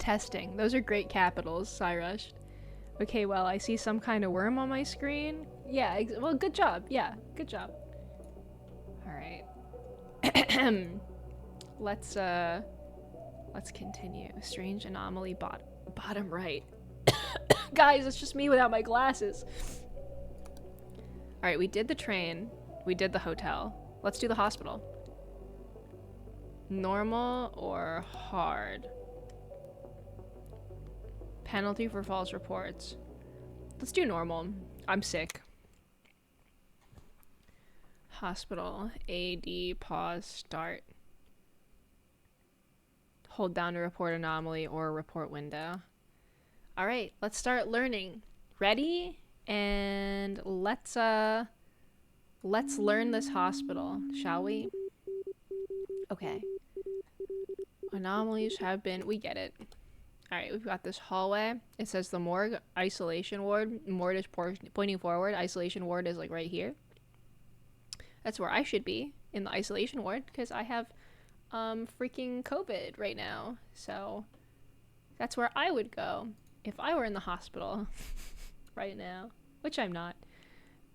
Testing. Those are great capitals, Cyrus. Okay, well, I see some kind of worm on my screen. Yeah, well, good job. Yeah, good job. Alright. Let's continue. Strange anomaly bottom right. Guys, it's just me without my glasses. Alright, we did the train. We did the hotel. Let's do the hospital. Normal or hard? Penalty for false reports. Let's do normal. I'm sick. Hospital. AD. Pause. Start. Hold down to report anomaly or report window. Alright, let's start learning. Ready? And let's learn this hospital, shall we? Okay. Anomalies have been... We get it. Alright, we've got this hallway. It says the morgue, isolation ward. Morgue is pointing forward. Isolation ward is like right here. That's where I should be, in the isolation ward, because I have freaking COVID right now. So that's where I would go if I were in the hospital right now, which I'm not.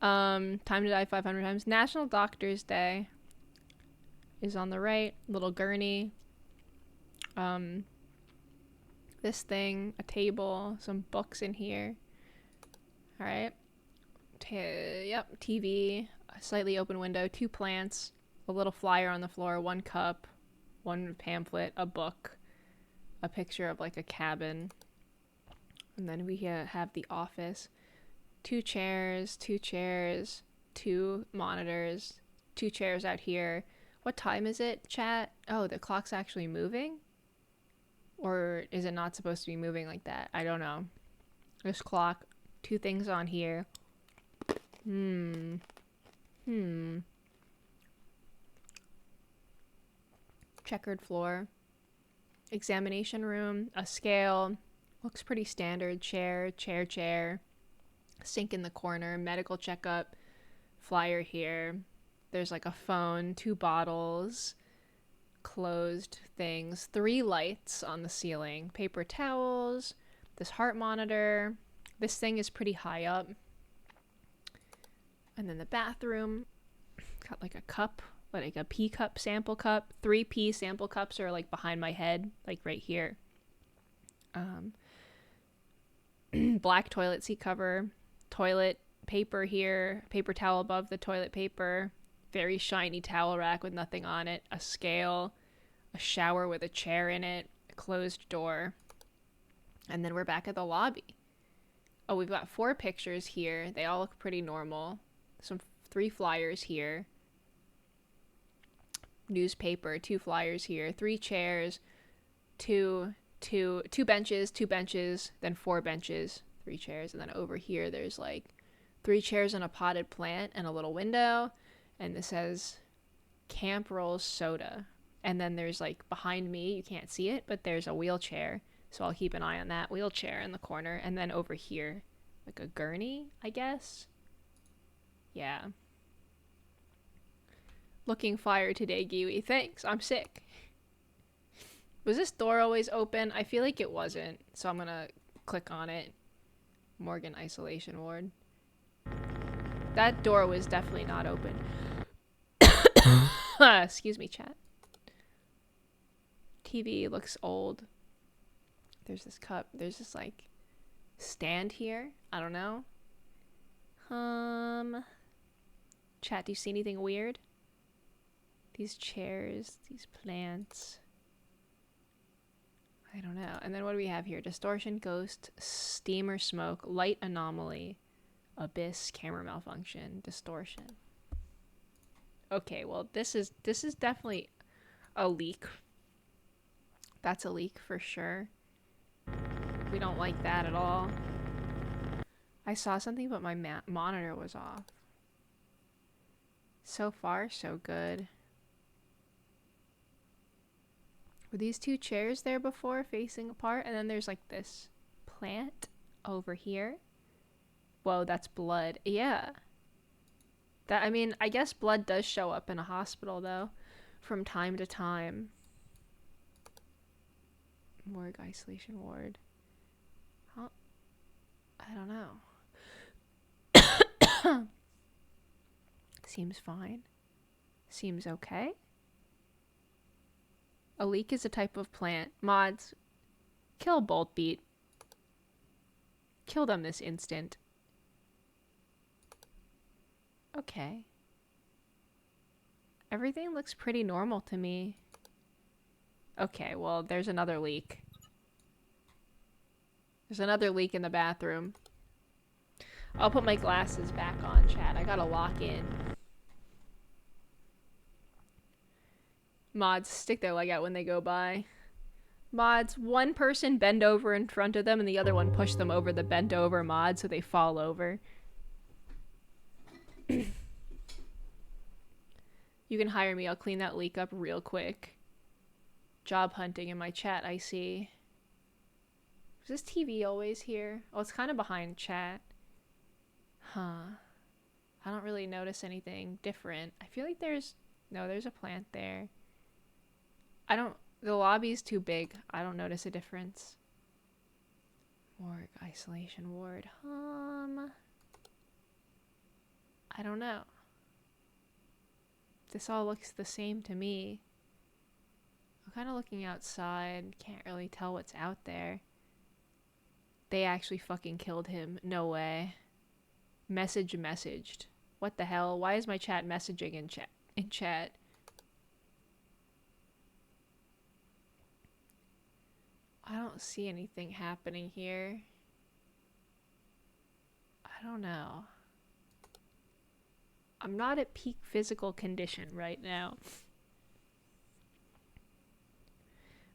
Time to die 500 times. National Doctors Day is on the right. Little gurney. This thing, a table, some books in here. All right. Yep, TV, a slightly open window, 2 plants, a little flyer on the floor, 1 cup, 1 pamphlet, a book, a picture of like a cabin. And then we have the office. 2 chairs, 2 monitors, 2 chairs out here. What time is it, chat? Oh, the clock's actually moving? Or is it not supposed to be moving like that? I don't know. This clock, 2 things on here. Checkered floor. Examination room, a scale. Looks pretty standard. Chair. Sink in the corner, medical checkup, flyer here. There's like a phone, 2 bottles, closed things, 3 lights on the ceiling, paper towels, this heart monitor. This thing is pretty high up. And then the bathroom, got like a cup, like a pee cup, sample cup. 3 pee sample cups are like behind my head, like right here. Black toilet seat cover, toilet paper here, paper towel above the toilet paper, very shiny towel rack with nothing on it, a scale, a shower with a chair in it, a closed door, and then we're back at the lobby. Oh, we've got 4 pictures here. They all look pretty normal. 3 flyers here, newspaper, 2 flyers here, 3 chairs, two benches, then 4 benches, 3 chairs, and then over here there's like 3 chairs and a potted plant and a little window, and this says Camp Rolls Soda. And then there's like behind me, you can't see it, but there's a wheelchair, so I'll keep an eye on that wheelchair in the corner. And then over here, like a gurney, I guess. Yeah. Looking fire today, Giwi. Thanks, I'm sick. Was this door always open? I feel like it wasn't, so I'm gonna click on it. Morgan Isolation Ward. That door was definitely not open. Excuse me, chat. TV looks old. There's this cup. There's this, like, stand here. I don't know. Chat, do you see anything weird? These chairs, these plants. I don't know. And then what do we have here? Distortion, ghost, steamer smoke, light anomaly, abyss, camera malfunction, distortion. Okay, well, this is definitely a leak. That's a leak for sure. We don't like that at all. I saw something, but my monitor was off. So far, so good. Were these 2 chairs there before, facing apart? And then there's like this plant over here. Whoa, that's blood. Yeah. That, I mean, I guess blood does show up in a hospital, though, from time to time. Morgue isolation ward. Huh? I don't know. Seems fine. Seems okay. A leek is a type of plant. Mods, kill Bolt Beat. Kill them this instant. Okay. Everything looks pretty normal to me. Okay, well, there's another leak. There's another leak in the bathroom. I'll put my glasses back on, chat. I gotta lock in. Mods, stick their leg out when they go by. Mods, one person bend over in front of them and the other one push them over the bent over mod so they fall over. You can hire me. I'll clean that leak up real quick. Job hunting in my chat, I see. Is this TV always here? Oh, it's kind of behind chat. Huh. I don't really notice anything different. I feel like there's... No, there's a plant there. The lobby's too big. I don't notice a difference. Morgue isolation ward. I don't know. This all looks the same to me. I'm kind of looking outside. Can't really tell what's out there. They actually fucking killed him. No way. Messaged. What the hell? Why is my chat messaging in chat? I don't see anything happening here. I don't know. I'm not at peak physical condition right now.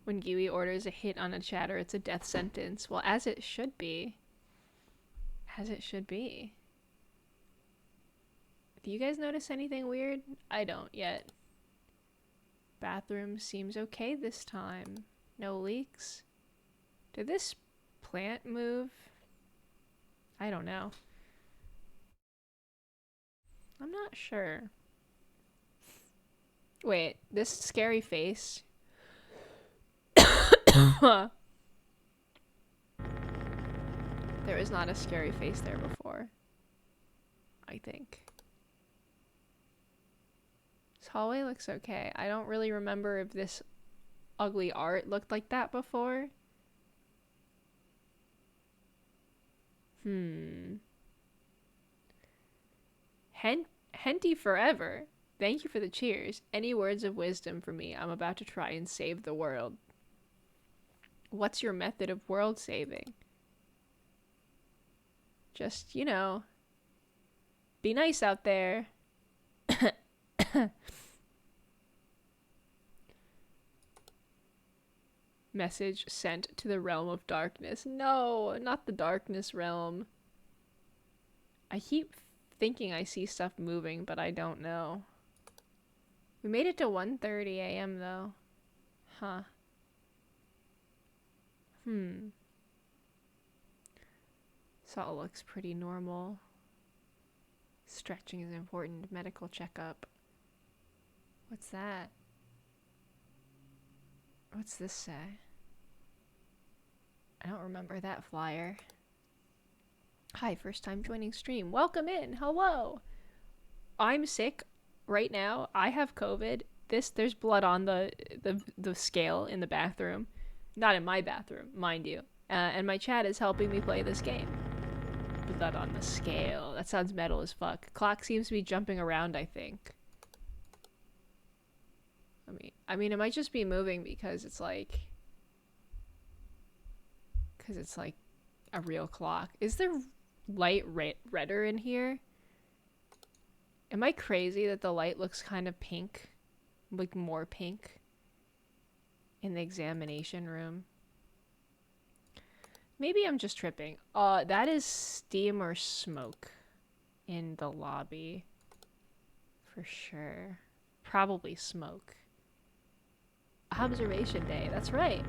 When Giwi orders a hit on a chatter, it's a death sentence. Well, as it should be. As it should be. Do you guys notice anything weird? I don't yet. Bathroom seems okay this time. No leaks. Did this plant move? I don't know. I'm not sure. Wait, this scary face. There was not a scary face there before. I think. This hallway looks okay. I don't really remember if this ugly art looked like that before. Henty forever. Thank you for the cheers. Any words of wisdom for me? I'm about to try and save the world. What's your method of world saving? Just, you know, be nice out there. Message sent to the realm of darkness. No, not the darkness realm. I keep thinking I see stuff moving, but I don't know. We made it to 1:30 a.m. though. Huh. This all looks pretty normal. Stretching is important. Medical checkup. What's that? What's this say? I don't remember that flyer. Hi, first time joining stream. Welcome in. Hello. I'm sick right now. I have COVID. There's blood on the scale in the bathroom. Not in my bathroom, mind you. And my chat is helping me play this game. Blood on the scale. That sounds metal as fuck. Clock seems to be jumping around, I think. I mean, it might just be moving because it's like a real clock. Is there light redder in here? Am I crazy that the light looks kind of pink? Like more pink in the examination room? Maybe I'm just tripping. That is steam or smoke in the lobby. For sure. Probably smoke. Observation day. That's right.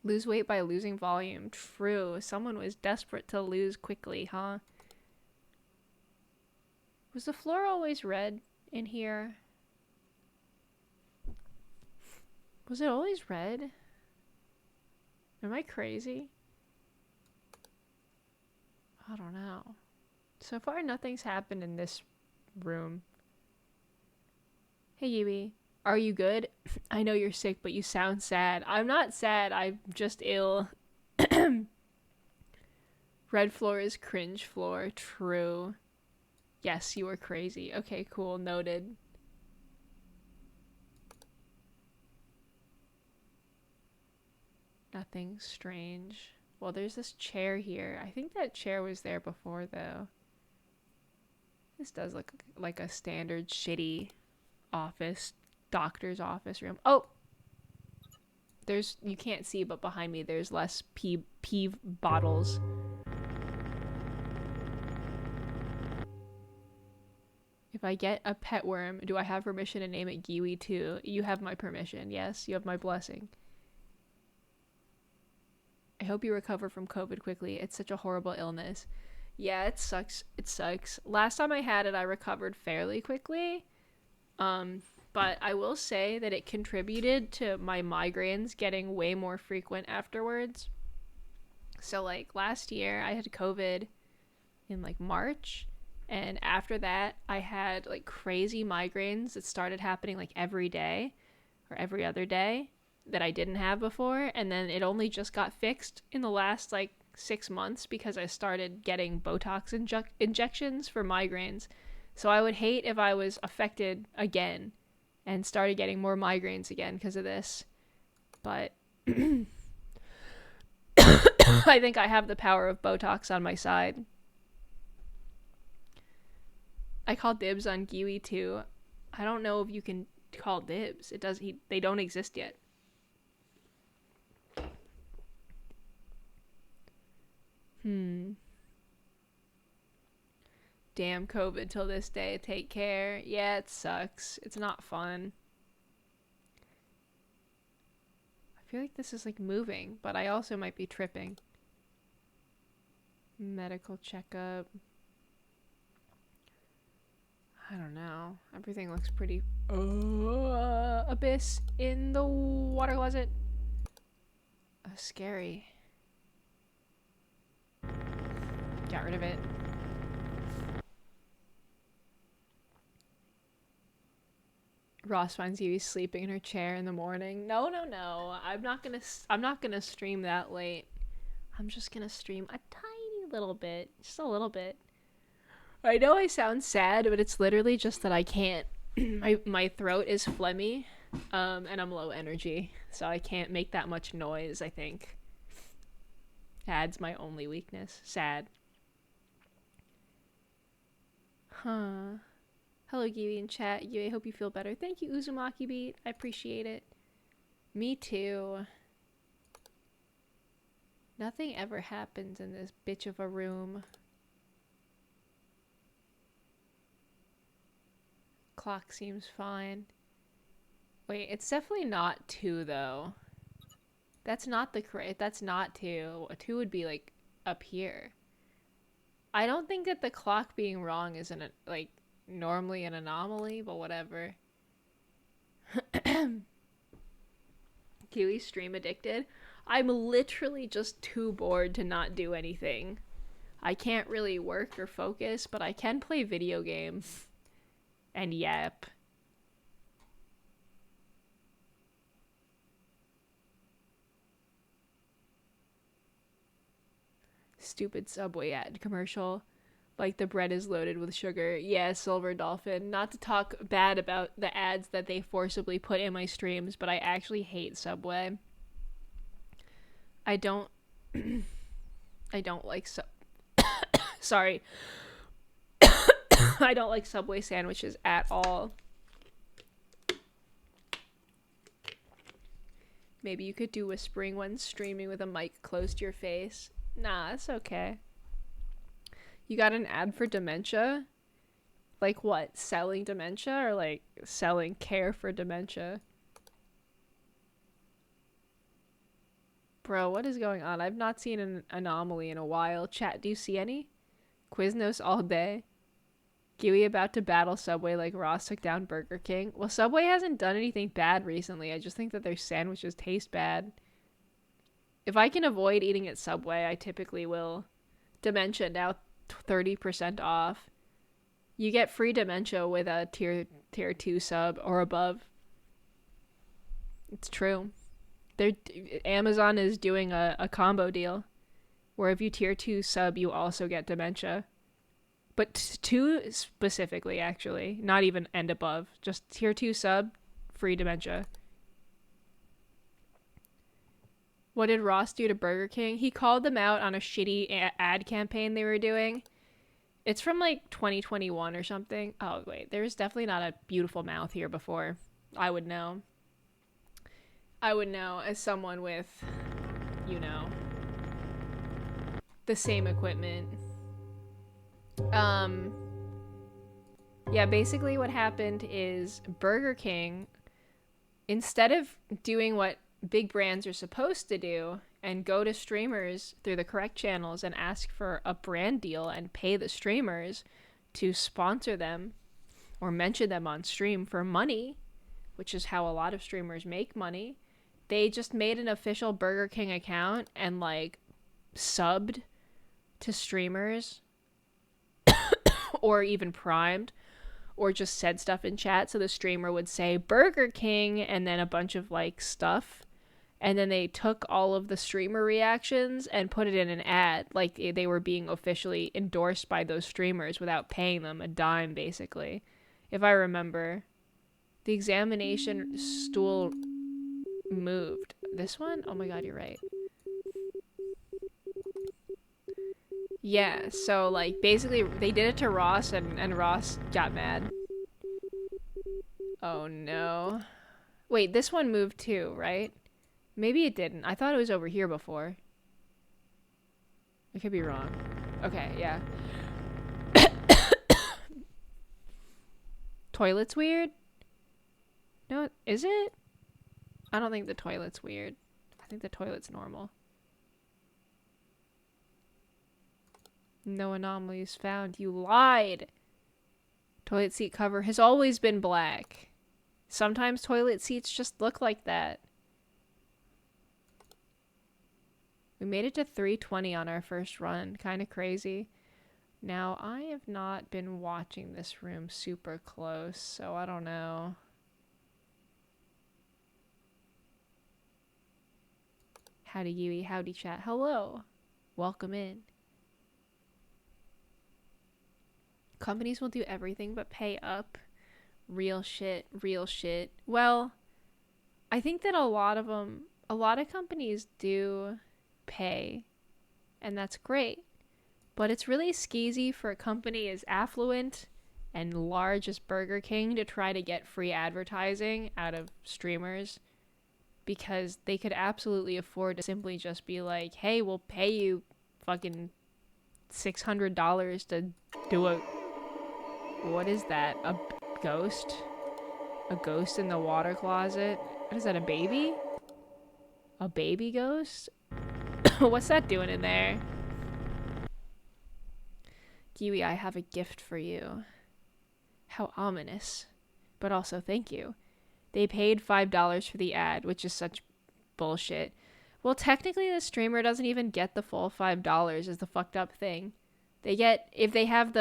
Lose weight by losing volume. True. Someone was desperate to lose quickly, huh? Was the floor always red in here? Was it always red? Am I crazy? I don't know. So far, nothing's happened in this room. Hey, Giwi. Are you good? I know you're sick, but you sound sad. I'm not sad. I'm just ill. Red floor is cringe floor. True. Yes, you are crazy. Okay, cool. Noted. Nothing strange. Well, there's this chair here. I think that chair was there before, though. This does look like a standard shitty office, doctor's office room. Oh! There's, you can't see, but behind me there's less pee bottles. If I get a pet worm, do I have permission to name it Giwi too? You have my permission, yes? You have my blessing. I hope you recover from COVID quickly. It's such a horrible illness. Yeah, it sucks. It sucks. Last time I had it, I recovered fairly quickly. But I will say that it contributed to my migraines getting way more frequent afterwards. So, like, last year, I had COVID in, like, March. And after that, I had, like, crazy migraines that started happening, like, every day or every other day that I didn't have before. And then it only just got fixed in the last, like, 6 months because I started getting Botox injections for migraines. So I would hate if I was affected again and started getting more migraines again because of this. But I think I have the power of Botox on my side. I call dibs on Giwi too. I don't know if you can call dibs. They don't exist yet. Damn COVID till this day. Take care. Yeah, it sucks. It's not fun. I feel like this is like moving, but I also might be tripping. Medical checkup. I don't know. Everything looks pretty... abyss in the water closet. Scary. Got rid of it. Ross finds you sleeping in her chair in the morning. No. I'm not gonna stream that late. I'm just gonna stream a tiny little bit. Just a little bit. I know I sound sad, but it's literally just that I can't. My throat is phlegmy, and I'm low energy, so I can't make that much noise, I think. That's my only weakness. Sad. Huh. Hello, Giwi in chat. I hope you feel better. Thank you, Uzumaki Beat. I appreciate it. Me too. Nothing ever happens in this bitch of a room. Clock seems fine. Wait, it's definitely not 2 though. That's not that's not 2. 2 would be like up here. I don't think that the clock being wrong is like normally an anomaly, but whatever. Kiwi stream addicted. I'm literally just too bored to not do anything. I can't really work or focus, but I can play video games. And yep. Stupid Subway ad commercial. Like the bread is loaded with sugar. Yeah, Silver Dolphin. Not to talk bad about the ads that they forcibly put in my streams, but I actually hate Subway. I don't like sorry. I don't like Subway sandwiches at all. Maybe you could do whispering when streaming with a mic close to your face. Nah, that's okay. You got an ad for dementia? Like what? Selling dementia or like selling care for dementia? Bro, what is going on? I've not seen an anomaly in a while. Chat, do you see any? Quiznos all day. Giwi about to battle Subway like Ross took down Burger King. Well, Subway hasn't done anything bad recently. I just think that their sandwiches taste bad. If I can avoid eating at Subway, I typically will. Dementia now 30% off. You get free Dementia with a tier 2 sub or above. It's true. Amazon is doing a combo deal where if you tier 2 sub, you also get Dementia. But 2 specifically, actually. Not even and above. Just tier 2 sub, free Dementia. What did Ross do to Burger King? He called them out on a shitty ad campaign they were doing. It's from like 2021 or something. Oh, wait. There's definitely not a beautiful mouth here before. I would know. I would know as someone with, you know, the same equipment. Yeah, basically what happened is Burger King, instead of doing what big brands are supposed to do and go to streamers through the correct channels and ask for a brand deal and pay the streamers to sponsor them or mention them on stream for money, which is how a lot of streamers make money, they just made an official Burger King account and like subbed to streamers or even primed or just said stuff in chat. So the streamer would say Burger King and then a bunch of like stuff. And then they took all of the streamer reactions and put it in an ad. Like they were being officially endorsed by those streamers without paying them a dime, basically. If I remember. The examination stool moved. This one? Oh my god, you're right. Yeah, so like basically they did it to Ross and Ross got mad. Oh no. Wait, this one moved too, right? Maybe it didn't. I thought it was over here before. I could be wrong. Okay, yeah. Toilet's weird? No, is it? I don't think the toilet's weird. I think the toilet's normal. No anomalies found. You lied! Toilet seat cover has always been black. Sometimes toilet seats just look like that. We made it to 320 on our first run. Kind of crazy. Now, I have not been watching this room super close, so I don't know. Howdy Giwi, howdy chat. Hello. Welcome in. Companies will do everything but pay up. Real shit, real shit. Well, I think that a lot of companies do pay, and that's great. But it's really skeezy for a company as affluent and large as Burger King to try to get free advertising out of streamers, because they could absolutely afford to simply just be like, hey, we'll pay you fucking $600 to do a... What is that? A ghost? A ghost in the water closet? What is that, a baby? A baby ghost? What's that doing in there? Giwi, I have a gift for you. How ominous. But also thank you. They paid $5 for the ad, which is such bullshit. Well, technically the streamer doesn't even get the full $5 is the fucked up thing. They get, if they have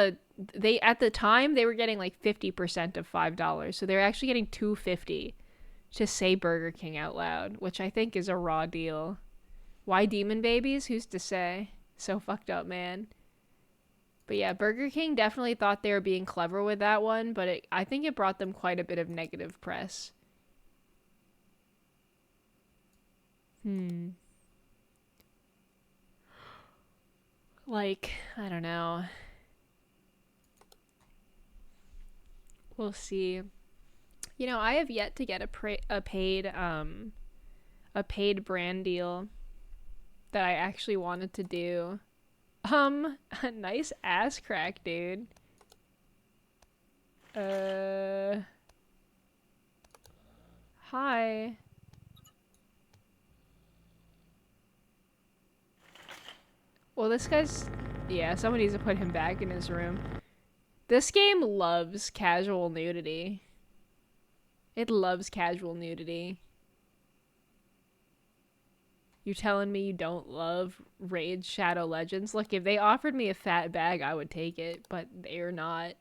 they at the time they were getting like 50% of $5. So they're actually getting $2.50 to say Burger King out loud, which I think is a raw deal. Why demon babies? Who's to say? So fucked up, man. But yeah, Burger King definitely thought they were being clever with that one, but I think it brought them quite a bit of negative press. Like, I don't know. We'll see. You know, I have yet to get a paid brand deal that I actually wanted to do. A nice ass crack, dude. Hi. Well, this guy's... Yeah, somebody needs to put him back in his room. This game loves casual nudity. It loves casual nudity. You telling me you don't love Raid Shadow Legends? Look, if they offered me a fat bag, I would take it, but they're not.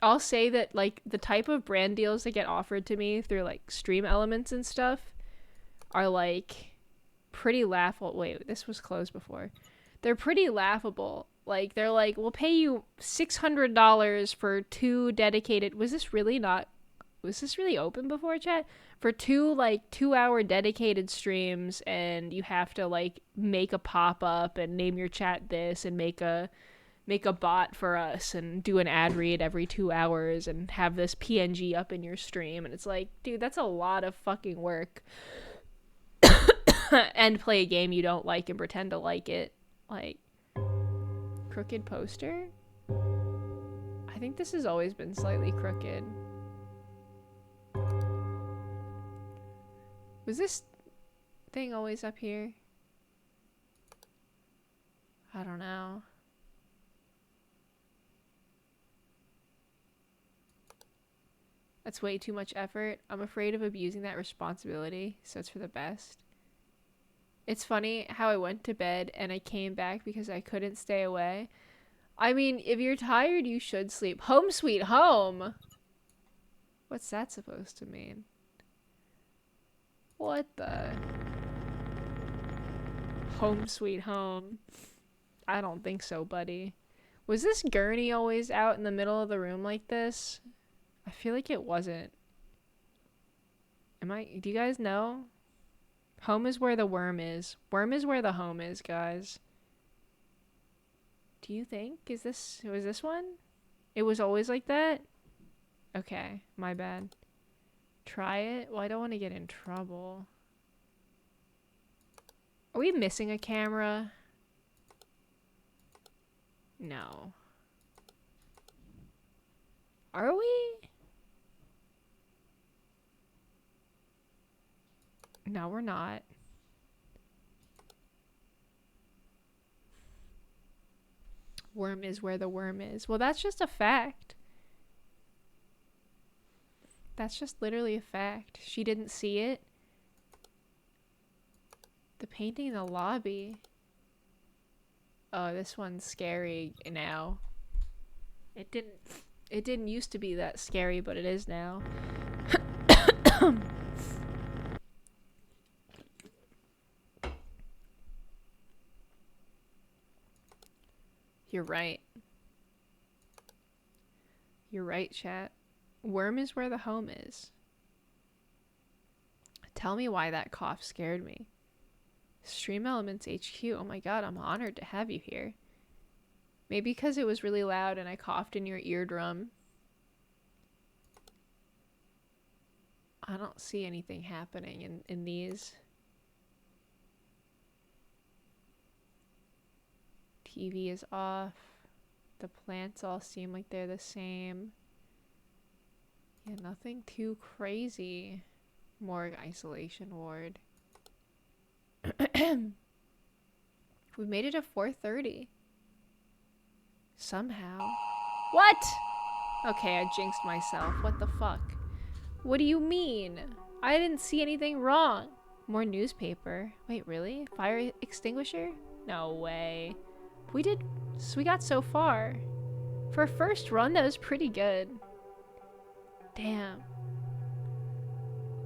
I'll say that, like, the type of brand deals that get offered to me through, like, Stream Elements and stuff are, like, pretty laughable. Wait, this was closed before. They're pretty laughable. Like, they're like, we'll pay you $600 for 2 dedicated... Was this really open before, chat? For 2, like, 2-hour dedicated streams, and you have to, like, make a pop-up and name your chat this and make a bot for us and do an ad read every 2 hours and have this PNG up in your stream. And it's like, dude, that's a lot of fucking work. And play a game you don't like and pretend to like it. Like, crooked poster? I think this has always been slightly crooked. Was this thing always up here? I don't know. That's way too much effort. I'm afraid of abusing that responsibility, so it's for the best. It's funny how I went to bed and I came back because I couldn't stay away. I mean, if you're tired, you should sleep. Home sweet home! What's that supposed to mean? What the? Home sweet home. I don't think so, buddy. Was this gurney always out in the middle of the room like this? I feel like it wasn't. Do you guys know? Home is where the worm is. Worm is where the home is, guys. Do you think? Was this one? It was always like that? Okay, my bad. Try it? Well, I don't want to get in trouble. Are we missing a camera? No. Are we? No, we're not. Worm is where the worm is. Well, that's just a fact. That's just literally a fact. She didn't see it. The painting in the lobby. Oh, this one's scary now. It didn't used to be that scary, but it is now. You're right. You're right, chat. Worm is where the home is. Tell me why that cough scared me. Stream Elements HQ. Oh my god, I'm honored to have you here. Maybe because it was really loud and I coughed in your eardrum. I don't see anything happening in these. TV is off. The plants all seem like they're the same. Yeah, nothing too crazy. Morgue isolation ward. We made it to 4:30. Somehow. What? Okay, I jinxed myself. What the fuck? What do you mean? I didn't see anything wrong. More newspaper. Wait, really? Fire extinguisher? No way. We got so far. For a first run, that was pretty good. Damn.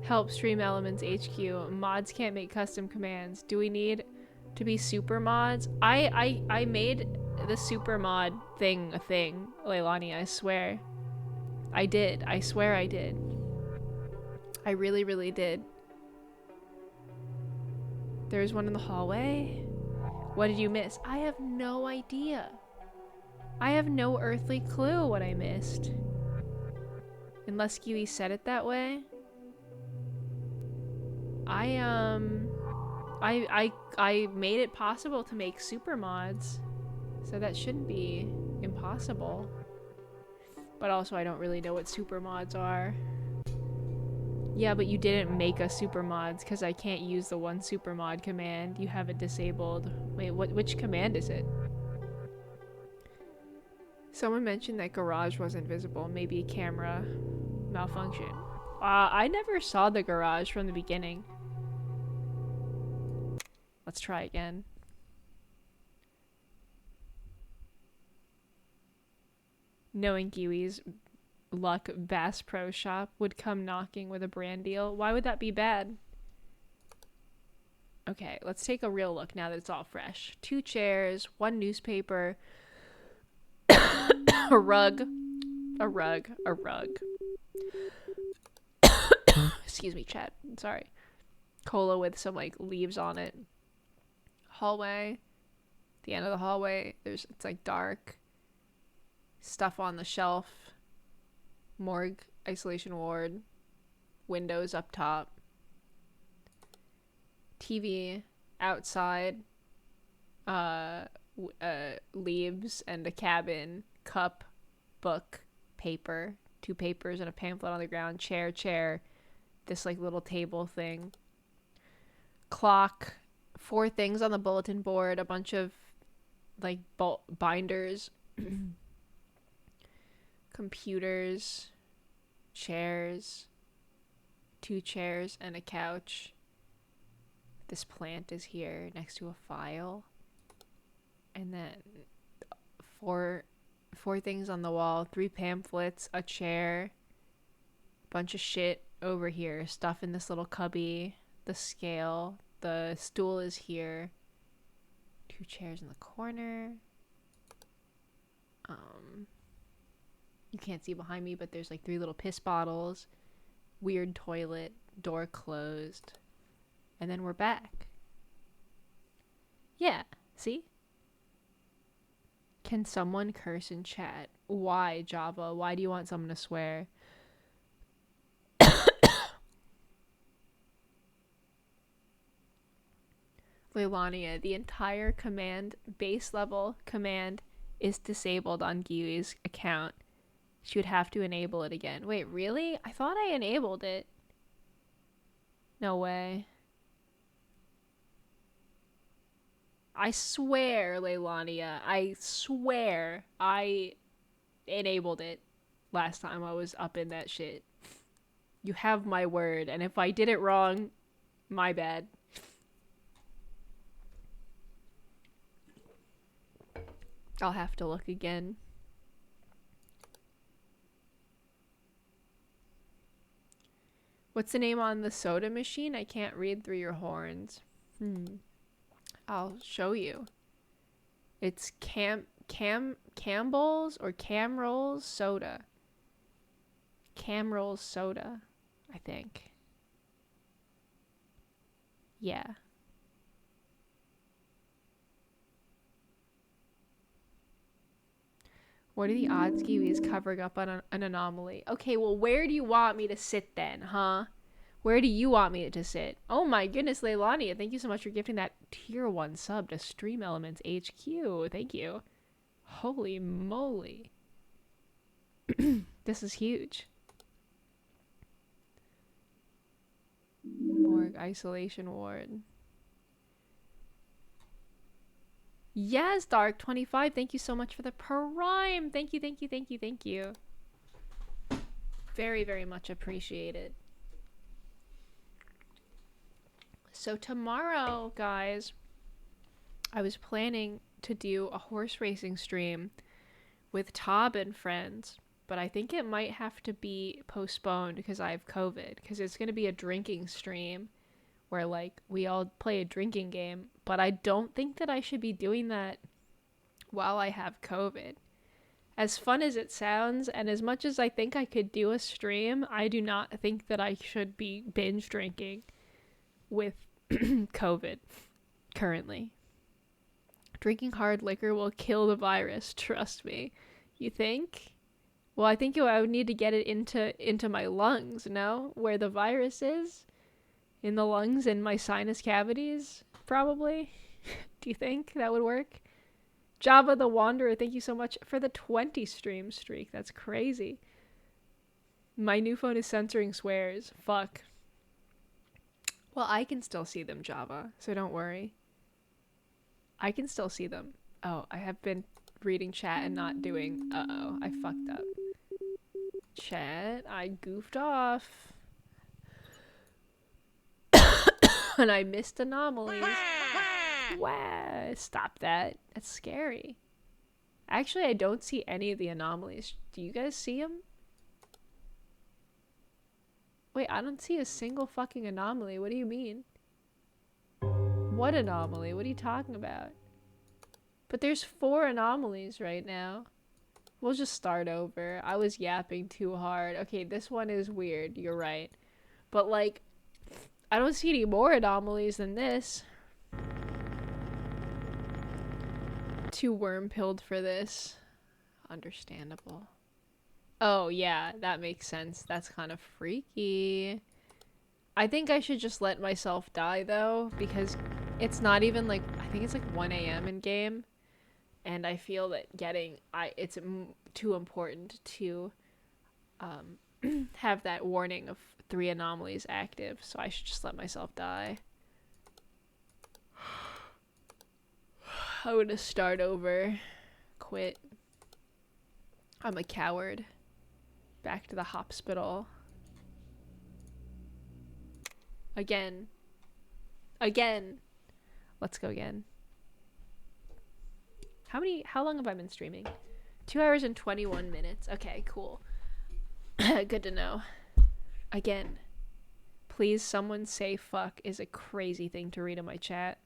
Help Stream Elements HQ. Mods can't make custom commands. Do we need to be super mods? I made the super mod thing a thing, Leilani, I swear. I did. I swear I did. I really, really did. There's one in the hallway. What did you miss? I have no idea. I have no earthly clue what I missed. Unless Giwi said it that way. I made it possible to make super mods. So that shouldn't be impossible. But also I don't really know what super mods are. Yeah, but you didn't make us super mods because I can't use the one super mod command. You have it disabled. Wait, which command is it? Someone mentioned that garage wasn't visible. Maybe a camera malfunction. I never saw the garage from the beginning. Let's try again. Knowing Giwi's luck, Bass Pro Shop would come knocking with a brand deal. Why would that be bad? Okay, let's take a real look now that it's all fresh. 2 chairs, 1 newspaper, a rug. Excuse me, chat. Sorry. Cola with some like leaves on it. Hallway. The end of the hallway, it's like dark. Stuff on the shelf. Morgue, isolation ward. Windows up top. TV outside. Leaves and a cabin. Cup, book, paper. 2 papers and a pamphlet on the ground. Chair. This like little table thing. Clock. 4 things on the bulletin board. A bunch of like binders. Computers. Chairs. 2 chairs and a couch. This plant is here next to a file. And then 4 things on the wall. 3 pamphlets, a chair, bunch of shit over here. Stuff in this little cubby. The scale. The stool is here. 2 chairs in the corner. You can't see behind me, but there's like 3 little piss bottles. Weird toilet. Door closed. And then we're back. Yeah, see? Can someone curse in chat? Why, Java? Why do you want someone to swear? Leilania, the entire command, base level command, is disabled on Giwi's account. She would have to enable it again. Wait, really? I thought I enabled it. No way. I swear, Leilania, I swear I enabled it last time I was up in that shit. You have my word, and if I did it wrong, my bad. I'll have to look again. What's the name on the soda machine? I can't read through your horns. I'll show you. It's Campbell's or Camrolls soda. Camrolls soda, I think. Yeah. What are the odds Giwi is covering up on an anomaly? Okay, well, where do you want me to sit then, huh? Where do you want me to sit? Oh my goodness, Leilania, thank you so much for gifting that tier 1 sub to Stream Elements HQ. Thank you. Holy moly. This is huge. Morgue isolation ward. Yes, Dark25, thank you so much for the prime. Thank you. Very, very much appreciated. So tomorrow, guys, I was planning to do a horse racing stream with Tob and friends, but I think it might have to be postponed because I have COVID, because it's going to be a drinking stream where like we all play a drinking game, but I don't think that I should be doing that while I have COVID. As fun as it sounds, and as much as I think I could do a stream, I do not think that I should be binge drinking with COVID currently. Drinking hard liquor will kill the virus, trust me. You think? Well, I think I would need to get it into my lungs, no? Where the virus is? In the lungs and my sinus cavities, probably. Do you think that would work? Java the Wanderer, thank you so much for the 20 stream streak. That's crazy. My new phone is censoring swears. Fuck. Well, I can still see them, Java, so don't worry. I can still see them. Oh, I have been reading chat and not doing... Uh-oh, I fucked up. Chat, I goofed off. And I missed anomalies. Wow, stop that. That's scary. Actually, I don't see any of the anomalies. Do you guys see them? Wait, I don't see a single fucking anomaly. What do you mean? What anomaly? What are you talking about? But there's 4 anomalies right now. We'll just start over. I was yapping too hard. Okay, this one is weird. You're right. But, like, I don't see any more anomalies than this. Too worm-pilled for this. Understandable. Oh, yeah, that makes sense. That's kind of freaky. I think I should just let myself die, though, because it's not even, like, I think it's, like, 1 a.m. in game. And I feel that it's too important to have that warning of 3 anomalies active, so I should just let myself die. I'm gonna start over. Quit. I'm a coward. Back to the hospital. Again. Again. Let's go again. How long have I been streaming? 2 hours and 21 minutes. Okay, cool. Good to know. Again. Please, someone say fuck is a crazy thing to read in my chat.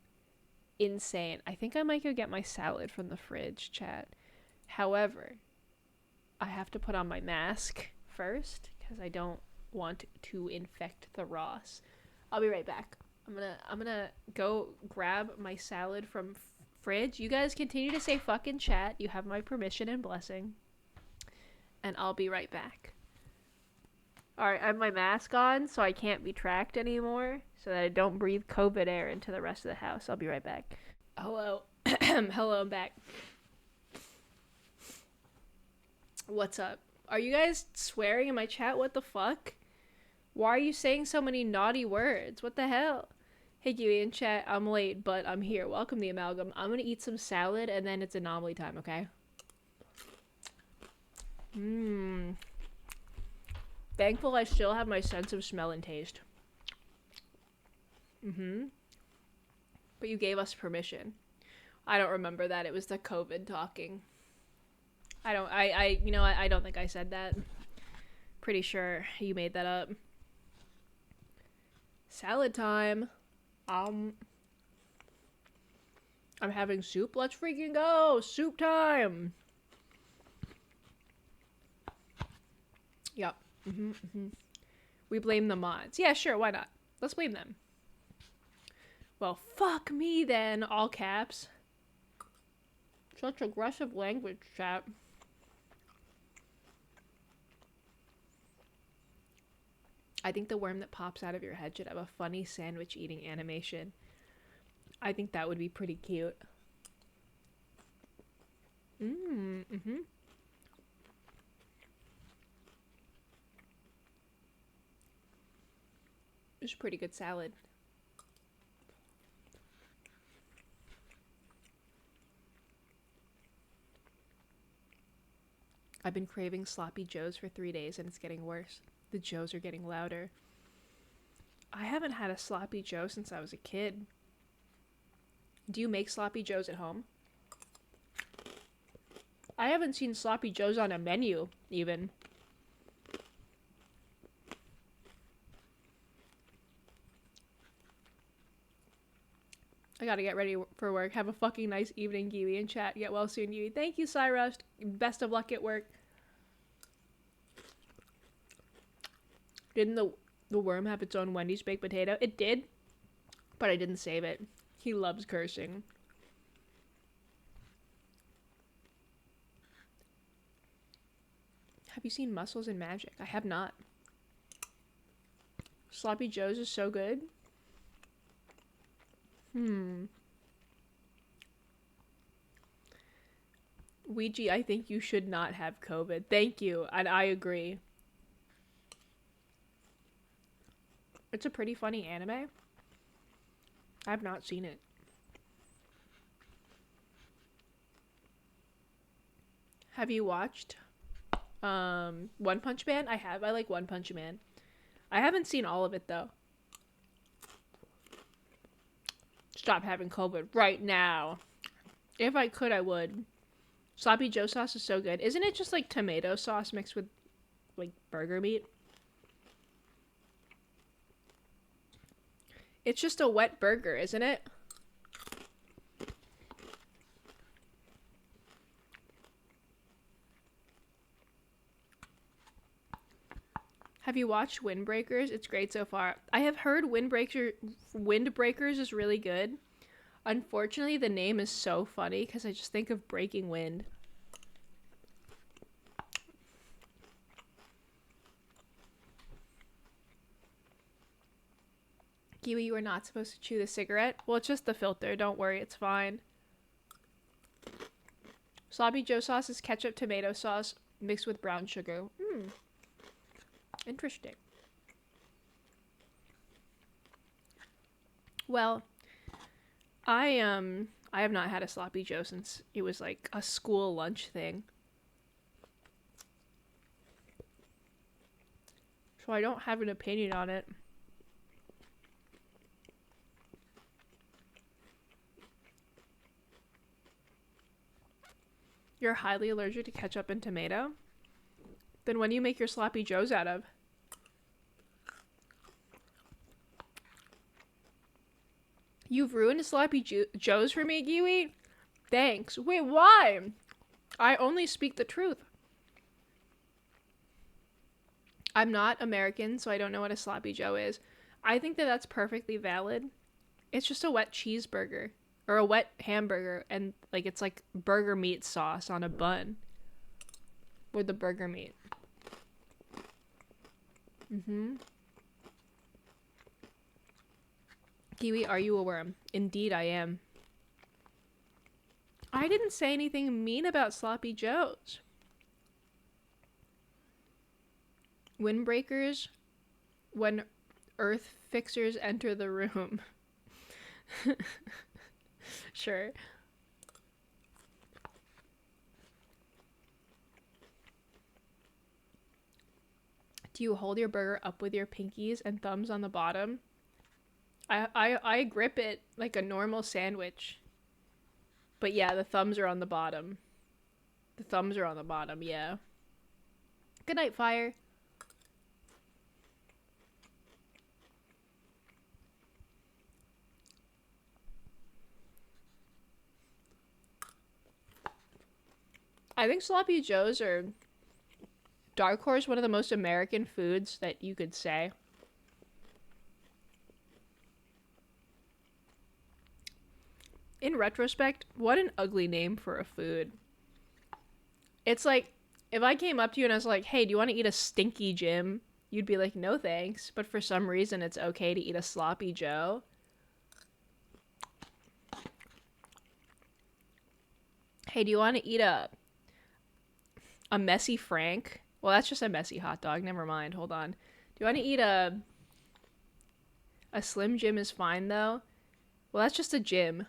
Insane. I think I might go get my salad from the fridge, chat. However, I have to put on my mask first because I don't want to infect the Ross. I'll be right back. I'm gonna go grab my salad from fridge. You guys continue to say fuck in chat. You have my permission and blessing. And I'll be right back. Alright, I have my mask on so I can't be tracked anymore, so that I don't breathe COVID air into the rest of the house. I'll be right back. Hello. Hello, I'm back. What's up? Are you guys swearing in my chat? What the fuck? Why are you saying so many naughty words? What the hell? Hey, Giwi in chat, I'm late, but I'm here. Welcome to the Amalgam. I'm gonna eat some salad, and then it's anomaly time, okay? Thankful I still have my sense of smell and taste. But you gave us permission. I don't remember that. It was the COVID talking. I don't think I said that. Pretty sure you made that up. Salad time. I'm having soup. Let's freaking go. Soup time. Yep. We blame the mods. Yeah, sure. Why not? Let's blame them. Well, fuck me then. All caps. Such aggressive language, chat. I think the worm that pops out of your head should have a funny sandwich eating animation. I think that would be pretty cute. It's a pretty good salad. I've been craving sloppy joes for 3 days and it's getting worse. The joes are getting louder. I haven't had a sloppy joe since I was a kid. Do you make sloppy joes at home? I haven't seen sloppy joes on a menu, even. I gotta get ready for work. Have a fucking nice evening, Giwi, in chat. Get well soon, Giwi. Thank you, Cyrus. Best of luck at work. Didn't the worm have its own Wendy's baked potato? It did, but I didn't save it. He loves cursing. Have you seen Muscles and Magic? I have not. Sloppy Joe's is so good. Ouija, I think you should not have COVID. Thank you, and I agree. It's a pretty funny anime. I've not seen it. Have you watched One Punch Man? I have. I like One Punch Man. I haven't seen all of it though. stop having COVID right now. If I could, I would. Sloppy Joe sauce is so good. Isn't it just like tomato sauce mixed with like burger meat? It's just a wet burger, isn't it? Have you watched Windbreakers? It's great so far. I have heard Windbreakers is really good. Unfortunately, the name is so funny because I just think of breaking wind. Giwi, you are not supposed to chew the cigarette. Well, it's just the filter. Don't worry, it's fine. Sloppy Joe sauce is ketchup tomato sauce mixed with brown sugar. Interesting. Well, I have not had a Sloppy Joe since it was like a school lunch thing. So I don't have an opinion on it. You're highly allergic to ketchup and tomato? Then what do you make your Sloppy Joes out of? You've ruined Sloppy Joes for me, Giwi? Thanks. Wait, why? I only speak the truth. I'm not American, so I don't know what a Sloppy Joe is. I think that that's perfectly valid. It's just a wet cheeseburger. Or a wet hamburger, and like it's like burger meat sauce on a bun. With the burger meat. Giwi, are you a worm? Indeed I am. I didn't say anything mean about Sloppy Joes. Windbreakers, when Earth fixers enter the room. Sure. Do you hold your burger up with your pinkies and thumbs on the bottom? I grip it like a normal sandwich. But yeah, the thumbs are on the bottom. The thumbs are on the bottom, yeah. Good night, Fire. I think Sloppy Joes are dark horse, one of the most American foods that you could say. In retrospect, what an ugly name for a food. It's like, if I came up to you and I was like, hey, do you want to eat a stinky Jim? You'd be like, no thanks. But for some reason, it's okay to eat a Sloppy Joe. Hey, do you want to eat a messy Frank? Well, that's just a messy hot dog. Never mind. Hold on. Do you want to eat a Slim Jim is fine, though? Well, that's just a Jim.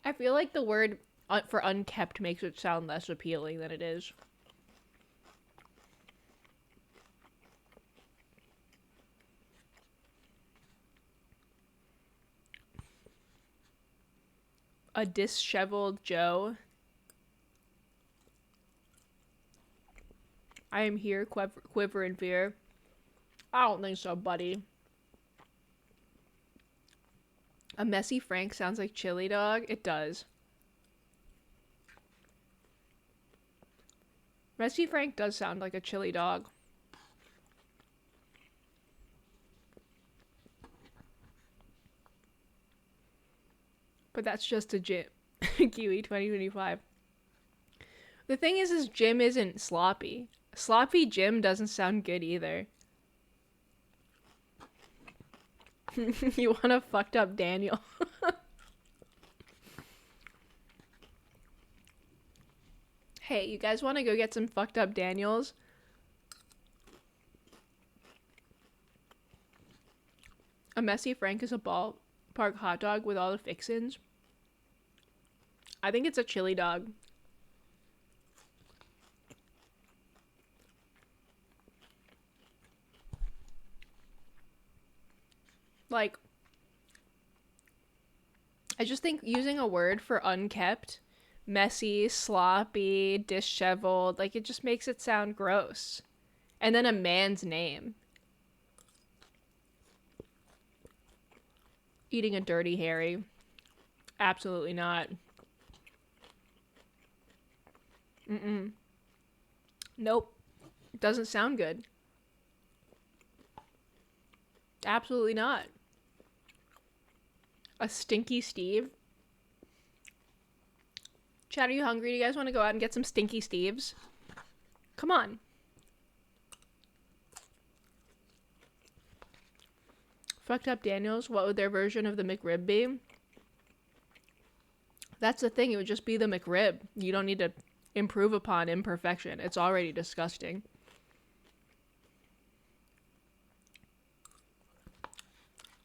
I feel like the word for unkept makes it sound less appealing than it is. A disheveled Joe. I am here, quiver in fear. I don't think so, buddy. A messy Frank sounds like chili dog. It does. Messy Frank does sound like a chili dog. But that's just a Jim. Giwi 2025. The thing is Jim isn't sloppy. Sloppy Jim doesn't sound good either. You want a fucked up Daniel? Hey, you guys want to go get some fucked up Daniels? A messy Frank is a ballpark hot dog with all the fixins. I think it's a chili dog. Like, I just think using a word for unkept, messy, sloppy, disheveled, like it just makes it sound gross. And then a man's name. Eating a dirty Harry. Absolutely not. Mm-mm. Nope. Doesn't sound good. Absolutely not. A stinky Steve? Chat, are you hungry? Do you guys want to go out and get some stinky Steves? Come on. Fucked Up Daniels, what would their version of the McRib be? That's the thing, it would just be the McRib. You don't need to improve upon imperfection. It's already disgusting.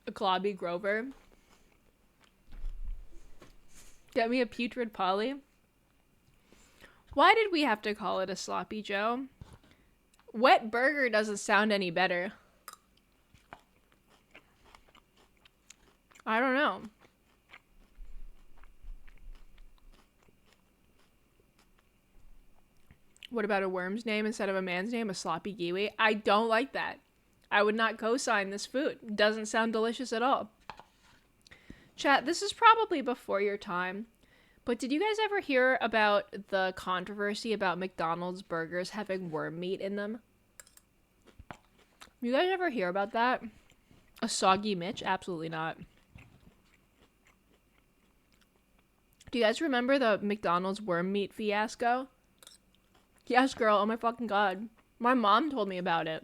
A Globby Grover. Get me a Putrid Polly. Why did we have to call it a Sloppy Joe? Wet Burger doesn't sound any better. I don't know. What about a worm's name instead of a man's name? A Sloppy Giwi? I don't like that. I would not co-sign this food. It doesn't sound delicious at all. Chat, this is probably before your time, but did you guys ever hear about the controversy about McDonald's burgers having worm meat in them? You guys ever hear about that? A soggy Mitch? Absolutely not. Do you guys remember the McDonald's worm meat fiasco? Yes, girl. Oh my fucking god. My mom told me about it.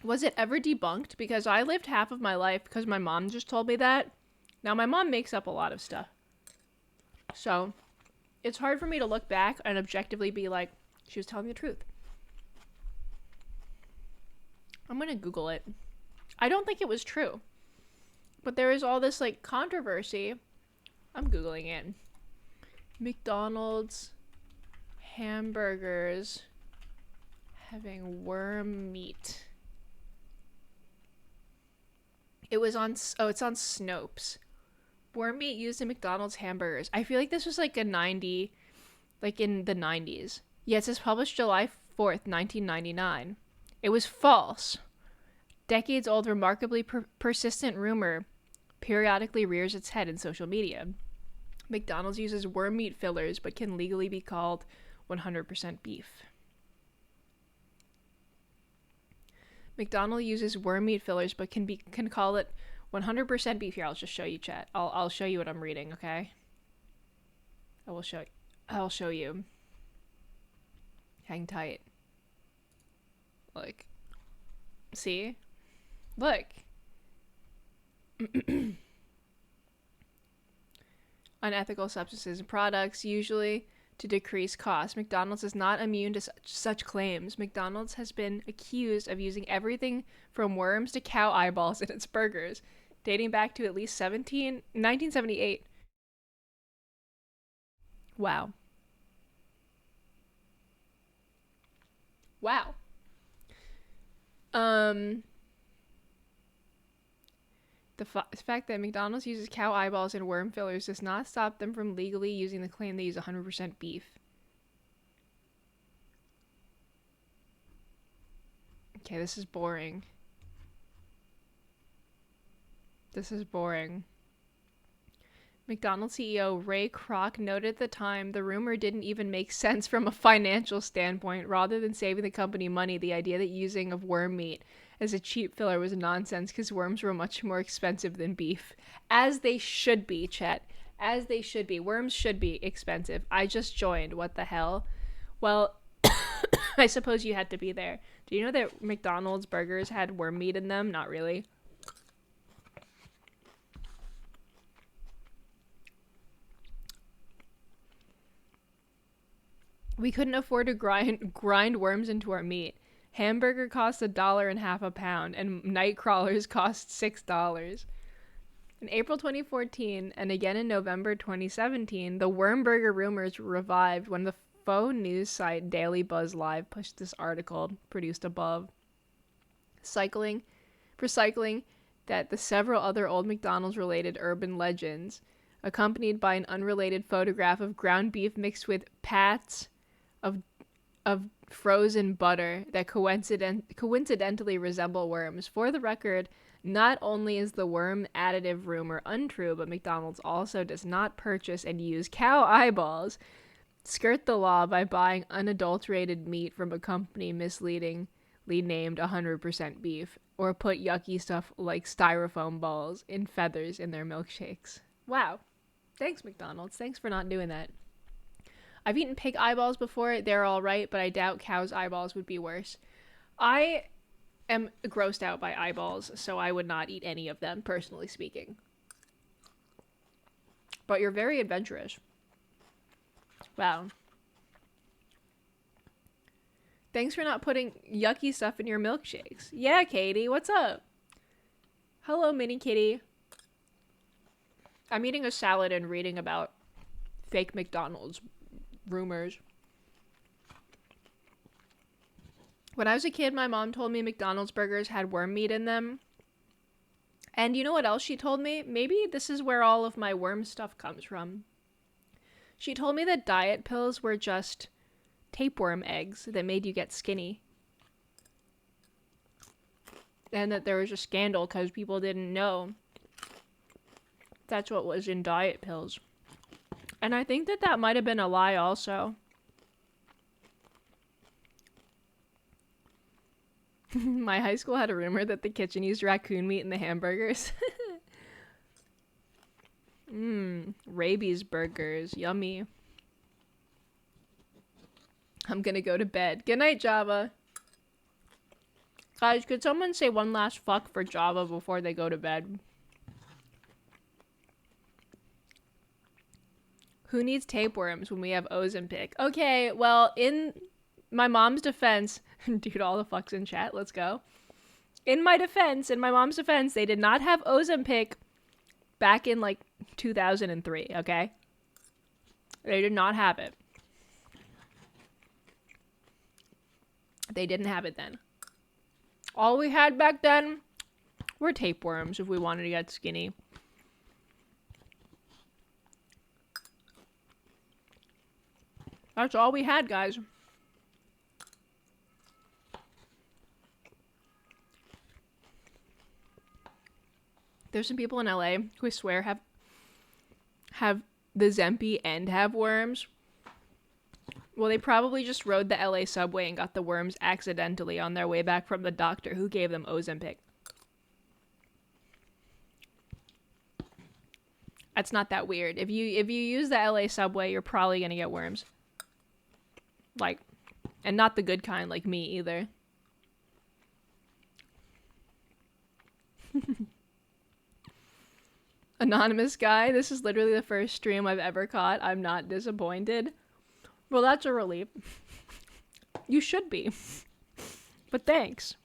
Was it ever debunked? Because I lived half of my life because my mom just told me that. Now, my mom makes up a lot of stuff. So, it's hard for me to look back and objectively be like, she was telling the truth. I'm gonna Google it. I don't think it was true. But there is all this, like, controversy. I'm Googling it. McDonald's hamburgers having worm meat. It was on, it's on Snopes. Worm meat used in McDonald's hamburgers. I feel like this was like a 90, like in the 90s. Yeah, it says published July 4th, 1999. It was false. Decades-old, remarkably persistent rumor periodically rears its head in social media. McDonald's uses worm meat fillers, but can legally be called 100% beef. McDonald's uses worm meat fillers, but can call it 100% beef. Here, I'll just show you, chat. I'll show you what I'm reading, okay? I'll show you. Hang tight. Look. See? Look. Unethical substances and products, usually to decrease costs. McDonald's is not immune to such claims. McDonald's has been accused of using everything from worms to cow eyeballs in its burgers, dating back to at least 1978. Wow. Wow. The fact that McDonald's uses cow eyeballs and worm fillers does not stop them from legally using the claim they use 100% beef. Okay, this is boring. This is boring. McDonald's CEO Ray Kroc noted at the time the rumor didn't even make sense from a financial standpoint. Rather than saving the company money, the idea that using of worm meat as a cheap filler was nonsense because worms were much more expensive than beef. As they should be, chat. As they should be. Worms should be expensive. I just joined. What the hell? Well, I suppose you had to be there. Do you know that McDonald's burgers had worm meat in them? Not really. We couldn't afford to grind worms into our meat. Hamburger cost $1.50 a pound, and night crawlers cost $6. In April 2014, and again in November 2017, the worm burger rumors revived when the faux news site Daily Buzz Live pushed this article produced above. Recycling, that the several other old McDonald's related urban legends, accompanied by an unrelated photograph of ground beef mixed with pats of frozen butter that coincidentally resemble worms. For the record, not only is the worm additive rumor untrue, but McDonald's also does not purchase and use cow eyeballs, skirt the law by buying unadulterated meat from a company misleadingly named 100% beef, or put yucky stuff like styrofoam balls in feathers in their milkshakes. Wow. Thanks, McDonald's. Thanks for not doing that. I've eaten pig eyeballs before. They're all right, but I doubt cow's eyeballs would be worse. I am grossed out by eyeballs, so I would not eat any of them, personally speaking. But you're very adventurous. Wow. Thanks for not putting yucky stuff in your milkshakes. Yeah, Katie, what's up? Hello, mini kitty. I'm eating a salad and reading about fake McDonald's rumors. When I was a kid, my mom told me McDonald's burgers had worm meat in them. And you know what else she told me? Maybe this is where all of my worm stuff comes from. She told me that diet pills were just tapeworm eggs that made you get skinny. And that there was a scandal because people didn't know that's what was in diet pills. And I think that that might have been a lie also. My high school had a rumor that the kitchen used raccoon meat in the hamburgers. Rabies burgers. Yummy. I'm gonna go to bed. Good night, Java. Guys, could someone say one last fuck for Java before they go to bed? Who needs tapeworms when we have Ozempic? Okay, well, in my mom's defense, dude, all the fucks in chat, let's go. In my mom's defense, they did not have Ozempic back in, like, 2003, okay? They did not have it. They didn't have it then. All we had back then were tapeworms if we wanted to get skinny. That's all we had, guys. There's some people in LA who I swear have the Zempi and have worms. Well, they probably just rode the LA subway and got the worms accidentally on their way back from the doctor who gave them Ozempic. That's not that weird. If you use the LA subway, you're probably gonna get worms. Like, and not the good kind like me either. Anonymous guy, this is literally the first stream I've ever caught. I'm not disappointed. Well, that's a relief. You should be. But thanks.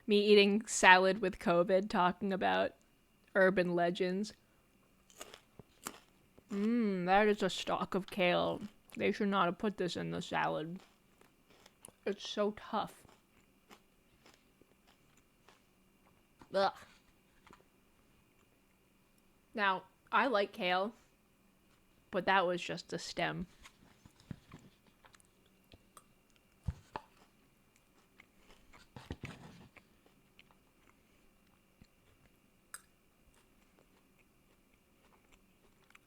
Me eating salad with COVID, talking about urban legends. That is a stalk of kale. They should not have put this in the salad. It's so tough. Ugh. Now, I like kale, but that was just a stem.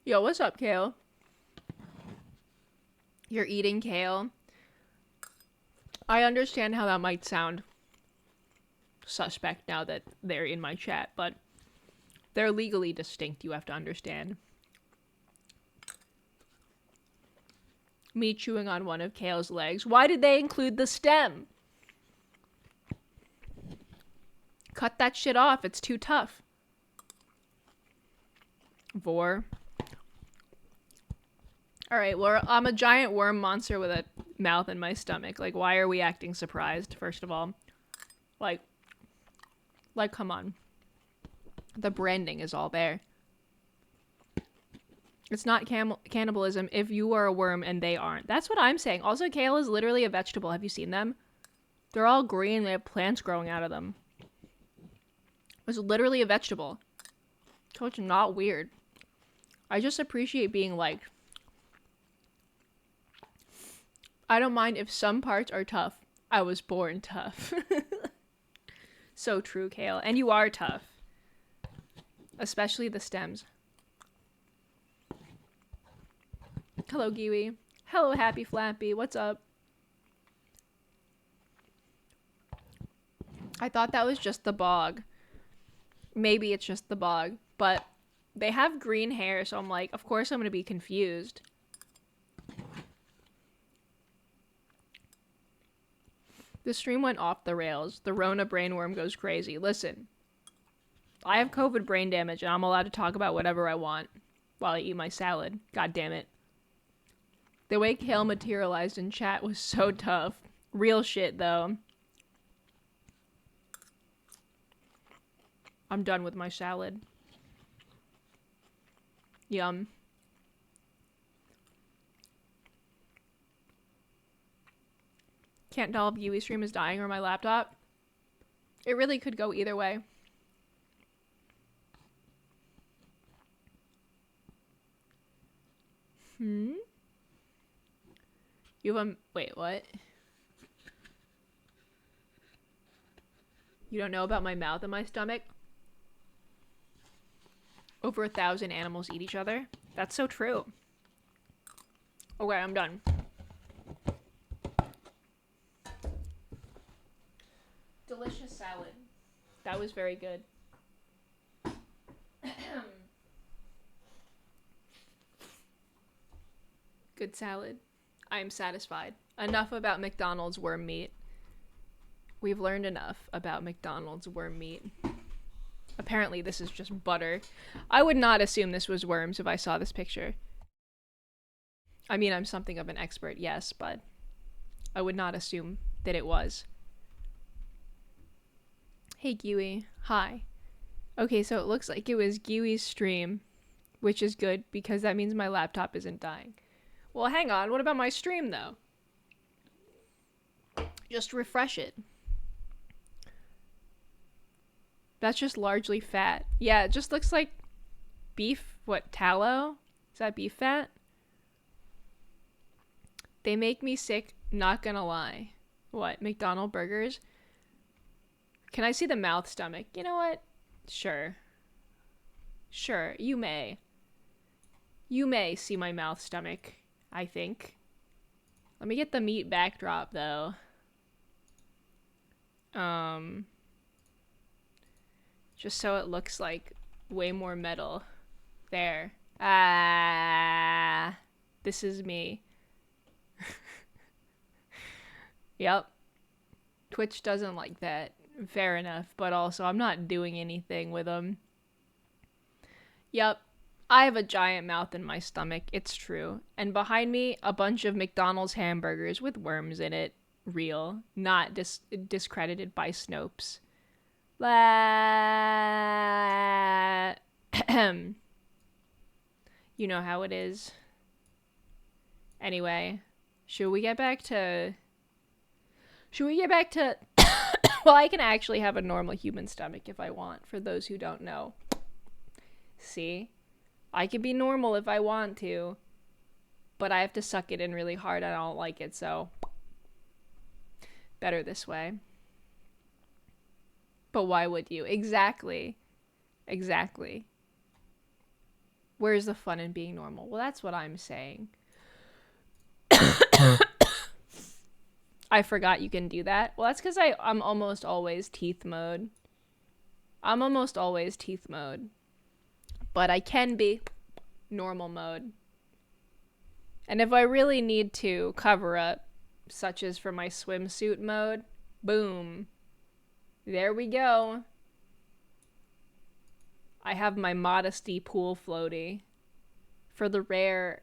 Yo, what's up, kale? You're eating kale? I understand how that might sound suspect now that they're in my chat, but they're legally distinct, you have to understand. Me chewing on one of Kale's legs. Why did they include the stem? Cut that shit off, it's too tough. Vor. Alright, well, I'm a giant worm monster with a mouth in my stomach. Like, why are we acting surprised, first of all? Like, come on. The branding is all there. It's not cannibalism if you are a worm and they aren't. That's what I'm saying. Also, kale is literally a vegetable. Have you seen them? They're all green. They have plants growing out of them. was literally a vegetable. So it's not weird. I just appreciate being liked. I don't mind if some parts are tough. I was born tough. So true, Kale. And you are tough. Especially the stems. Hello, Giwi. Hello, Happy Flappy. What's up? I thought that was just the bog. Maybe it's just the bog. But they have green hair, so I'm like, of course I'm going to be confused. The stream went off the rails. The Rona brainworm goes crazy. Listen, I have COVID brain damage, and I'm allowed to talk about whatever I want while I eat my salad. God damn it. The way Kale materialized in chat was so tough. Real shit, though. I'm done with my salad. Yum. Can't tell if Giwi stream is dying or my laptop. It really could go either way. You have a... Wait, what? You don't know about my mouth and my stomach? Over 1,000 animals eat each other? That's so true. Okay, I'm done. Delicious salad. That was very good. Good salad. I am satisfied. Enough about McDonald's worm meat. We've learned enough about McDonald's worm meat. Apparently this is just butter. I would not assume this was worms if I saw this picture. I mean, I'm something of an expert, yes, but I would not assume that it was. Hey, Giwi. Hi. Okay, so it looks like it was Giwi's stream, which is good because that means my laptop isn't dying. Well, hang on. What about my stream, though? Just refresh it. That's just largely fat. Yeah, it just looks like beef. What, tallow? Is that beef fat? They make me sick, not gonna lie. What, McDonald's burgers? Can I see the mouth stomach? You know what? Sure. Sure, you may. You may see my mouth stomach, I think. Let me get the meat backdrop, though. Just so it looks like way more metal. There. Ah. This is me. Yep. Twitch doesn't like that. Fair enough, but also I'm not doing anything with them. Yep. I have a giant mouth in my stomach, it's true. And behind me, a bunch of McDonald's hamburgers with worms in it. Real. Not discredited by Snopes. You know how it is. Anyway, should we get back to... Well, I can actually have a normal human stomach if I want, for those who don't know. See? I can be normal if I want to, but I have to suck it in really hard and I don't like it, so... Better this way. But why would you? Exactly. Exactly. Where's the fun in being normal? Well, that's what I'm saying. I forgot you can do that. Well, that's because I'm almost always teeth mode. I'm almost always teeth mode. But I can be normal mode. And if I really need to cover up, such as for my swimsuit mode, boom. There we go. I have my modesty pool floaty for the rare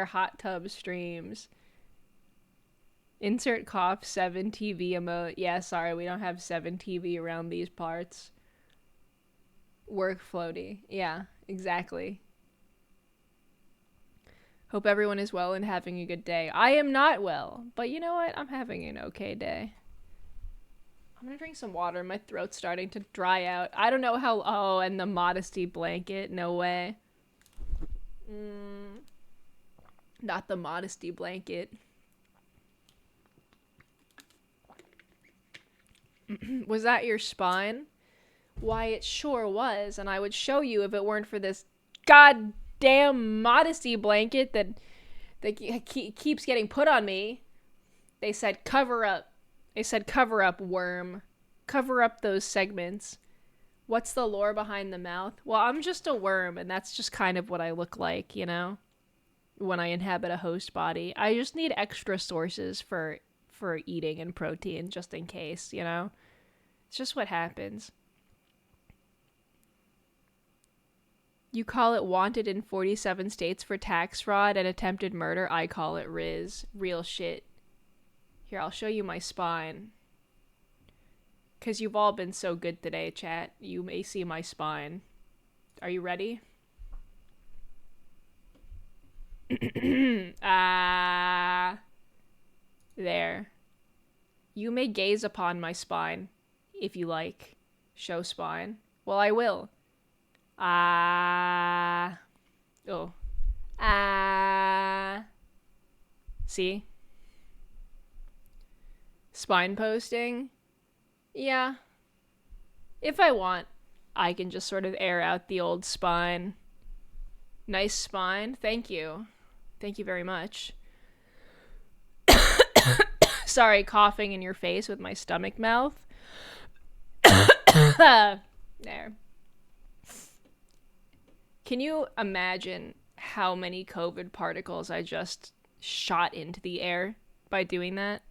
hot tub streams. Insert cough 7 TV emote. Yeah, sorry, we don't have 7 TV around these parts. Work floaty. Yeah, exactly. Hope everyone is well and having a good day. I am not well, but you know what? I'm having an okay day. I'm gonna drink some water. My throat's starting to dry out. I don't know how. Oh, and the modesty blanket. No way. Not the modesty blanket. Was that your spine? Why, it sure was, and I would show you if it weren't for this goddamn modesty blanket that keeps getting put on me. They said cover up. They said cover up, worm. Cover up those segments. What's the lore behind the mouth? Well, I'm just a worm, and that's just kind of what I look like, you know? When I inhabit a host body. I just need extra sources for eating and protein, just in case, you know? It's just what happens. You call it wanted in 47 states for tax fraud and attempted murder. I call it Riz. Real shit. Here, I'll show you my spine. Because you've all been so good today, chat. You may see my spine. Are you ready? There. You may gaze upon my spine, if you like. Show spine. Well, I will. See? Spine posting? Yeah. If I want, I can just sort of air out the old spine. Nice spine. Thank you. Thank you very much. Sorry, coughing in your face with my stomach mouth. There. Can you imagine how many COVID particles I just shot into the air by doing that?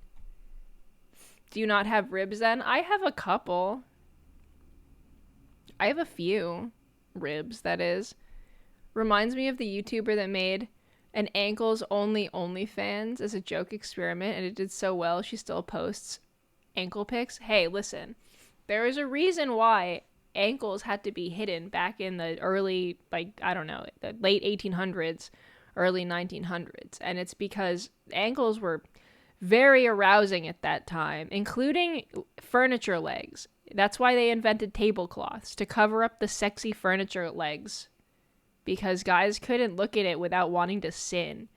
Do you not have ribs then? I have a couple. I have a few ribs, that is. Reminds me of the YouTuber that made an ankles only OnlyFans as a joke experiment, and it did so well she still posts ankle pics. Hey, listen. There is a reason why ankles had to be hidden back in the early, the late 1800s, early 1900s. And it's because ankles were very arousing at that time, including furniture legs. That's why they invented tablecloths, to cover up the sexy furniture legs. Because guys couldn't look at it without wanting to sin.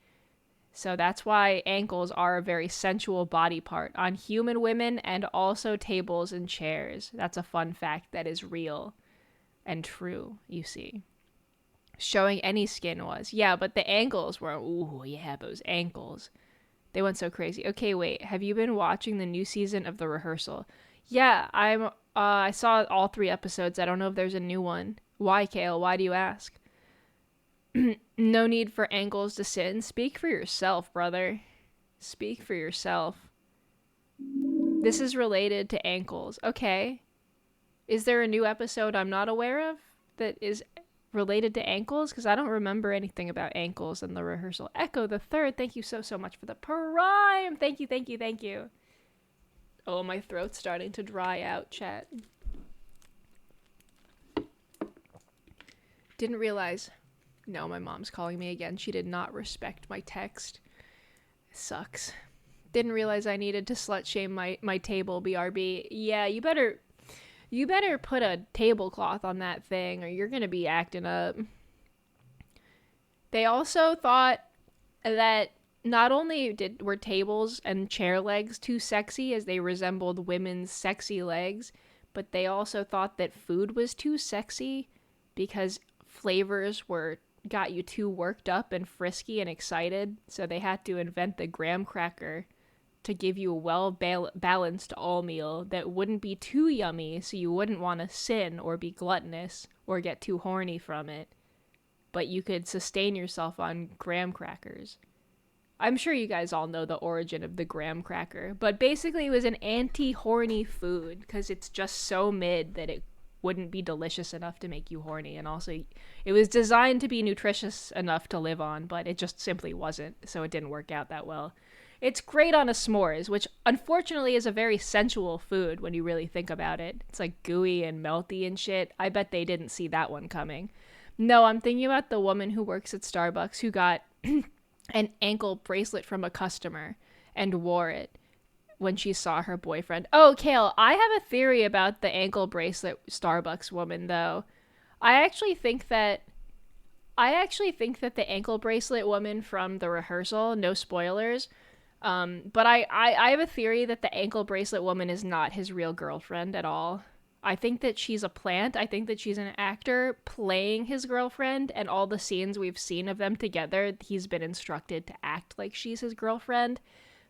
So that's why ankles are a very sensual body part on human women and also tables and chairs. That's a fun fact that is real and true, you see. Showing any skin was. Yeah, but the ankles were, ooh, yeah, those ankles. They went so crazy. Okay, wait, have you been watching the new season of The Rehearsal? Yeah, I saw all 3 episodes. I don't know if there's a new one. Why, Kale? Why do you ask? No need for ankles to sin. Speak for yourself, brother. Speak for yourself. This is related to ankles. Okay. Is there a new episode I'm not aware of that is related to ankles? Because I don't remember anything about ankles in The Rehearsal. Echo the Third, thank you so much for the prime. Thank you. Oh, my throat's starting to dry out, chat. Didn't realize... No, my mom's calling me again. She did not respect my text. It sucks. Didn't realize I needed to slut shame my table, BRB. Yeah, you better put a tablecloth on that thing or you're gonna be acting up. They also thought that not only were tables and chair legs too sexy as they resembled women's sexy legs, but they also thought that food was too sexy because flavors got you too worked up and frisky and excited, so they had to invent the graham cracker to give you a well-balanced all meal that wouldn't be too yummy so you wouldn't want to sin or be gluttonous or get too horny from it, but you could sustain yourself on graham crackers. I'm sure you guys all know the origin of the graham cracker, but basically it was an anti-horny food because it's just so mid that it wouldn't be delicious enough to make you horny, and also it was designed to be nutritious enough to live on, but it just simply wasn't, so it didn't work out that well. It's great on a s'mores, which unfortunately is a very sensual food when you really think about it. It's like gooey and melty and shit. I bet they didn't see that one coming. No, I'm thinking about the woman who works at Starbucks who got an ankle bracelet from a customer and wore it when she saw her boyfriend. Oh, Kale, I have a theory about the ankle bracelet Starbucks woman, though. I actually think that the ankle bracelet woman from the rehearsal, no spoilers, but I have a theory that the ankle bracelet woman is not his real girlfriend at all. I think that she's a plant. I think that she's an actor playing his girlfriend, and all the scenes we've seen of them together, he's been instructed to act like she's his girlfriend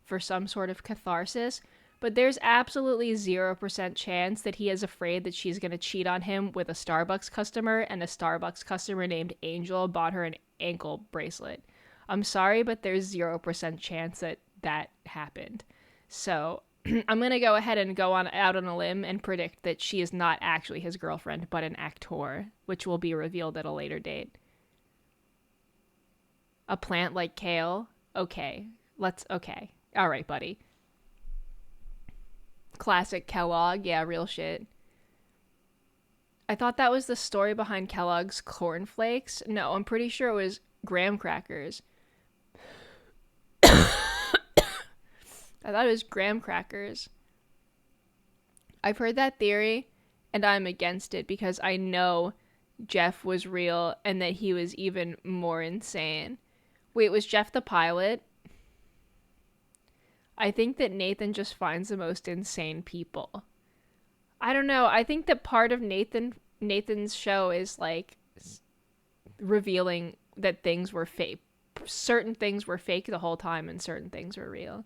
for some sort of catharsis. But there's absolutely 0% chance that he is afraid that she's going to cheat on him with a Starbucks customer, and a Starbucks customer named Angel bought her an ankle bracelet. I'm sorry, but there's 0% chance that that happened. So I'm going to go ahead and go out on a limb and predict that she is not actually his girlfriend, but an actor, which will be revealed at a later date. A plant like Kale? Okay. Okay. All right, buddy. Classic Kellogg. Yeah, real shit. I thought that was the story behind Kellogg's cornflakes. No, I'm pretty sure it was graham crackers. I thought it was graham crackers. I've heard that theory, and I'm against it because I know Jeff was real and that he was even more insane. Wait, was Jeff the pilot? I think that Nathan just finds the most insane people. I don't know. I think that part of Nathan's show is like revealing that things were fake. Certain things were fake the whole time and certain things were real.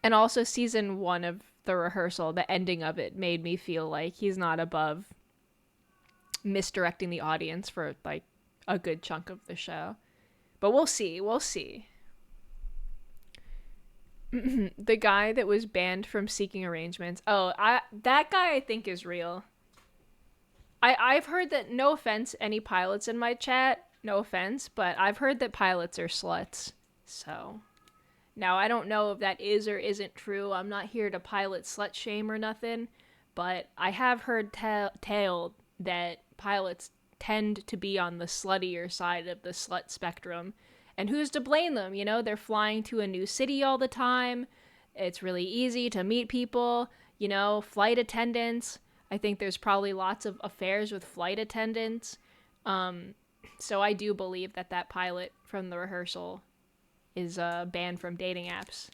And also season 1 of the rehearsal, the ending of it made me feel like he's not above misdirecting the audience for like a good chunk of the show. But we'll see. The guy that was banned from seeking arrangements. That guy I think is real. I've heard that, no offense, any pilots in my chat, no offense, but I've heard that pilots are sluts. So now, I don't know if that is or isn't true. I'm not here to pilot slut shame or nothing, but I have heard tale that pilots tend to be on the sluttier side of the slut spectrum. And who's to blame them? You know, they're flying to a new city all the time. It's really easy to meet people. You know, flight attendants. I think there's probably lots of affairs with flight attendants. So I do believe that pilot from the rehearsal is banned from dating apps.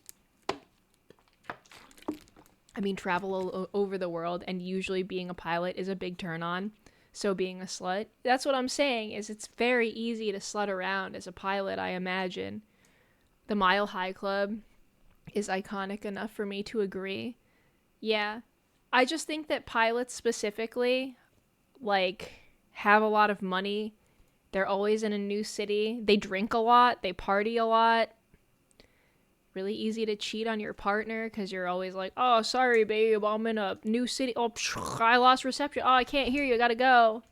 I mean, travel over the world, and usually being a pilot is a big turn on. So being a slut, that's what I'm saying, is it's very easy to slut around as a pilot, I imagine. The Mile High Club is iconic enough for me to agree. Yeah. I just think that pilots specifically, like, have a lot of money. They're always in a new city. They drink a lot. They party a lot. Really easy to cheat on your partner because you're always like, oh, sorry, babe, I'm in a new city. Oh, I lost reception. Oh, I can't hear you. I gotta go.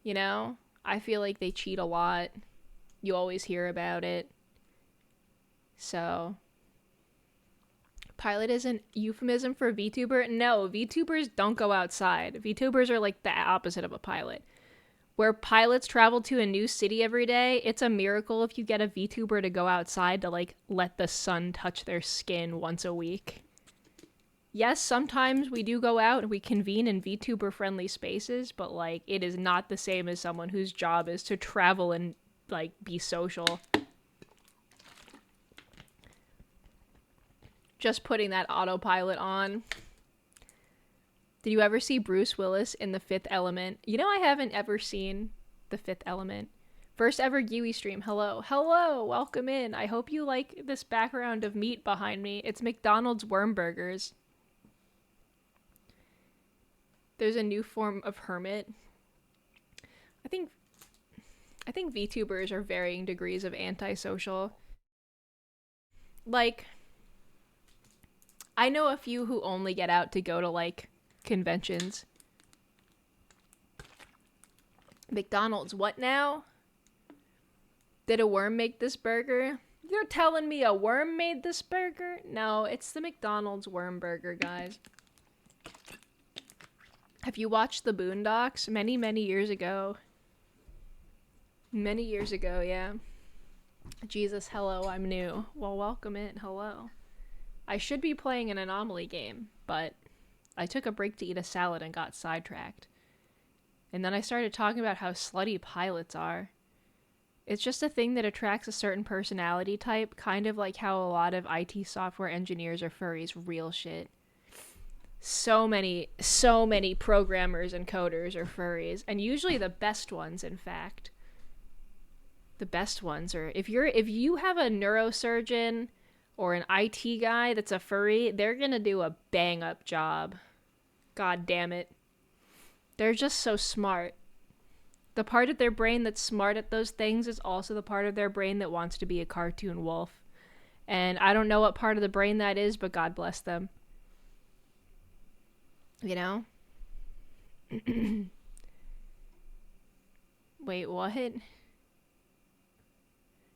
You know? I feel like they cheat a lot. You always hear about it. So, pilot is an euphemism for VTuber? No, VTubers don't go outside. VTubers are like the opposite of a pilot. Where pilots travel to a new city every day, it's a miracle if you get a VTuber to go outside to, like, let the sun touch their skin once a week. Yes, sometimes we do go out and we convene in VTuber-friendly spaces, but, like, it is not the same as someone whose job is to travel and, like, be social. Just putting that autopilot on. Did you ever see Bruce Willis in The Fifth Element? You know, I haven't ever seen The Fifth Element. First ever Giwi stream. Hello. Hello. Welcome in. I hope you like this background of meat behind me. It's McDonald's worm burgers. There's a new form of hermit. I think VTubers are varying degrees of antisocial. Like, I know a few who only get out to go to, like, conventions. McDonald's, what now? Did a worm make this burger? You're telling me a worm made this burger? No, it's the McDonald's worm burger, guys. Have you watched the Boondocks? Many years ago. Many years ago, yeah. Jesus, hello, I'm new. Well, welcome in. Hello. I should be playing an Anomaly game, but I took a break to eat a salad and got sidetracked. And then I started talking about how slutty pilots are. It's just a thing that attracts a certain personality type, kind of like how a lot of IT software engineers are furries. Real shit. So many programmers and coders are furries, and usually the best ones, in fact. The best ones are if you have a neurosurgeon or an IT guy that's a furry, they're gonna do a bang up job. God damn it. They're just so smart. The part of their brain that's smart at those things is also the part of their brain that wants to be a cartoon wolf. And I don't know what part of the brain that is, but God bless them. You know? Wait, what?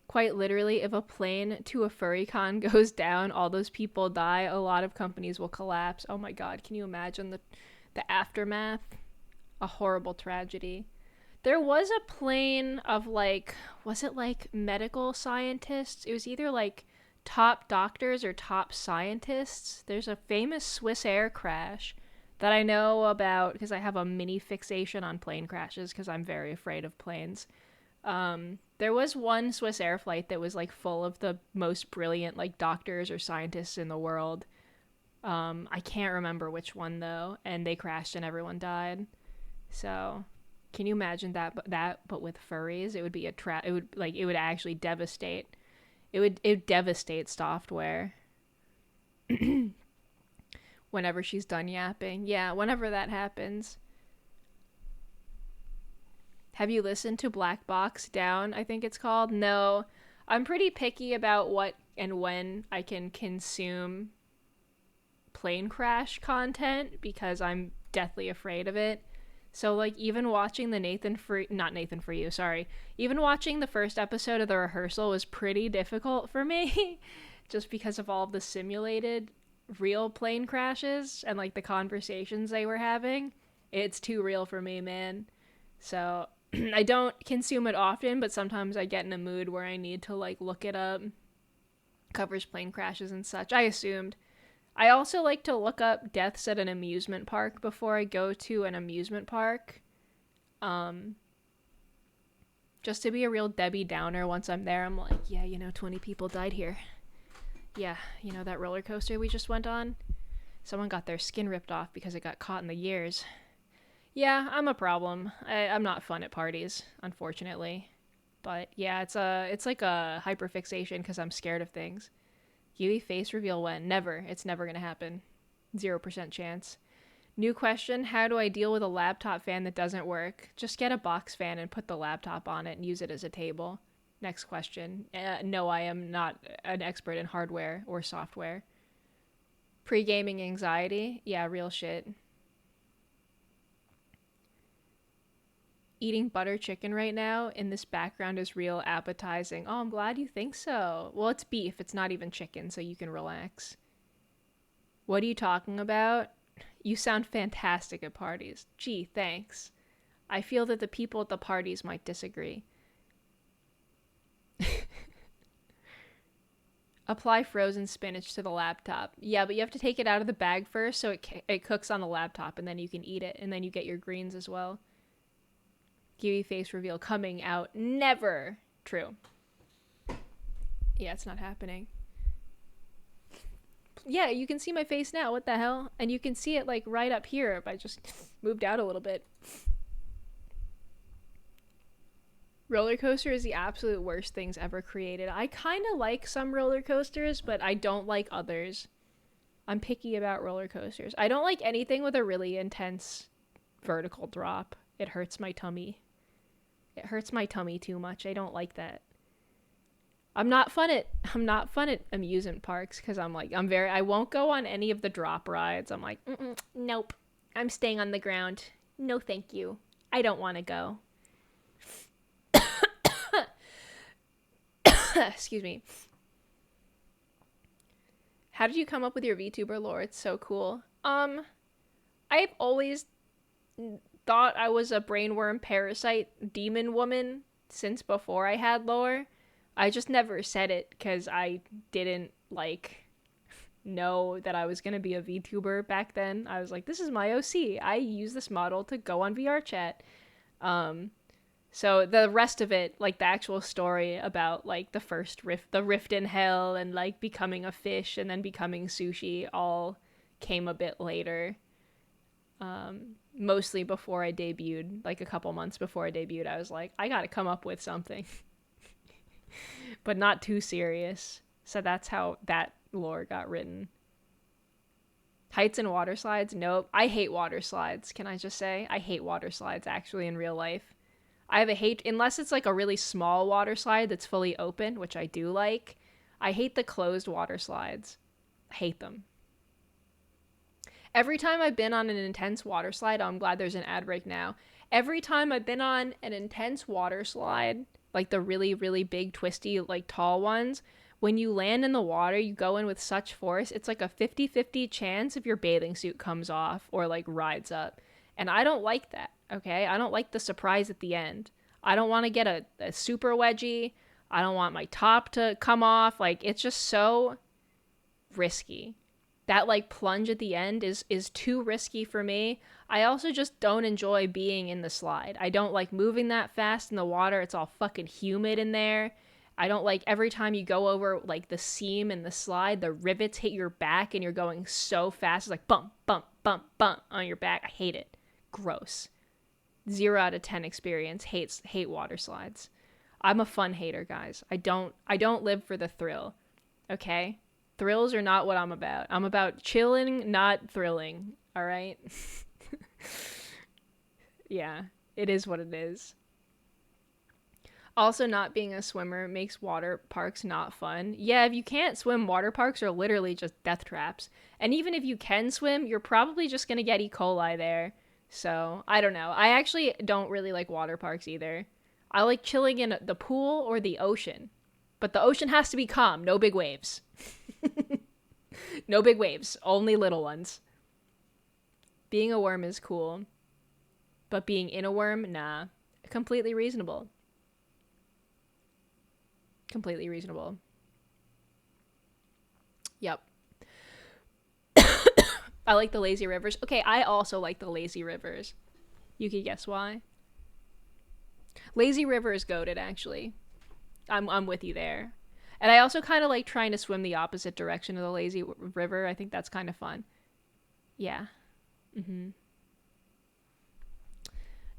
Quite literally, if a plane to a furry con goes down, all those people die, a lot of companies will collapse. Oh my god, can you imagine the aftermath? A horrible tragedy. There was a plane of was it medical scientists? It was either top doctors or top scientists. There's a famous Swiss air crash that I know about because I have a mini fixation on plane crashes because I'm very afraid of planes. There was one Swiss air flight that was full of the most brilliant doctors or scientists in the world. I can't remember which one though, and they crashed and everyone died. So, can you imagine that but with furries? It would be it would actually devastate. It would devastate software. Whenever she's done yapping. Yeah, whenever that happens. Have you listened to Black Box Down, I think it's called? No. I'm pretty picky about what and when I can consume plane crash content because I'm deathly afraid of it. So even watching even watching the first episode of The Rehearsal was pretty difficult for me just because of all of the simulated real plane crashes and the conversations they were having. It's too real for me, man. So I don't consume it often, but sometimes I get in a mood where I need to look it up. Covers plane crashes and such. I assumed. I also like to look up deaths at an amusement park before I go to an amusement park. Just to be a real Debbie Downer once I'm there. I'm like, yeah, 20 people died here. Yeah, that roller coaster we just went on? Someone got their skin ripped off because it got caught in the gears. Yeah, I'm a problem. I'm not fun at parties, unfortunately. But yeah, it's like a hyperfixation because I'm scared of things. Giwi face reveal when? Never. It's never gonna happen. 0% chance. New question, how do I deal with a laptop fan that doesn't work? Just get a box fan and put the laptop on it and use it as a table. Next question. No, I am not an expert in hardware or software. Pre-gaming anxiety? Yeah, real shit. Eating butter chicken right now in this background is real appetizing. Oh, I'm glad you think so. Well, it's beef. It's not even chicken, so you can relax. What are you talking about? You sound fantastic at parties. Gee, thanks. I feel that the people at the parties might disagree. Apply frozen spinach to the laptop. Yeah, but you have to take it out of the bag first so it cooks on the laptop, and then you can eat it, and then you get your greens as well. Giwi face reveal coming out. Never. True. Yeah, it's not happening. Yeah, you can see my face now. What the hell? And you can see it right up here if I just moved out a little bit. Roller coaster is the absolute worst things ever created. I kind of like some roller coasters, but I don't like others. I'm picky about roller coasters. I don't like anything with a really intense vertical drop. It hurts my tummy. It hurts my tummy too much. I don't like that. I'm not fun at amusement parks because I won't go on any of the drop rides. I'm like, nope. I'm staying on the ground. No, thank you. I don't want to go. Excuse me. How did you come up with your VTuber lore? It's so cool. I've always thought I was a brainworm parasite demon woman since before I had lore. I just never said it because I didn't know that I was going to be a VTuber back then. I was like, this is my OC. I use this model to go on VR chat. So the rest of it, like the actual story about like the rift in hell and like becoming a fish and then becoming sushi all came a bit later. Mostly before I debuted, like a couple months before I debuted, I was like, I gotta come up with something. But not too serious. So that's how that lore got written. Heights and water slides? Nope. I hate water slides. Can I just say? I hate water slides actually in real life. I have a hate, unless it's like a really small water slide that's fully open, which I do like. I hate the closed water slides. I hate them. Every time I've been on an intense water slide, I'm glad there's an ad break now. Every time I've been on an intense water slide, like the really, really big, twisty, like tall ones, when you land in the water, you go in with such force, it's like a 50-50 chance if your bathing suit comes off or like rides up. And I don't like that, okay? I don't like the surprise at the end. I don't want to get a super wedgie. I don't want my top to come off. Like, it's just so risky. That like plunge at the end is too risky for me. I also just don't enjoy being in the slide. I don't like moving that fast in the water. It's all fucking humid in there. I don't like every time you go over like the seam in the slide, the rivets hit your back and you're going so fast. It's like bump, bump, bump, bump on your back. I hate it. Gross. 0 out of 10 experience. Hate water slides. I'm a fun hater, guys. I don't live for the thrill. Okay? Thrills are not what I'm about. I'm about chilling, not thrilling. All right? Yeah, it is what it is. Also, not being a swimmer makes water parks not fun. Yeah, if you can't swim, water parks are literally just death traps. And even if you can swim, you're probably just going to get E. coli there. So, I don't know. I actually don't really like water parks either. I like chilling in the pool or the ocean. But the ocean has to be calm, no big waves. No big waves, only little ones. Being a worm is cool. But being in a worm, nah. Completely reasonable. Completely reasonable. Yep. I like the lazy rivers. Okay, I also like the lazy rivers. You can guess why. Lazy river is goated, actually. I'm with you there. And I also kind of like trying to swim the opposite direction of the lazy river. I think that's kind of fun. Yeah.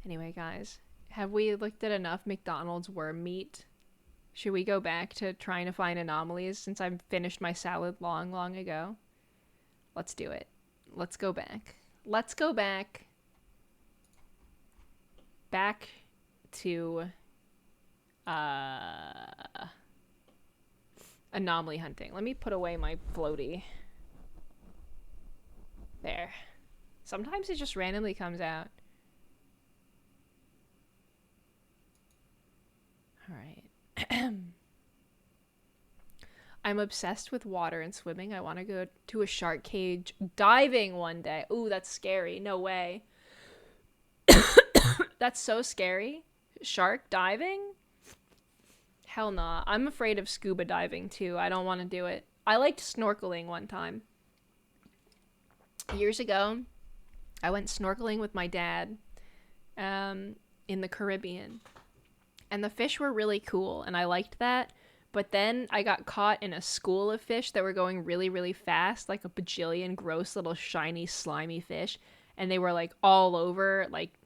Anyway, guys, have we looked at enough McDonald's worm meat? Should we go back to trying to find anomalies since I've finished my salad long ago? Let's do it. Let's go back. Let's go back. Back to anomaly hunting. Let me put away my floaty. There. Sometimes it just randomly comes out. Alright. I'm obsessed with water and swimming. I want to go to a shark cage diving one day. Ooh, that's scary. No way. That's so scary. Shark diving? Hell nah. I'm afraid of scuba diving too. I don't want to do it. I liked snorkeling one time. Years ago, I went snorkeling with my dad in the Caribbean. And the fish were really cool, and I liked that. But then I got caught in a school of fish that were going really, really fast, like a bajillion gross little shiny, slimy fish. And they were like all over, like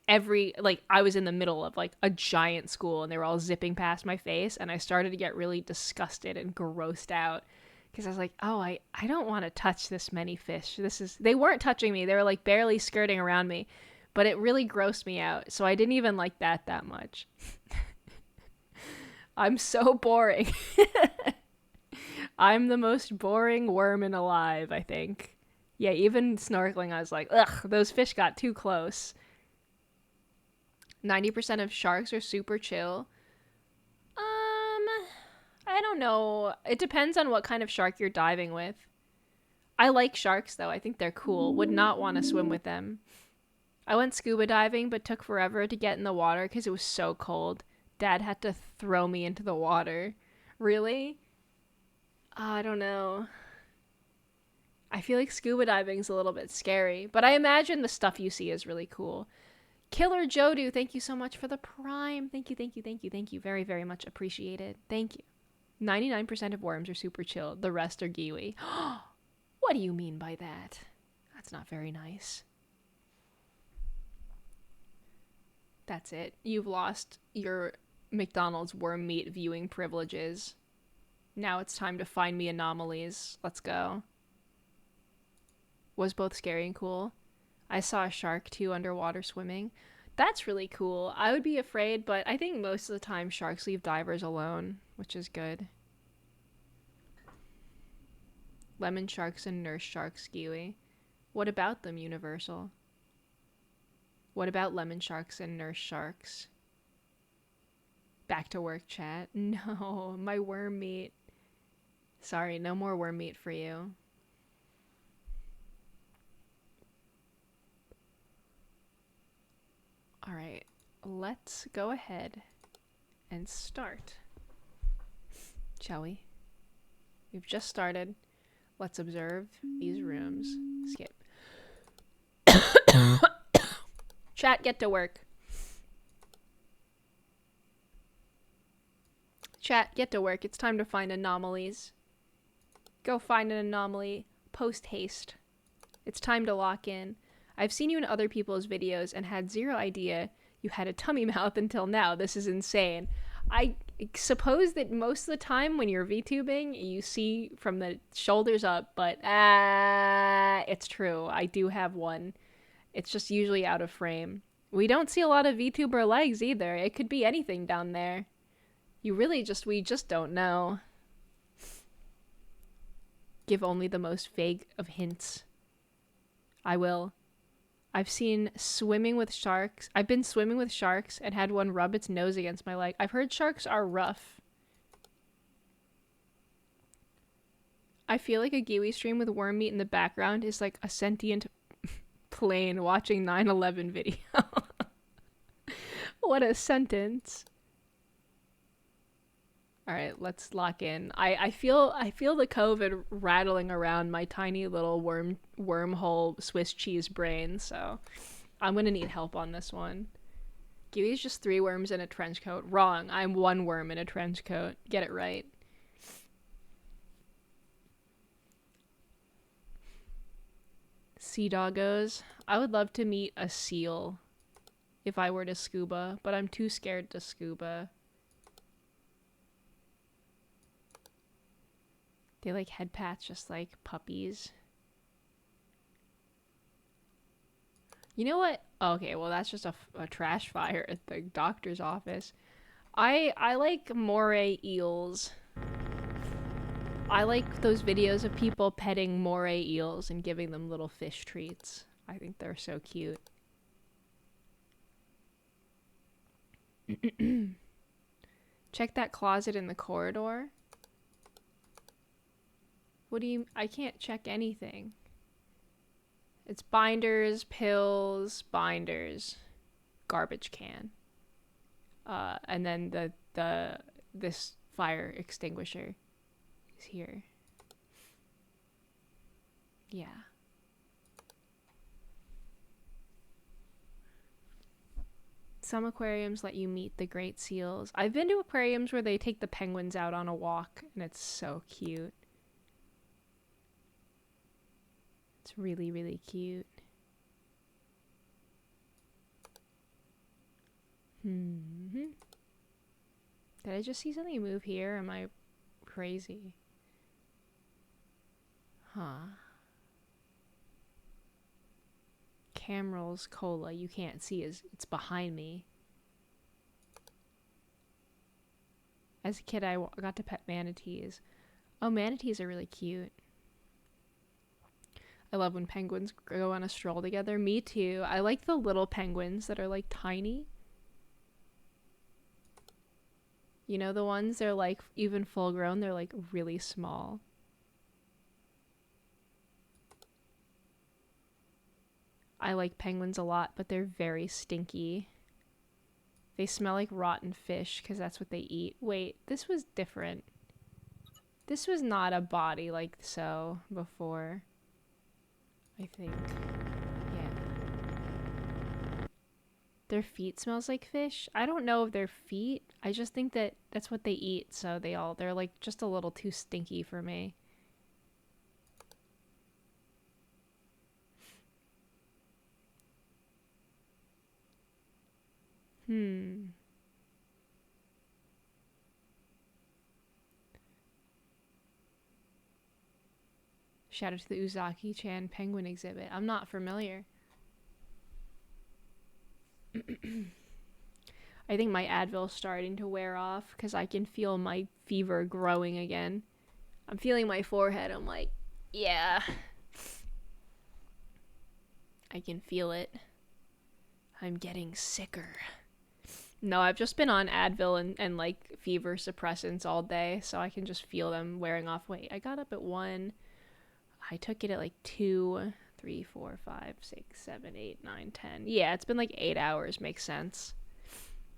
I was in the middle of like a giant school and they were all zipping past my face. And I started to get really disgusted and grossed out because I was like, oh, I don't want to touch this many fish. They weren't touching me. They were like barely skirting around me. But it really grossed me out, so I didn't even like that much. I'm so boring. I'm the most boring worm alive, I think. Yeah, even snorkeling, I was like, ugh, those fish got too close. 90% of sharks are super chill. I don't know. It depends on what kind of shark you're diving with. I like sharks, though. I think they're cool. Would not want to swim with them. I went scuba diving, but took forever to get in the water because it was so cold. Dad had to throw me into the water. Really? I don't know. I feel like scuba diving's a little bit scary, but I imagine the stuff you see is really cool. Killer Jodu, thank you so much for the prime. Thank you, thank you, thank you, thank you. Very, very much appreciated. Thank you. 99% of worms are super chill. The rest are Giwi. What do you mean by that? That's not very nice. That's it. You've lost your McDonald's worm meat viewing privileges. Now it's time to find me anomalies. Let's go. Was both scary and cool. I saw a shark too underwater swimming. That's really cool. I would be afraid, but I think most of the time sharks leave divers alone, which is good. Lemon sharks and nurse sharks, Giwi. What about them, Universal? What about lemon sharks and nurse sharks? Back to work, chat. No, my worm meat. Sorry, no more worm meat for you. Alright, let's go ahead and start. Shall we? We've just started. Let's observe these rooms. Skip. Chat, get to work. Chat, get to work. It's time to find anomalies. Go find an anomaly. Post haste. It's time to lock in. I've seen you in other people's videos and had zero idea you had a tummy mouth until now. This is insane. I suppose that most of the time when you're VTubing, you see from the shoulders up, but it's true. I do have one. It's just usually out of frame. We don't see a lot of VTuber legs either. It could be anything down there. We just don't know. Give only the most vague of hints. I will. I've been swimming with sharks and had one rub its nose against my leg. I've heard sharks are rough. I feel like a Giwi stream with worm meat in the background is like a sentient plane watching 9/11 video. What a sentence. All right, let's lock in. I feel the COVID rattling around my tiny little wormhole Swiss cheese brain, so I'm gonna need help on this one. Giwi's just 3 worms in a trench coat. Wrong. I'm 1 worm in a trench coat. Get it right. Sea doggos. I would love to meet a seal if I were to scuba, but I'm too scared to scuba. They like head pats just like puppies. You know what? Okay, well that's just a trash fire at the doctor's office. I like moray eels. I like those videos of people petting moray eels and giving them little fish treats. I think they're so cute. Check that closet in the corridor. What do you... I can't check anything. It's binders, pills, binders, garbage can. And then this fire extinguisher is here. Yeah. Some aquariums let you meet the great seals. I've been to aquariums where they take the penguins out on a walk, and it's so cute. It's really, really cute. Did I just see something move here? Am I crazy? Huh. Camrose Cola, you can't see, it's behind me. As a kid, I got to pet manatees. Oh, manatees are really cute. I love when penguins go on a stroll together. Me too. I like the little penguins that are like tiny. You know the ones, they're like even full grown, they're like really small. I like penguins a lot, but they're very stinky. They smell like rotten fish because that's what they eat. Wait, this was different. This was not a body like so before. I think. Yeah. Their feet smells like fish. I don't know if their feet. I just think that that's what they eat, so they're like just a little too stinky for me. Hmm. Shout out to the Uzaki-chan penguin exhibit. I'm not familiar. I think my Advil's starting to wear off because I can feel my fever growing again. I'm feeling my forehead. I'm like, yeah. I can feel it. I'm getting sicker. No, I've just been on Advil and like fever suppressants all day, so I can just feel them wearing off. Wait, I got up at 1. I took it at like 2, 3, 4, 5, 6, 7, 8, 9, 10. Yeah, it's been like 8 hours. Makes sense.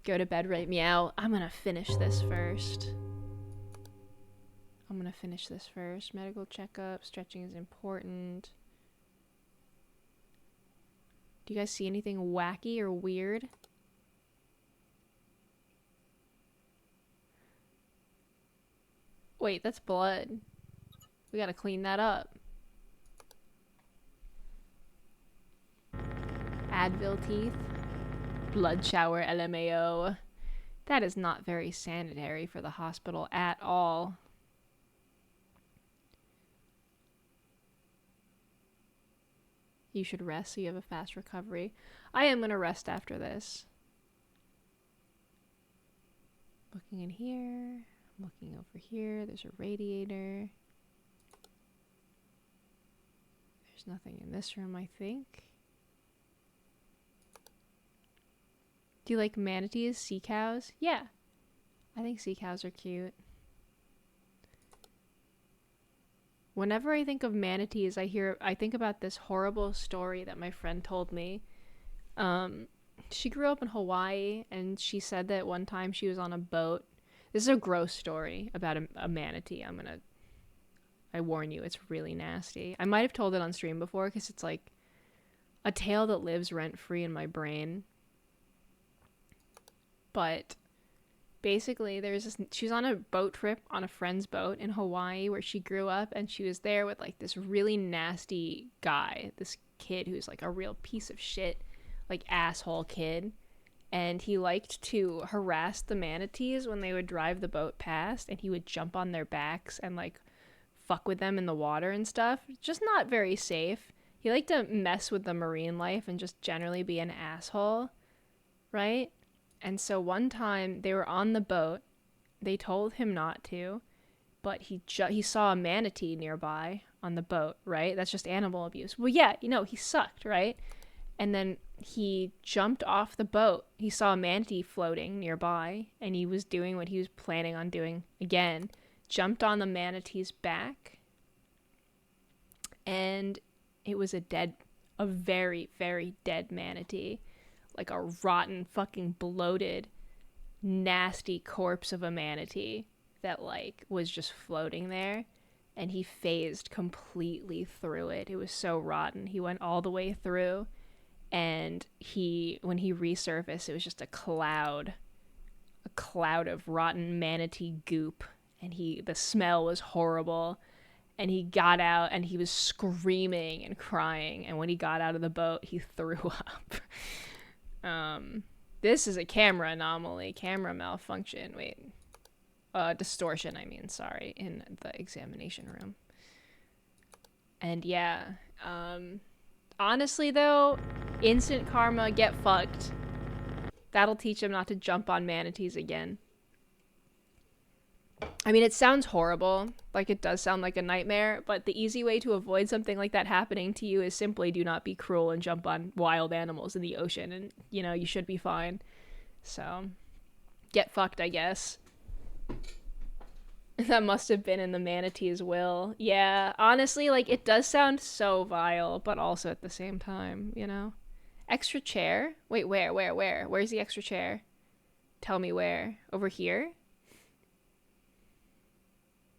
Go to bed right meow. I'm gonna finish this first. Medical checkup. Stretching is important. Do you guys see anything wacky or weird? Wait, that's blood. We gotta clean that up. Advil teeth. Blood shower LMAO. That is not very sanitary for the hospital at all. You should rest so you have a fast recovery. I am gonna rest after this. Looking in here. I'm looking over here. There's a radiator. There's nothing in this room, I think. Do you like manatees, sea cows? Yeah. I think sea cows are cute. Whenever I think of manatees, I think about this horrible story that my friend told me. She grew up in Hawaii, and she said that one time she was on a boat. This is a gross story about a manatee. I warn you, it's really nasty. I might have told it on stream before, because it's like a tale that lives rent-free in my brain. But basically, she was on a boat trip on a friend's boat in Hawaii where she grew up, and she was there with like this really nasty guy, this kid who's like a real piece of shit, like asshole kid. And he liked to harass the manatees when they would drive the boat past, and he would jump on their backs and like fuck with them in the water and stuff. Just not very safe. He liked to mess with the marine life and just generally be an asshole, right? And so one time they were on the boat. They told him not to, but he saw a manatee nearby on the boat, right? That's just animal abuse. Well, yeah, he sucked, right? And then he jumped off the boat. He saw a manatee floating nearby, and he was doing what he was planning on doing again. Jumped on the manatee's back, and it was a very, very dead manatee. Like a rotten, fucking bloated, nasty corpse of a manatee that like was just floating there, and he phased completely through it. It was so rotten. He went all the way through, and when he resurfaced, it was just a cloud of rotten manatee goop, and the smell was horrible. And he got out, and he was screaming and crying, and when he got out of the boat, he threw up. This is a camera anomaly, camera malfunction. Wait, distortion, sorry, in the examination room. And yeah, honestly though, instant karma, get fucked. That'll teach him not to jump on manatees again. It sounds horrible. Like, it does sound like a nightmare, but the easy way to avoid something like that happening to you is simply do not be cruel and jump on wild animals in the ocean, and, you should be fine. So, get fucked, I guess. That must have been in the manatee's will. Yeah, honestly, like, it does sound so vile, but also at the same time, Extra chair? Wait, where? Where's the extra chair? Tell me where. Over here?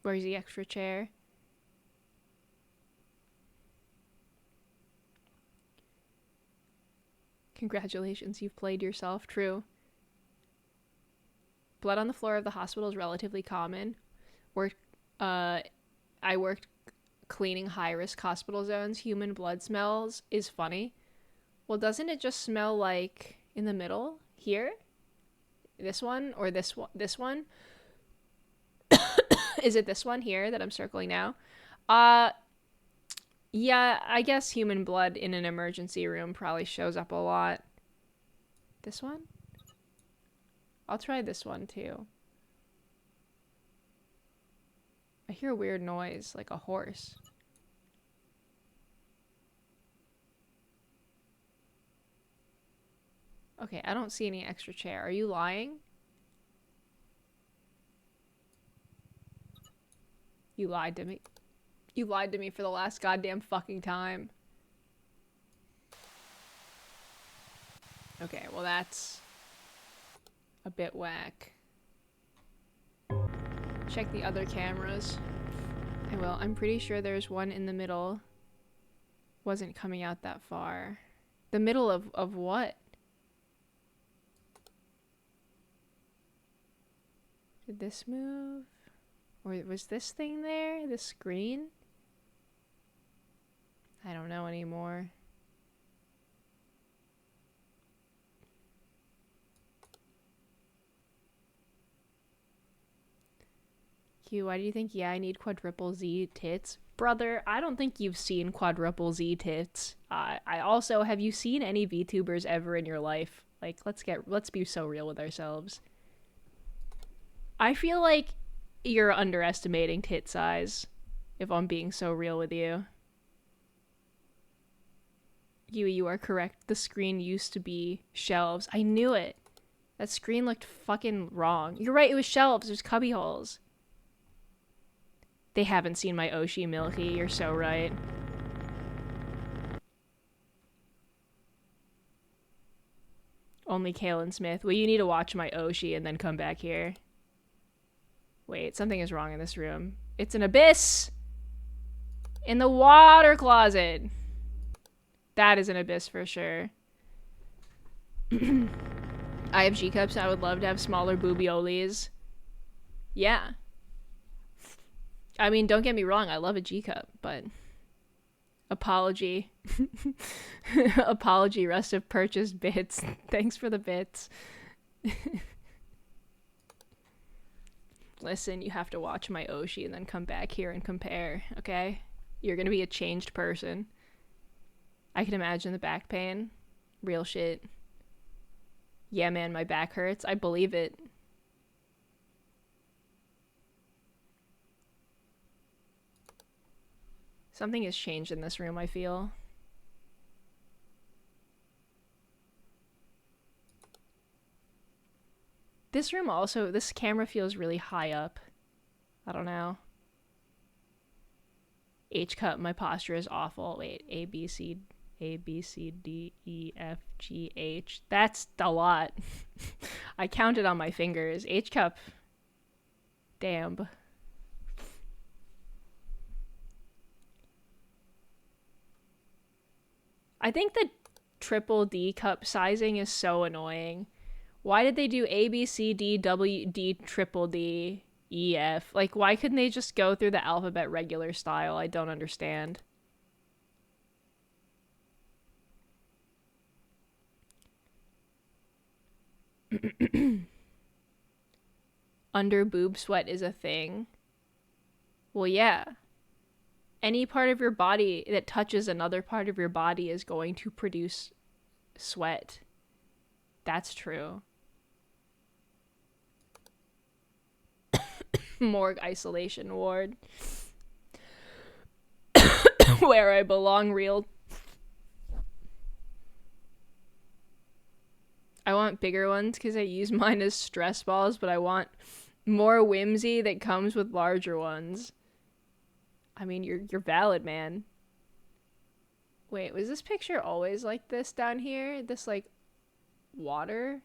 Where's the extra chair? Congratulations, you've played yourself. True. Blood on the floor of the hospital is relatively common. Worked, I worked cleaning high-risk hospital zones. Human blood smells is funny. Well, doesn't it just smell like in the middle here? This one or this one? This one? Is it this one here that I'm circling now? Yeah, I guess human blood in an emergency room probably shows up a lot. This one? I'll try this one too. I hear a weird noise, like a horse. Okay, I don't see any extra chair. Are you lying? You lied to me. You lied to me for the last goddamn fucking time. Okay, well that's a bit whack. Check the other cameras. I will. I'm pretty sure there's one in the middle. Wasn't coming out that far. The middle of what? Did this move? Or was this thing there? The screen? I don't know anymore. Q, why do you think, yeah, I need quadruple Z tits? Brother, I don't think you've seen quadruple Z tits. I also, have you seen any VTubers ever in your life? Like, let's be so real with ourselves. I feel like you're underestimating tit size, if I'm being so real with you. You are correct. The screen used to be shelves. I knew it. That screen looked fucking wrong. You're right, it was shelves. There's cubby holes. They haven't seen my Oshi Milky. You're so right. Only Kalen Smith. Well, you need to watch my Oshi and then come back here. Wait, something is wrong in this room. It's an abyss! In the water closet! That is an abyss for sure. I have G-cups. I would love to have smaller boobioles. Yeah. I mean, don't get me wrong. I love a G-cup, but... Apology. Apology, rest of purchased bits. Thanks for the bits. Listen, you have to watch my Oshi and then come back here and compare, okay? You're gonna be a changed person. I can imagine the back pain. Real shit. Yeah, man, my back hurts. I believe it. Something has changed in this room, I feel. This room also, this camera feels really high up. I don't know. H cup, my posture is awful. Wait, A, B, C, D, E, F, G, H. That's a lot. I counted on my fingers. H cup. Damn. I think the triple D cup sizing is so annoying. Why did they do A, B, C, D, W, D, triple D, E, F? Like, why couldn't they just go through the alphabet regular style? I don't understand. Under boob sweat is a thing. Well, yeah. Any part of your body that touches another part of your body is going to produce sweat. That's true. Morgue isolation ward. Where I belong, real. I want bigger ones because I use mine as stress balls, but I want more whimsy that comes with larger ones. I mean, you're valid, man. Wait, was this picture always like this down here? This, like, water?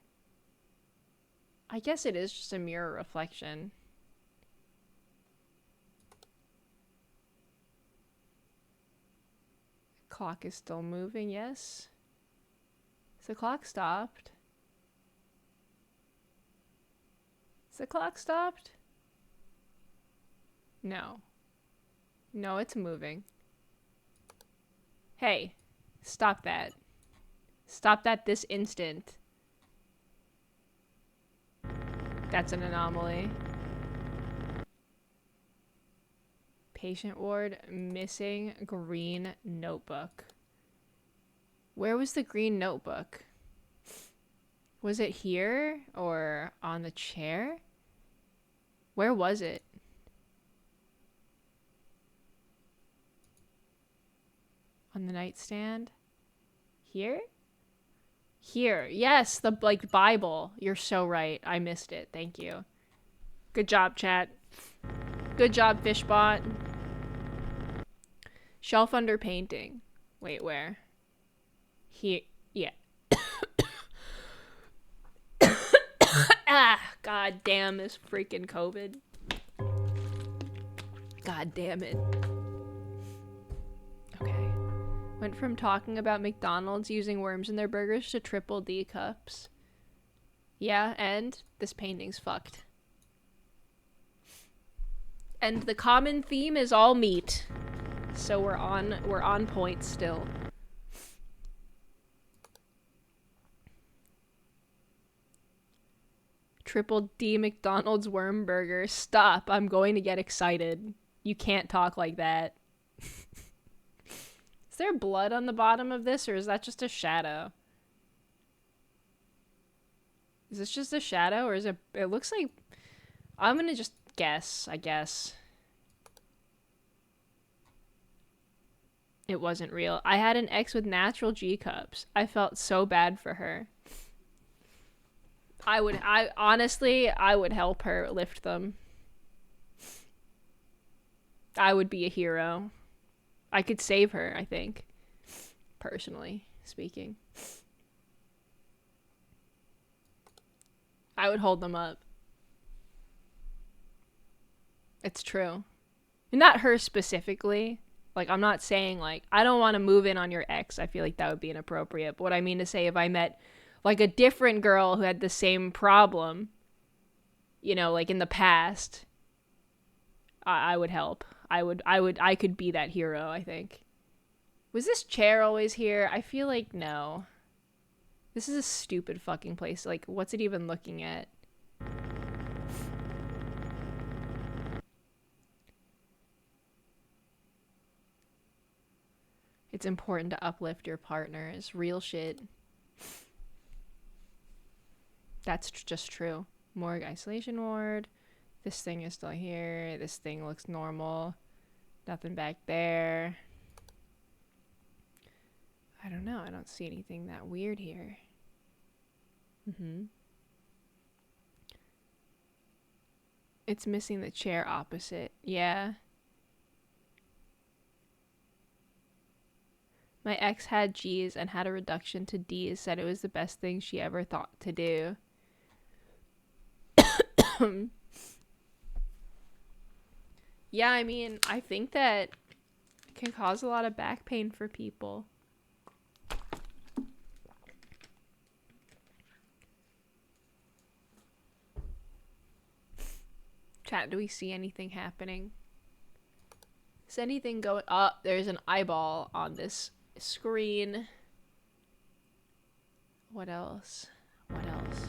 I guess it is just a mirror reflection. Clock is still moving, yes. The clock stopped. Is the clock stopped? No. No, it's moving. Hey, stop that. Stop that this instant. That's an anomaly. Patient ward, missing green notebook. Where was the green notebook? Was it here or on the chair? Where was it? On the nightstand? Here? Here. Yes, the like Bible. You're so right. I missed it. Thank you. Good job, chat. Good job, Fishbot. Shelf under painting. Wait, where? Here. Yeah. Ah, god damn this freaking COVID. God damn it. Okay. Went from talking about McDonald's using worms in their burgers to triple D cups. Yeah, and this painting's fucked. And the common theme is all meat. So we're on point still. Triple D McDonald's worm burger. Stop. I'm going to get excited. You can't talk like that. Is there blood on the bottom of this, or is that just a shadow? Is this just a shadow, or is it... It looks like... I'm gonna just guess, I guess. It wasn't real. I had an ex with natural G cups. I felt so bad for her. Honestly, I would help her lift them. I would be a hero. I could save her, I think. Personally speaking. I would hold them up. It's true. Not her specifically. Like, I'm not saying, like, I don't want to move in on your ex. I feel like that would be inappropriate. But what I mean to say, if I met, like, a different girl who had the same problem, you know, like, in the past, I would help. I could be that hero, I think. Was this chair always here? I feel like no. This is a stupid fucking place. Like, what's it even looking at? It's important to uplift your partners. Real shit. That's just true. Morgue isolation ward. This thing is still here. This thing looks normal. Nothing back there. I don't know. I don't see anything that weird here. It's missing the chair opposite. Yeah. My ex had G's and had a reduction to D's. Said it was the best thing she ever thought to do. Yeah, I mean, I think that can cause a lot of back pain for people. Chat, do we see anything happening? Is anything going up? There's an eyeball on this screen. What else? What else?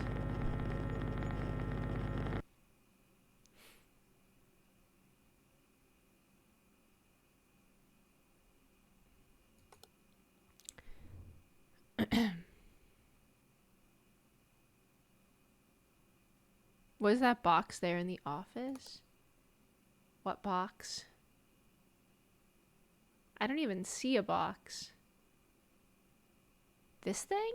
Was that box there in the office? What box? I don't even see a box. This thing?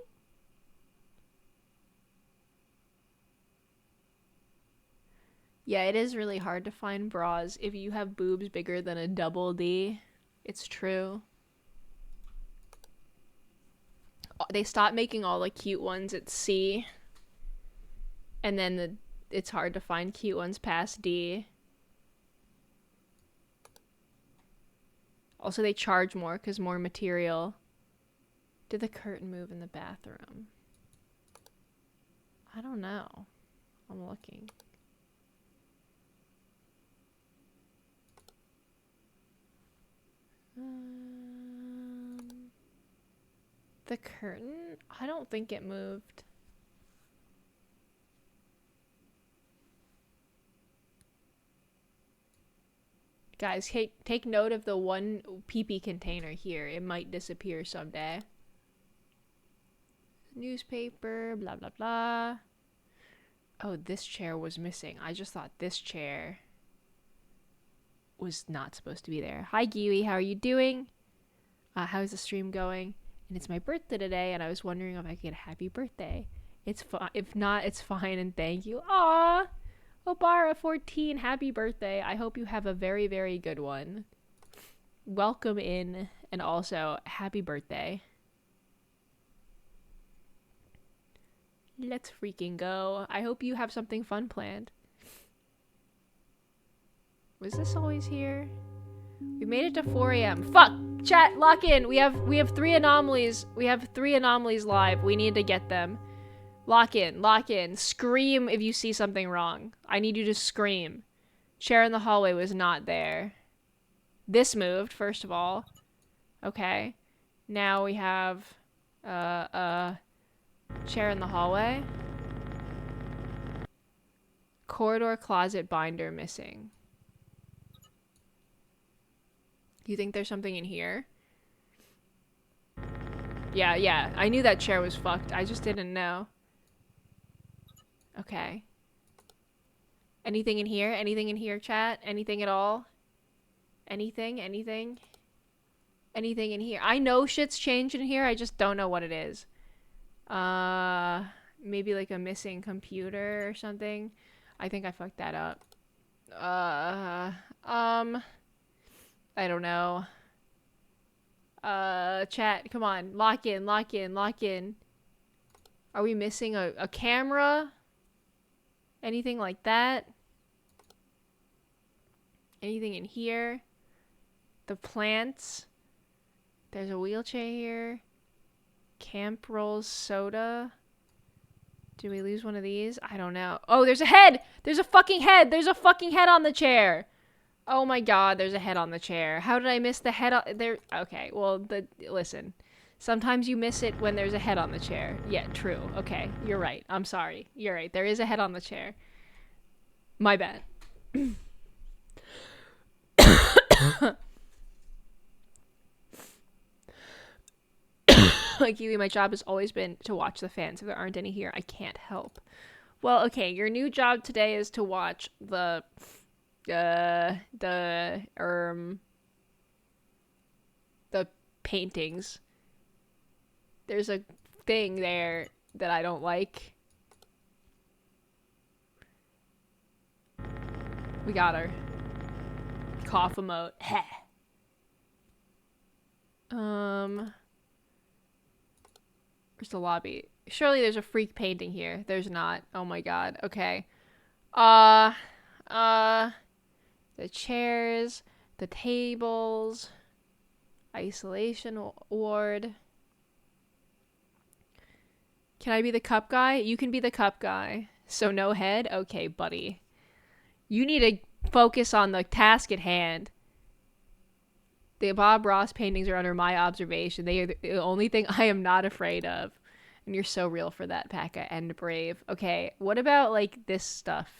Yeah, it is really hard to find bras if you have boobs bigger than a double D. It's true. They stopped making all the cute ones at C. And then it's hard to find cute ones past D. Also, they charge more because more material. Did the curtain move in the bathroom? I don't know. I'm looking. The curtain? I don't think it moved. Guys, take note of the one pee-pee container here. It might disappear someday. Newspaper, blah, blah, blah. Oh, this chair was missing. I just thought this chair was not supposed to be there. Hi, Giwi. How are you doing? How's the stream going? And it's my birthday today, and I was wondering if I could get a happy birthday. It's fine. If not, it's fine, and thank you. Aww! Obara 14, happy birthday. I hope you have a very, very good one. Welcome in, and also, happy birthday. Let's freaking go. I hope you have something fun planned. Was this always here? We made it to 4 a.m. Fuck! Chat, lock in! We have 3 anomalies. We have 3 anomalies live. We need to get them. Lock in, lock in. Scream if you see something wrong. I need you to scream. Chair in the hallway was not there. This moved, first of all. Okay. Now we have chair in the hallway. Corridor closet binder missing. You think there's something in here? Yeah. I knew that chair was fucked. I just didn't know. Okay. Anything in here? Anything in here, chat? Anything at all? Anything in here? I know shit's changed in here. I just don't know what it is. Maybe like a missing computer or something. I think I fucked that up. I don't know. Chat, come on. Lock in. Are we missing a camera? Anything like that? Anything in here? The plants? There's a wheelchair here. Camp Rolls soda. Did we lose one of these? I don't know. Oh, there's a head! There's a fucking head! There's a fucking head on the chair! Oh my god, there's a head on the chair. How did I miss the head on there? Okay, well, listen. Sometimes you miss it when there's a head on the chair. Yeah, true. Okay, you're right. I'm sorry. You're right. There is a head on the chair. My bad. Like you, my job has always been to watch the fans. If there aren't any here, I can't help. Well, okay, your new job today is to watch the paintings. There's a thing there that I don't like. We got her. Cough emote. Heh. Where's the lobby? Surely there's a freak painting here. There's not. Oh my god. Okay. The chairs, the tables, isolation ward. Can I be the cup guy? You can be the cup guy. So no head? Okay, buddy. You need to focus on the task at hand. The Bob Ross paintings are under my observation. They are the only thing I am not afraid of. And you're so real for that, Pekka, and brave. Okay, what about, like, this stuff?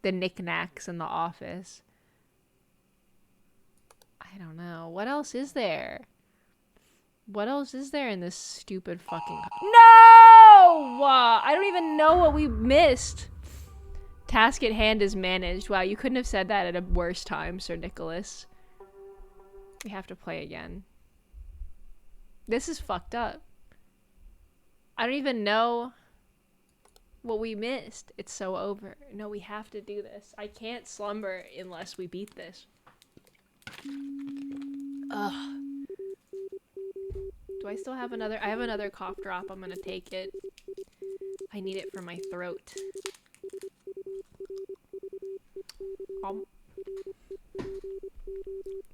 The knickknacks in the office. I don't know. What else is there? What else is there in this stupid fucking... No! I don't even know what we missed. Task at hand is managed. Wow, you couldn't have said that at a worse time, Sir Nicholas. We have to play again. This is fucked up. I don't even know what we missed. It's so over. No, we have to do this. I can't slumber unless we beat this. Ugh. Do I still have another? I have another cough drop. I'm gonna take it. I need it for my throat.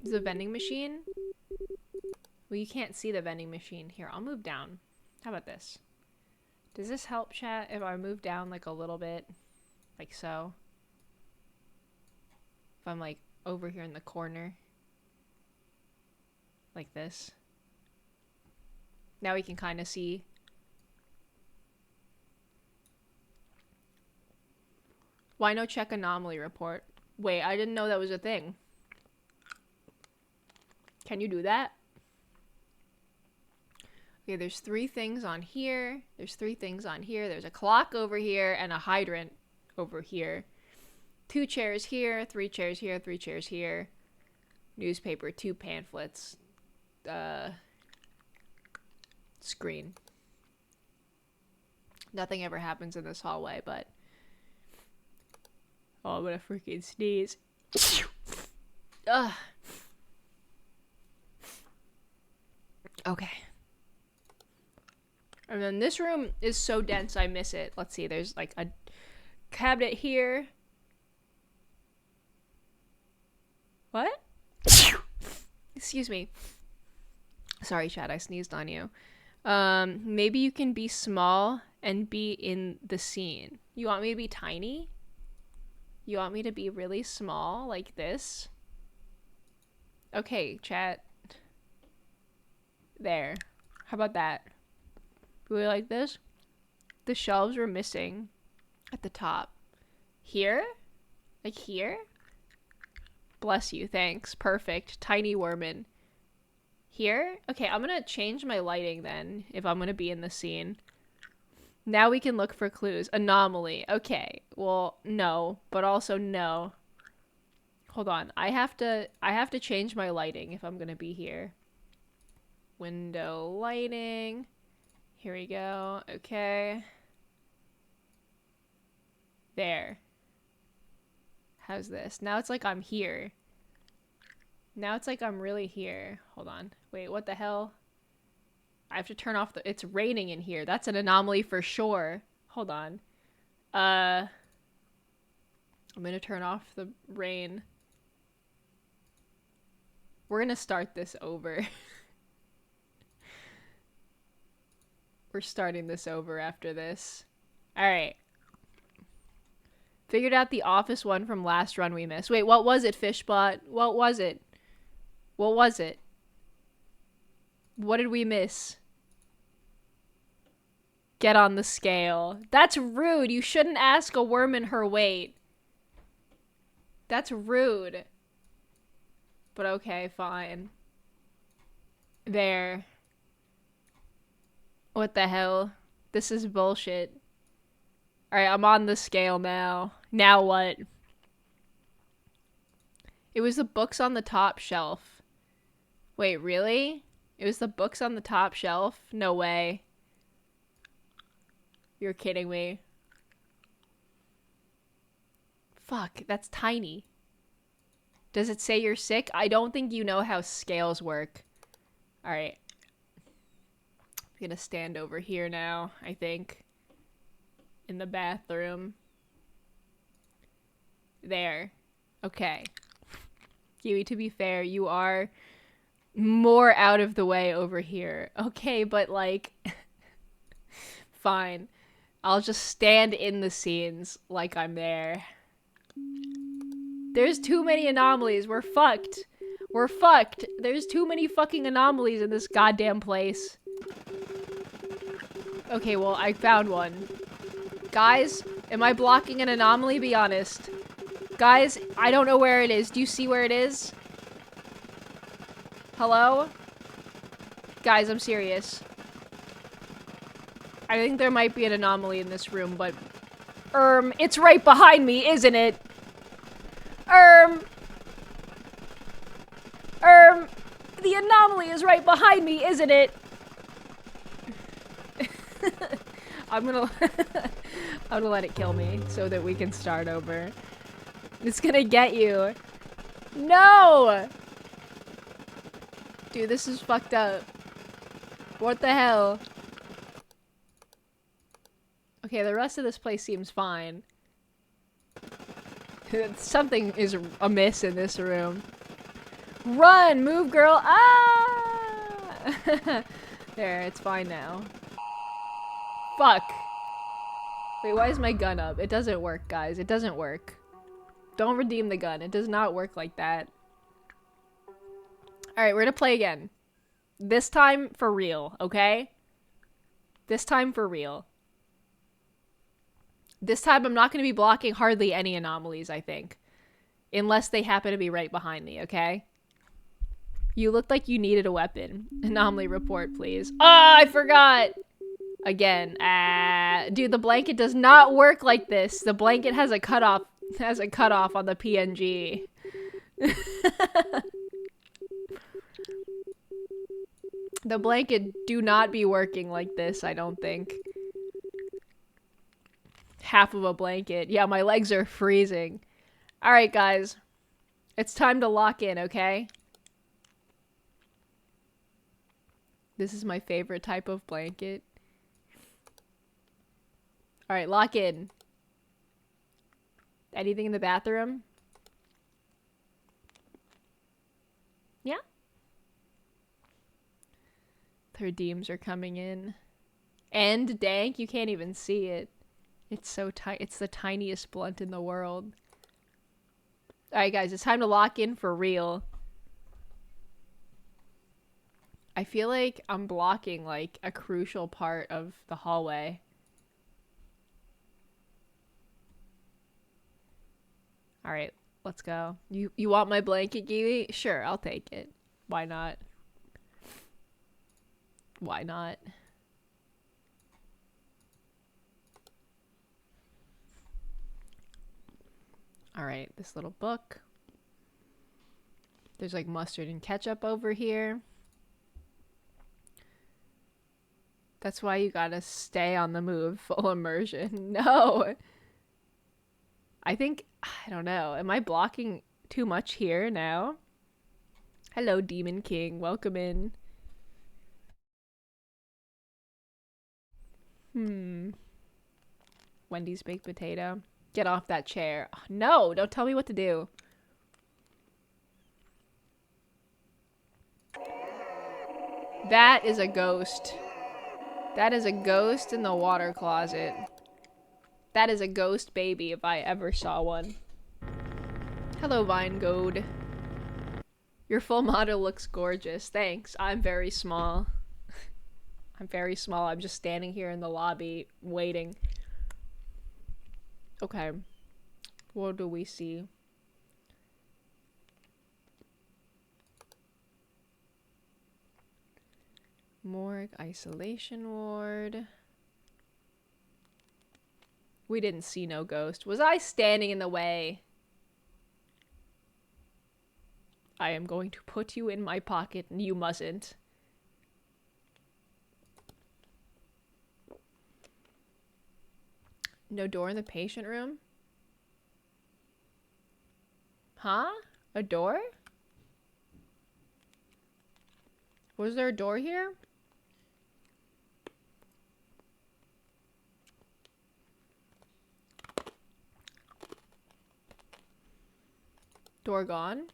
Is a vending machine? Well, you can't see the vending machine. Here, I'll move down. How about this? Does this help, chat, if I move down like a little bit? Like so? If I'm like over here in the corner. Like this. Now we can kind of see. Why no check anomaly report? Wait, I didn't know that was a thing. Can you do that? Okay, there's 3 things on here. There's 3 things on here. There's a clock over here and a hydrant over here. 2 chairs here, 3 chairs here, 3 chairs here. Newspaper, 2 pamphlets. Screen. Nothing ever happens in this hallway, but... Oh, I'm gonna freaking sneeze. Ugh. Okay. And then this room is so dense I miss it. Let's see, there's like a cabinet here. What? Excuse me. Sorry, Chad, I sneezed on you. Maybe you can be small and be in the scene. You want me to be tiny? You want me to be really small, like this? Okay, chat. There. How about that? Do we like this? The shelves were missing at the top. Here? Like here? Bless you, thanks. Perfect. Tiny Worman. Here? Okay, I'm gonna change my lighting then, if I'm gonna be in the scene. Now we can look for clues. Anomaly. Okay. Well, no, but also no. Hold on. I have to change my lighting if I'm gonna be here. Window lighting. Here we go. Okay. There. How's this? Now it's like I'm here. Now it's like I'm really here. Hold on. Wait, what the hell? I have to turn off the... It's raining in here. That's an anomaly for sure. Hold on. I'm gonna turn off the rain. We're gonna start this over. We're starting this over after this. Alright. Figured out the office one from last run we missed. Wait, what was it, Fishbot? What was it? What was it? What did we miss? Get on the scale. That's rude. You shouldn't ask a worm her weight. That's rude. But okay, fine. There. What the hell? This is bullshit. Alright, I'm on the scale now. Now what? It was the books on the top shelf. Wait, really? It was the books on the top shelf? No way. You're kidding me. Fuck, that's tiny. Does it say you're sick? I don't think you know how scales work. Alright. I'm gonna stand over here now, I think. In the bathroom. There. Okay. Giwi, to be fair, you are more out of the way over here. Okay, but like... Fine. I'll just stand in the scenes like I'm there. There's too many anomalies. We're fucked. We're fucked. There's too many fucking anomalies in this goddamn place. Okay, well, I found one. Guys, am I blocking an anomaly? Be honest. Guys, I don't know where it is. Do you see where it is? Hello? Guys, I'm serious. I think there might be an anomaly in this room, but... it's right behind me, isn't it? The anomaly is right behind me, isn't it? I'm gonna let it kill me so that we can start over. It's gonna get you. No! Dude, this is fucked up. What the hell? Okay, the rest of this place seems fine. Something is amiss in this room. Run! Move, girl! Ah! There, it's fine now. Fuck. Wait, why is my gun up? It doesn't work, guys. It doesn't work. Don't redeem the gun. It does not work like that. Alright, we're gonna play again. This time for real, okay? This time for real. This time I'm not gonna be blocking hardly any anomalies, I think. Unless they happen to be right behind me, okay? You looked like you needed a weapon. Anomaly report, please. Ah, I forgot! Again. Dude, the blanket does not work like this. The blanket has a cutoff on the PNG. The blanket do not be working like this, I don't think. Half of a blanket. Yeah, my legs are freezing. Alright, guys. It's time to lock in, okay? This is my favorite type of blanket. Alright, lock in. Anything in the bathroom? Yeah? Their deems are coming in. And dank, you can't even see it. It's so tight. It's the tiniest blunt in the world. Alright, guys, it's time to lock in for real. I feel like I'm blocking, like, a crucial part of the hallway. Alright, let's go. You want my blanket, Giwi? Sure, I'll take it. Why not? Why not? Alright, this little book. There's like mustard and ketchup over here. That's why you gotta stay on the move. Full immersion. No! I think, I don't know. Am I blocking too much here now? Hello, Demon King. Welcome in. Wendy's baked potato. Get off that chair. Oh, no, don't tell me what to do. That is a ghost. That is a ghost in the water closet. That is a ghost baby if I ever saw one. Hello, Vine Goad. Your full model looks gorgeous. Thanks. I'm very small. I'm very small. I'm just standing here in the lobby waiting. Okay. What do we see? Morgue, isolation ward. We didn't see no ghost. Was I standing in the way? I am going to put you in my pocket and you mustn't. No door in the patient room? Huh? A door? Was there a door here? Door gone?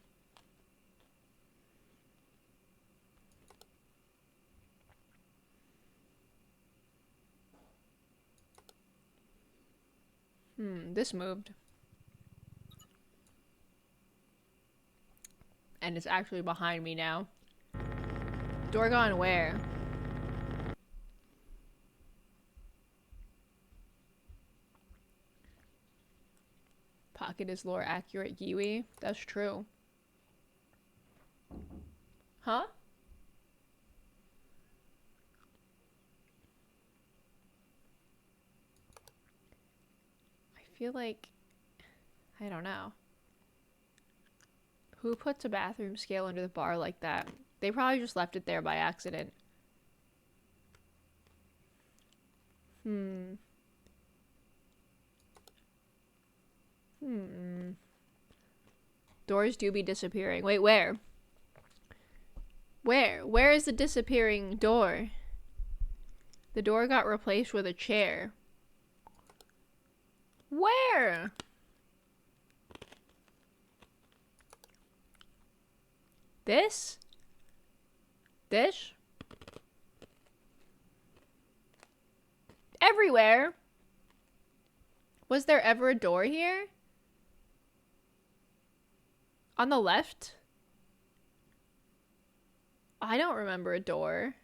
This moved. And it's actually behind me now. Door gone where? Pocket is lore accurate, Giwi. That's true. Huh? I feel like... I don't know. Who puts a bathroom scale under the bar like that? They probably just left it there by accident. Doors do be disappearing. Wait, where? Where? Where is the disappearing door? The door got replaced with a chair. Where? This? This? everywhere. Was there ever a door here? On the left? I don't remember a door.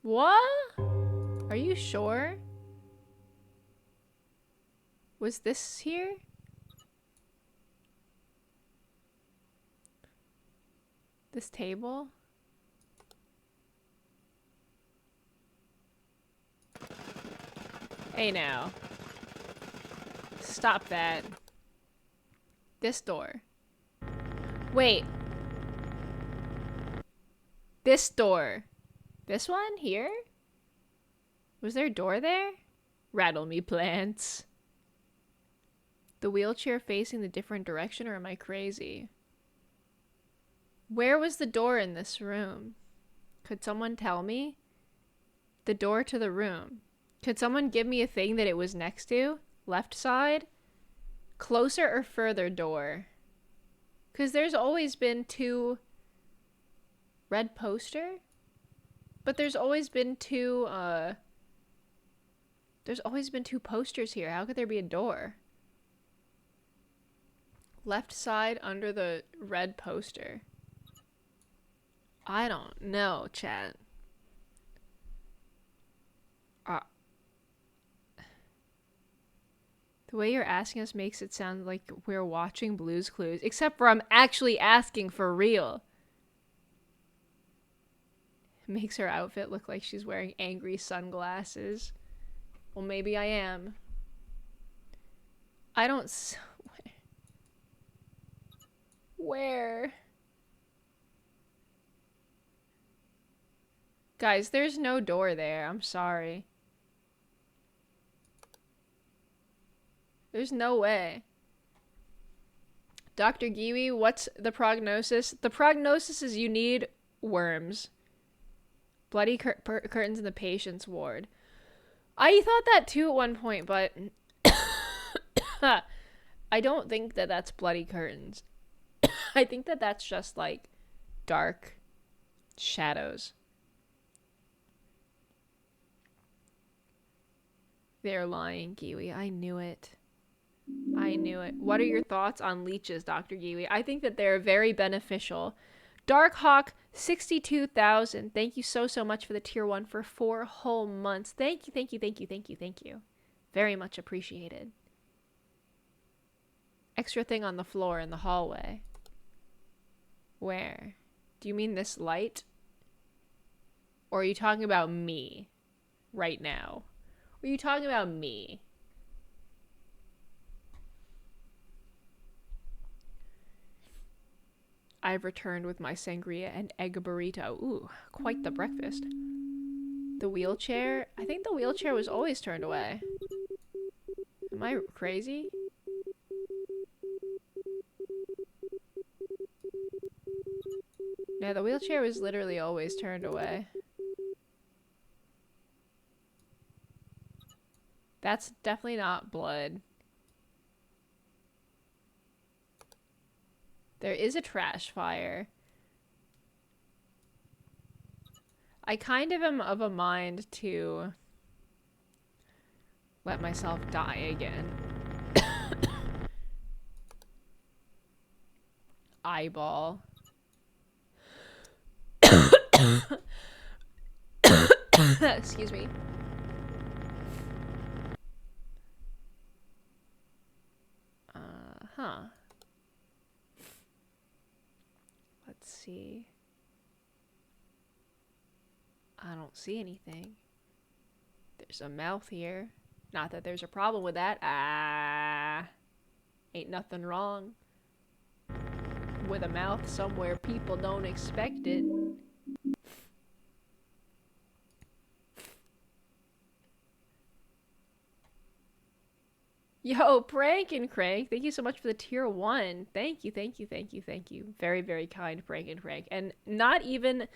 What? Are you sure? Was this here? This table? Hey now. Stop that. This door. Wait. This door. This one? Here? Was there a door there? Rattle me, plants. The wheelchair facing the different direction, or am I crazy? Where was the door in this room? Could someone tell me? The door to the room. Could someone give me a thing that it was next to? Left side? Closer or further door? Because there's always been two... Red poster? But there's always been two, There's always been two posters here. How could there be a door? Left side under the red poster. I don't know, chat. The way you're asking us makes it sound like we're watching Blue's Clues, except for I'm actually asking for real. It makes her outfit look like she's wearing angry sunglasses. Well, maybe I am. I don't... Where? Guys, there's no door there. I'm sorry. There's no way. Dr. Giwi, what's the prognosis? The prognosis is you need worms. Bloody curtains in the patient's ward. I thought that too at one point, but I don't think that that's bloody curtains. I think that that's just like dark shadows. They're lying, Giwi. I knew it. I knew it. What are your thoughts on leeches, Dr. Giwi? I think that they're very beneficial. Darkhawk 62,000. Thank you so much for the tier 1 for 4 whole months. Thank you, thank you, thank you, thank you, thank you. Very much appreciated. Extra thing on the floor in the hallway. Where? Do you mean this light? Or are you talking about me right now? Or are you talking about me? I've returned with my sangria and egg burrito. Ooh, quite the breakfast. The wheelchair? I think the wheelchair was always turned away. Am I crazy? Yeah, the wheelchair was literally always turned away. That's definitely not blood. There is a trash fire. I kind of am of a mind to let myself die again. Eyeball. Excuse me. Huh. Let's see. I don't see anything. There's a mouth here. Not that there's a problem with that. Ain't nothing wrong with a mouth somewhere people don't expect it. Yo, Prank and Crank, thank you so much for the tier 1. Thank you, thank you, thank you, thank you. Very, very kind, Prank and Crank. And not even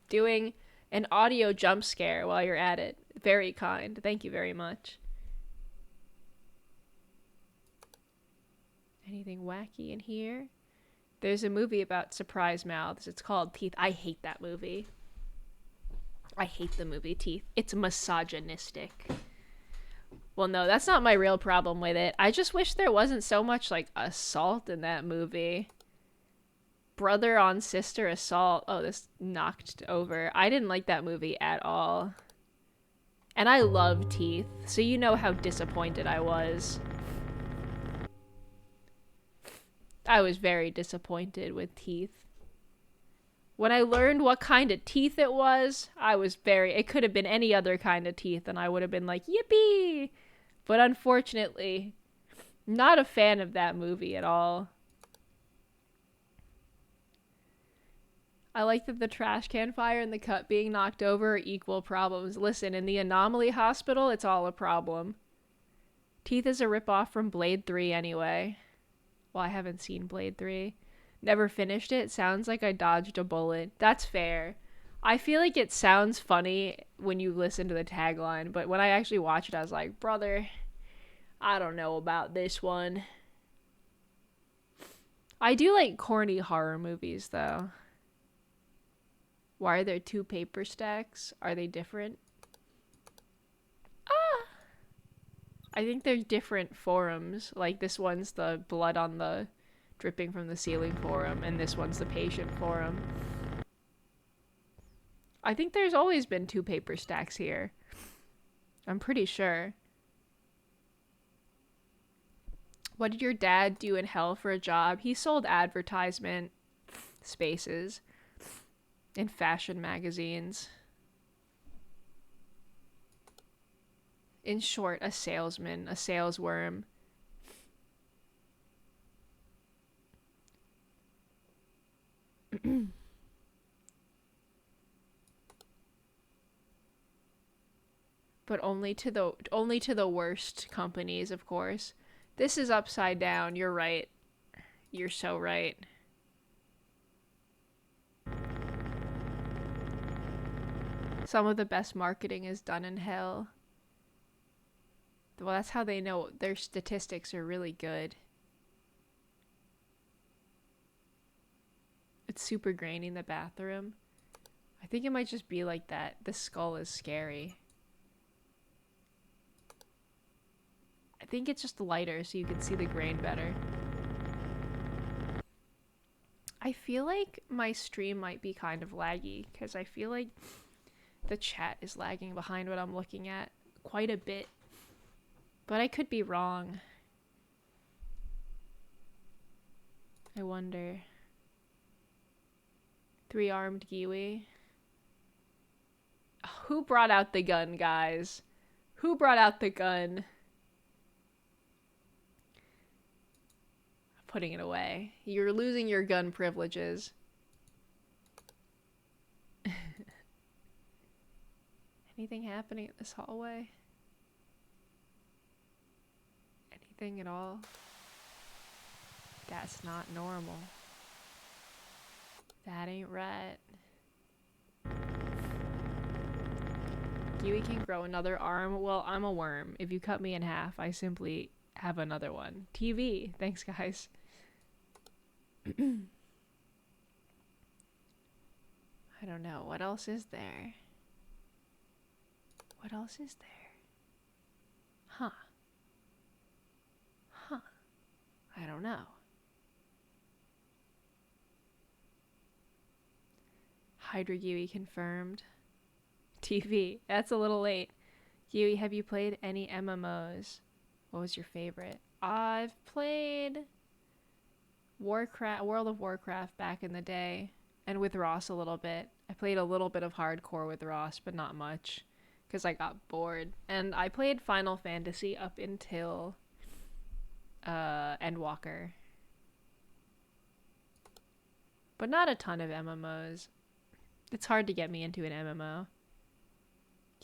doing an audio jump scare while you're at it. Very kind. Thank you very much. Anything wacky in here? There's a movie about surprise mouths. It's called Teeth. I hate that movie. I hate the movie Teeth. It's misogynistic. Well, no, that's not my real problem with it. I just wish there wasn't so much, like, assault in that movie. Brother on sister assault. Oh, this knocked over. I didn't like that movie at all. And I love Teeth, so you know how disappointed I was. I was very disappointed with Teeth. When I learned what kind of teeth it was, it could have been any other kind of teeth, and I would have been like, yippee! But unfortunately, not a fan of that movie at all. I like that the trash can fire and the cut being knocked over are equal problems. Listen, in the Anomaly Hospital, it's all a problem. Teeth is a ripoff from Blade 3 anyway. Well, I haven't seen Blade 3. Never finished it. Sounds like I dodged a bullet. That's fair. I feel like it sounds funny when you listen to the tagline, but when I actually watched it, I was like, brother, I don't know about this one. I do like corny horror movies, though. Why are there 2 paper stacks? Are they different? I think they're different forums. Like, this one's the blood on the dripping from the ceiling forum, and this one's the patient forum. I think there's always been 2 paper stacks here. I'm pretty sure. What did your dad do in hell for a job? He sold advertisement spaces in fashion magazines. In short, a salesman, a salesworm. But only to the worst companies, of course. This is upside down. You're right. You're so right. Some of the best marketing is done in hell. Well, that's how they know their statistics are really good. It's super grainy in the bathroom. I think it might just be like that. The skull is scary. I think it's just lighter so you can see the grain better. I feel like my stream might be kind of laggy because I feel like the chat is lagging behind what I'm looking at quite a bit. But I could be wrong. I wonder. 3-armed Giwi. Who brought out the gun, guys? Who brought out the gun? Putting it away. You're losing your gun privileges. Anything happening in this hallway? Anything at all? That's not normal. That ain't right. Giwi can grow another arm. Well, I'm a worm. If you cut me in half, I simply have another one. TV. Thanks, guys. I don't know. What else is there? What else is there? Huh. Huh. I don't know. Hydra Giwi confirmed. TV. That's a little late. Giwi, have you played any MMOs? What was your favorite? I've played Warcraft, World of Warcraft back in the day, and with Ross a little bit. I played a little bit of hardcore with Ross, but not much, because I got bored. And I played Final Fantasy up until Endwalker. But not a ton of MMOs. It's hard to get me into an MMO.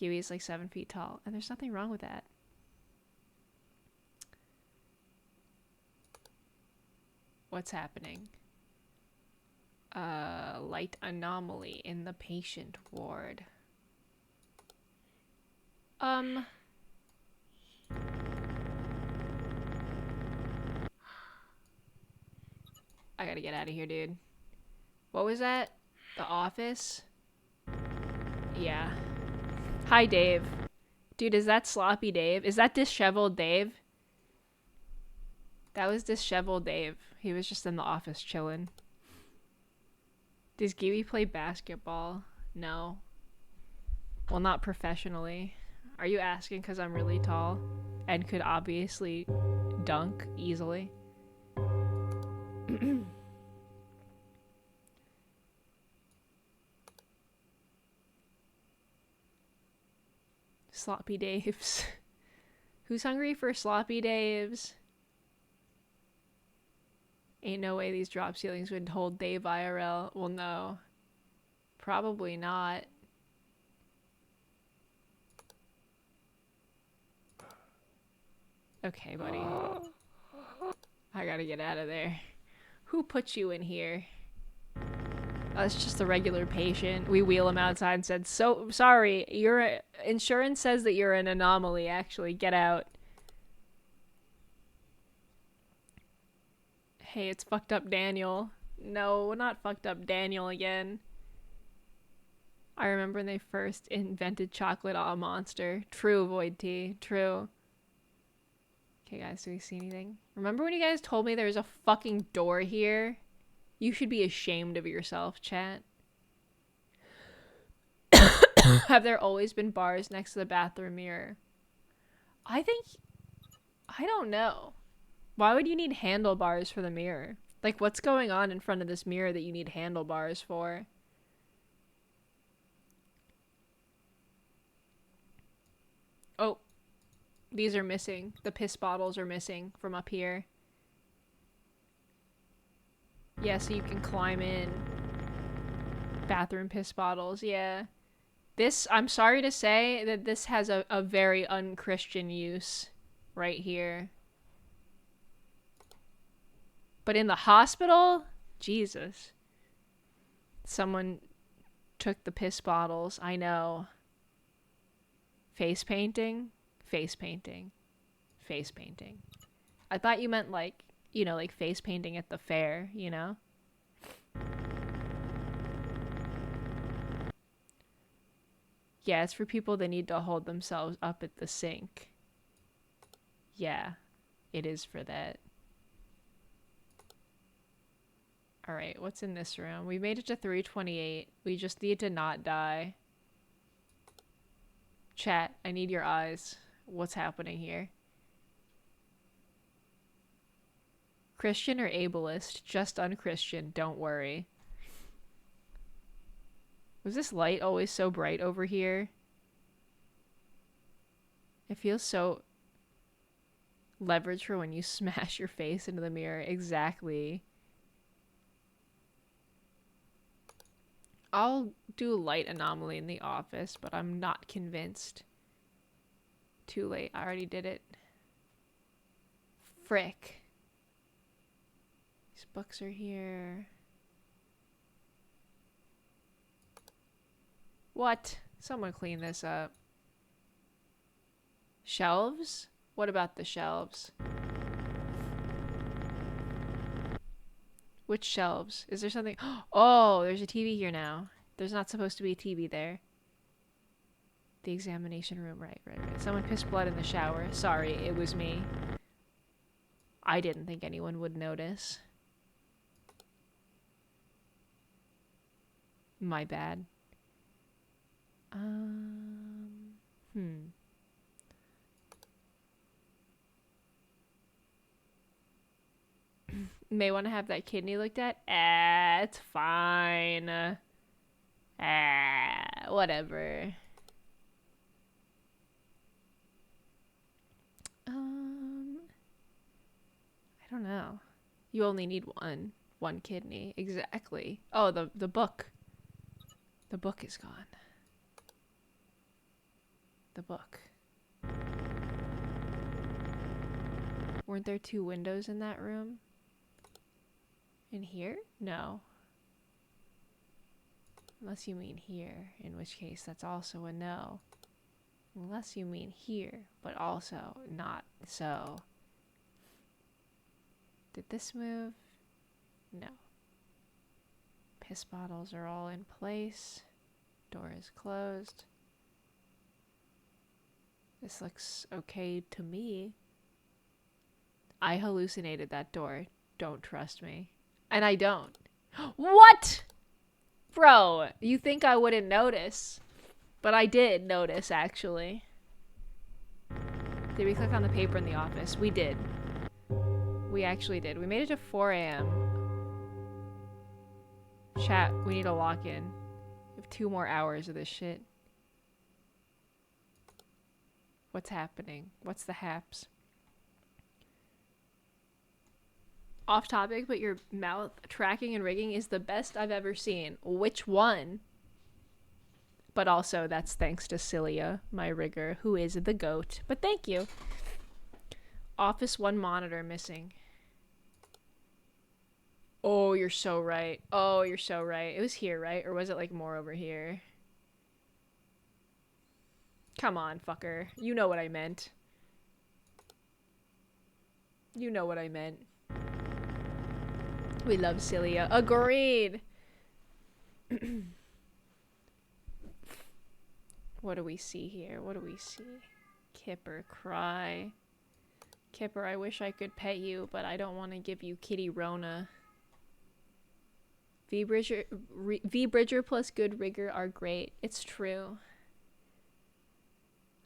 Giwi is like 7 feet tall, and there's nothing wrong with that. What's happening? Light anomaly in the patient ward. I I gotta get out of here, dude. What was that? The office? Yeah. Hi, Dave. Dude, is that sloppy Dave? Is that disheveled Dave? That was disheveled Dave. He was just in the office chilling. Does Giwi play basketball? No. Well, not professionally. Are you asking because I'm really tall and could obviously dunk easily? Sloppy Daves. Who's hungry for sloppy Daves? Ain't no way these drop ceilings would hold Dave IRL. Well, no. Probably not. Okay, buddy. I gotta get out of there. Who put you in here? Oh, it's just a regular patient. We wheel him outside and said, "So sorry, your insurance says that you're an anomaly, actually. Get out." Hey, it's fucked up Daniel. No, not fucked up Daniel again. I remember when they first invented chocolate monster. True, Void T. True. Okay, guys, do we see anything? Remember when you guys told me there was a fucking door here? You should be ashamed of yourself, chat. Have there always been bars next to the bathroom mirror? I don't know. Why would you need handlebars for the mirror? Like, what's going on in front of this mirror that you need handlebars for? Oh, these are missing. The piss bottles are missing from up here. Yeah, so you can climb in. Bathroom piss bottles, yeah. This, I'm sorry to say that this has a very unchristian use right here. But in the hospital? Jesus. Someone took the piss bottles. I know. Face painting? Face painting. Face painting. I thought you meant like, you know, like face painting at the fair, you know? Yeah, it's for people that need to hold themselves up at the sink. Yeah, it is for that. Alright, what's in this room? We made it to 328. We just need to not die. Chat, I need your eyes. What's happening here? Christian or ableist? Just unchristian, don't worry. Was this light always so bright over here? It feels so leverage for when you smash your face into the mirror. Exactly. I'll do a light anomaly in the office, but I'm not convinced. Too late. I already did it. Frick. These books are here. What? Someone clean this up. Shelves? What about the shelves? Which shelves? Is there something? Oh, there's a TV here now. There's not supposed to be a TV there. The examination room. Right. Someone pissed blood in the shower. Sorry, it was me. I didn't think anyone would notice. My bad. May want to have that kidney looked at? It's fine. Whatever. I don't know. You only need one kidney. Exactly. Oh, the book. The book is gone. The book. Weren't there 2 windows in that room? In here? No. Unless you mean here, in which case that's also a no. Unless you mean here, but also not so. Did this move? No. Piss bottles are all in place. Door is closed. This looks okay to me. I hallucinated that door. Don't trust me. And I don't. What? Bro, you think I wouldn't notice. But I did notice, actually. Did we click on the paper in the office? We did. We actually did. We made it to 4 a.m. Chat, we need to lock in. We have 2 more hours of this shit. What's happening? What's the haps? Off topic, but your mouth tracking and rigging is the best I've ever seen. Which one? But also, that's thanks to Cilia, my rigger, who is the goat. But thank you. Office 1 monitor missing. Oh, you're so right. Oh, you're so right. It was here, right? Or was it like more over here? Come on, fucker. You know what I meant. You know what I meant. We love Cilia. Agreed! What do we see here? What do we see? Kipper, cry. Kipper, I wish I could pet you, but I don't want to give you kitty Rona. V-Bridger plus good rigger are great. It's true.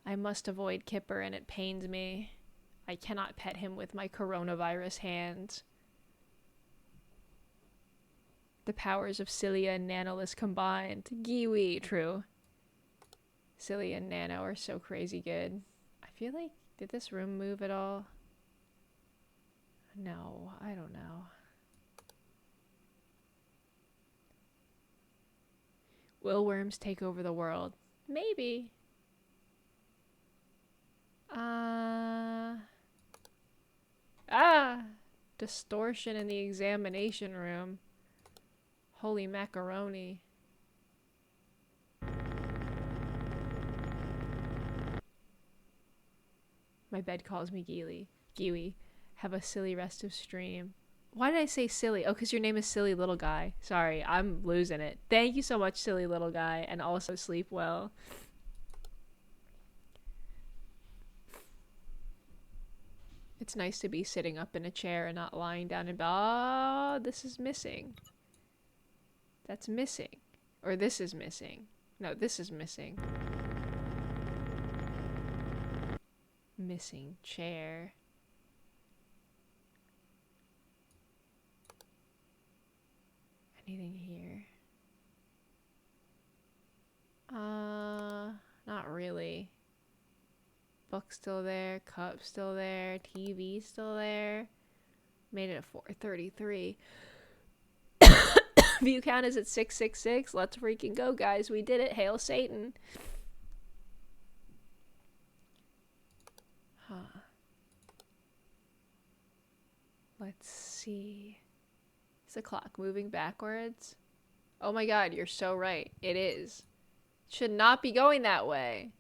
I must avoid Kipper and it pains me. I cannot pet him with my coronavirus hands. The powers of Cilia and Nanolus combined. Giwi, true. Cilia and Nano are so crazy good. I feel like, did this room move at all? No, I don't know. Will worms take over the world? Maybe. Distortion in the examination room. Holy macaroni. My bed calls me Giwi. Have a silly rest of stream. Why did I say silly? Oh, because your name is Silly Little Guy. Sorry, I'm losing it. Thank you so much, Silly Little Guy, and also sleep well. It's nice to be sitting up in a chair and not lying down in bed. Oh, this is missing. That's missing. Or this is missing. No, this is missing. Missing chair. Anything here? Not really. Book still there, cup still there, TV still there. Made it at 4:33. View count is at 666. Let's freaking go, guys. We did it. Hail Satan. Huh. Let's see. Is the clock moving backwards? Oh my god, you're so right. It is. It should not be going that way.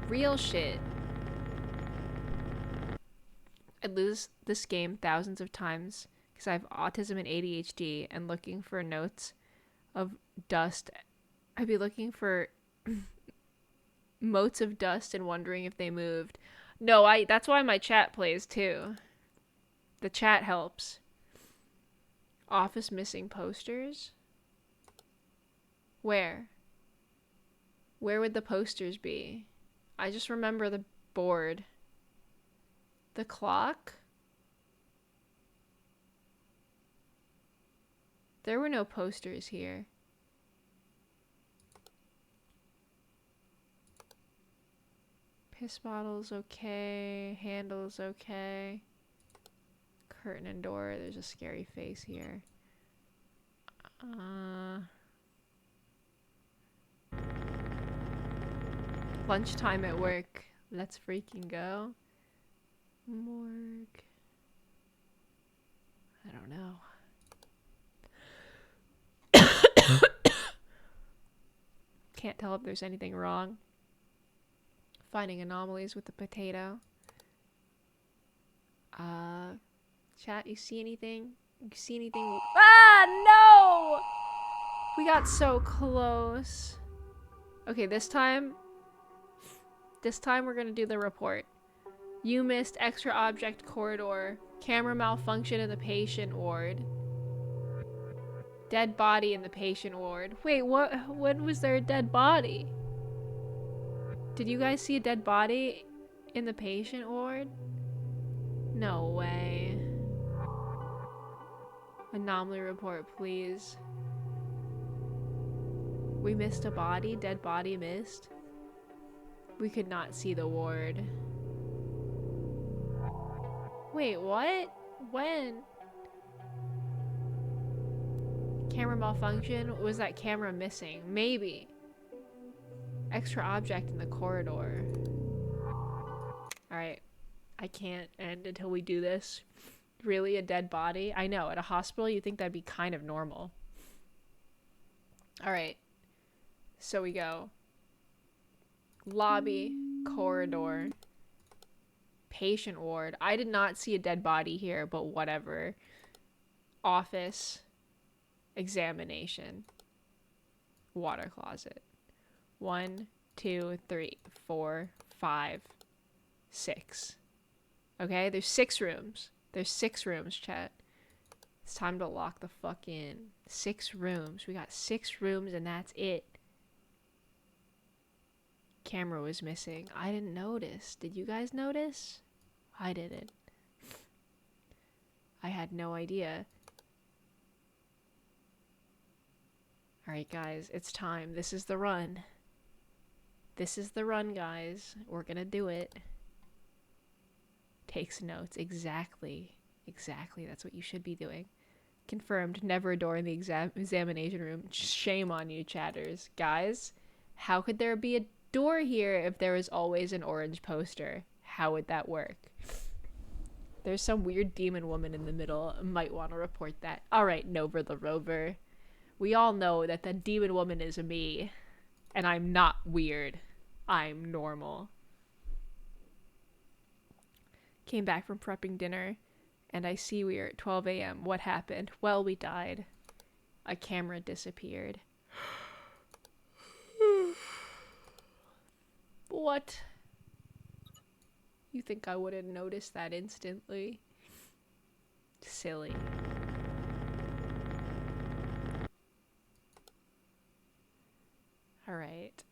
Real shit. I'd lose this game thousands of times because I have autism and ADHD, and looking for notes of dust. I'd be looking for motes of dust and wondering if they moved. No, that's why my chat plays too. The chat helps. Office missing posters? Where? Where would the posters be? I just remember the board. The clock? There were no posters here. Piss bottle's okay. Handle's okay. Curtain and door. There's a scary face here. Lunchtime at work. Let's freaking go. Morgue. I don't know. Can't tell if there's anything wrong. Finding anomalies with the potato. Chat, you see anything? You see anything? Ah, no! We got so close. Okay, this time we're gonna do the report. You missed extra object corridor. Camera malfunction in the patient ward. Dead body in the patient ward. Wait, what? When was there a dead body? Did you guys see a dead body in the patient ward? No way. Anomaly report, please. We missed a body? Dead body missed? We could not see the ward. Wait, what? When? Camera malfunction? Was that camera missing? Maybe. Extra object in the corridor. Alright. I can't end until we do this. Really? A dead body? I know, at a hospital you'd think that'd be kind of normal. Alright. So we go. Lobby. Corridor. Patient ward. I did not see a dead body here, but whatever. Office. Examination. Water closet. 1, 2, 3, 4, 5, 6. Okay, there's 6 rooms. There's 6 rooms, chat. It's time to lock the fuck in. 6 rooms. We got 6 rooms and that's it. Camera was missing. I didn't notice. Did you guys notice? I didn't. I had no idea. Alright guys, it's time. This is the run. This is the run, guys. We're gonna do it. Takes notes. Exactly. Exactly. That's what you should be doing. Confirmed. Never a door in the examination room. Shame on you, chatters. Guys, how could there be a door here if there was always an orange poster? How would that work? There's some weird demon woman in the middle. Might want to report that. Alright, Nova the Rover. We all know that the demon woman is me. And I'm not weird. I'm normal. Came back from prepping dinner, and I see we are at 12 a.m. What happened? Well, we died. A camera disappeared. What? You think I wouldn't notice that instantly? Silly. Alright.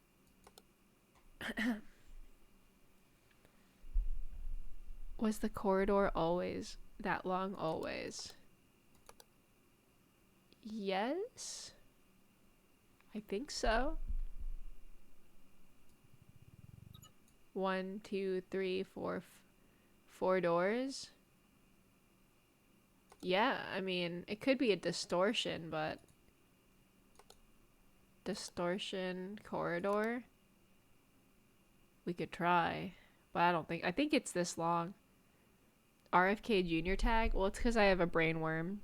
Was the corridor always that long? Always. Yes? I think so. 1, 2, 3, 4, 4 doors. Yeah, I mean, it could be a distortion, but... Distortion corridor? We could try, but I think it's this long. RFK Junior tag? Well, it's because I have a brain worm.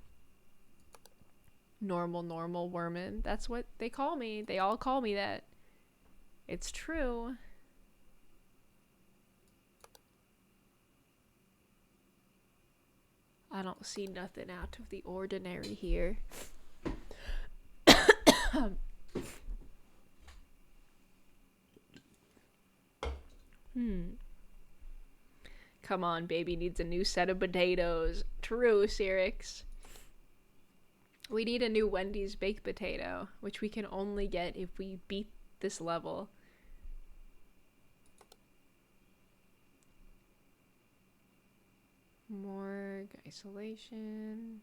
Normal wormin. That's what they call me. They all call me that. It's true. I don't see nothing out of the ordinary here. Come on, baby needs a new set of potatoes. True, Cyrix. We need a new Wendy's baked potato, which we can only get if we beat this level. Morgue, isolation.